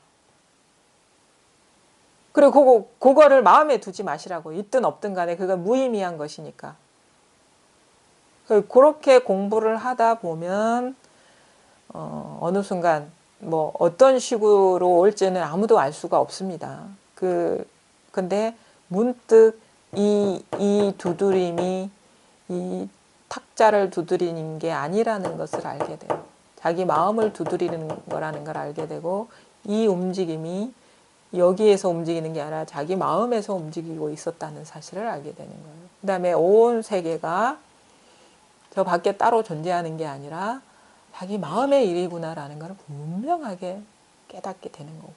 그리고 그거를 마음에 두지 마시라고. 있든 없든 간에 그건 무의미한 것이니까. 그렇게 공부를 하다 보면 어느 순간 뭐 어떤 식으로 올지는 아무도 알 수가 없습니다. 근데 문득 이 두드림이 이 탁자를 두드리는 게 아니라는 것을 알게 돼요. 자기 마음을 두드리는 거라는 걸 알게 되고 이 움직임이 여기에서 움직이는 게 아니라 자기 마음에서 움직이고 있었다는 사실을 알게 되는 거예요. 그 다음에 온 세계가 저 밖에 따로 존재하는 게 아니라 자기 마음의 일이구나라는 걸 분명하게 깨닫게 되는 거고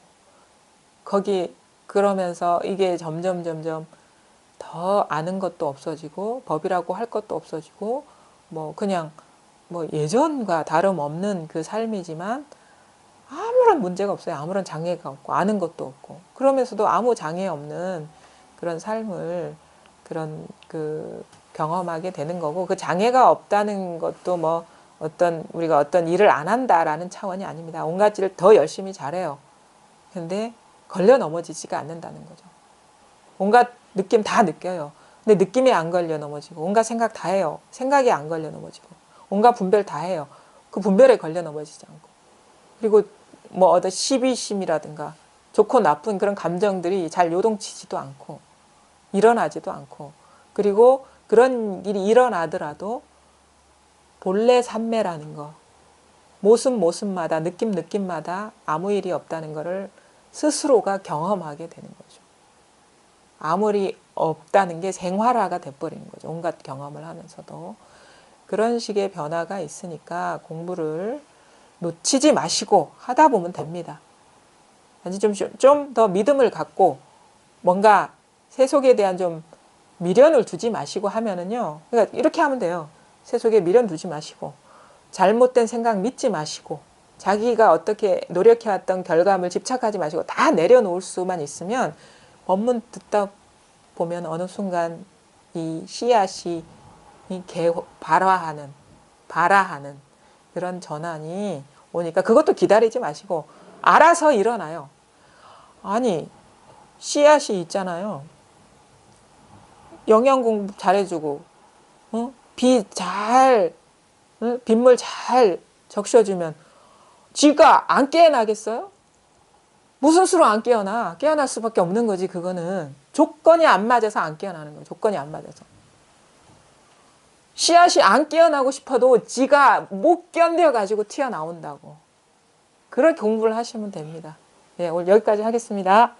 그러면서 이게 점점 더 아는 것도 없어지고 법이라고 할 것도 없어지고 뭐 그냥 뭐 예전과 다름없는 그 삶이지만 아무런 문제가 없어요. 아무런 장애가 없고 아는 것도 없고 그러면서도 아무 장애 없는 그런 삶을 경험하게 되는 거고 그 장애가 없다는 것도 뭐 우리가 어떤 일을 안 한다라는 차원이 아닙니다. 온갖 일을 더 열심히 잘해요. 근데 걸려 넘어지지가 않는다는 거죠. 온갖 느낌 다 느껴요. 근데 느낌이 안 걸려 넘어지고 온갖 생각 다 해요. 생각이 안 걸려 넘어지고 온갖 분별 다 해요. 그 분별에 걸려 넘어지지 않고. 그리고 뭐 어떤 시비심이라든가 좋고 나쁜 그런 감정들이 잘 요동치지도 않고 일어나지도 않고, 그리고 그런 일이 일어나더라도 본래 삼매라는 거, 모습마다 느낌마다 아무 일이 없다는 것을 스스로가 경험하게 되는 거죠. 아무 일이 없다는 게 생활화가 돼버리는 거죠. 온갖 경험을 하면서도. 그런 식의 변화가 있으니까 공부를 놓치지 마시고 하다 보면 됩니다. 좀 더 믿음을 갖고 뭔가 세속에 대한 좀 미련을 두지 마시고 하면은요. 그러니까 이렇게 하면 돼요. 세속에 미련 두지 마시고 잘못된 생각 믿지 마시고 자기가 어떻게 노력해왔던 결과물 집착하지 마시고 다 내려놓을 수만 있으면 법문 듣다 보면 어느 순간 이 씨앗이 발화하는 그런 전환이 오니까 그것도 기다리지 마시고 알아서 일어나요. 아니 씨앗이 있잖아요. 영양 공급 잘해주고 빗물 잘 적셔주면 지가 안 깨어나겠어요? 무슨 수로 안 깨어나? 깨어날 수밖에 없는 거지. 그거는 조건이 안 맞아서 안 깨어나는 거예요. 조건이 안 맞아서. 씨앗이 안 깨어나고 싶어도 지가 못 견뎌가지고 튀어나온다고. 그렇게 공부를 하시면 됩니다. 네, 오늘 여기까지 하겠습니다.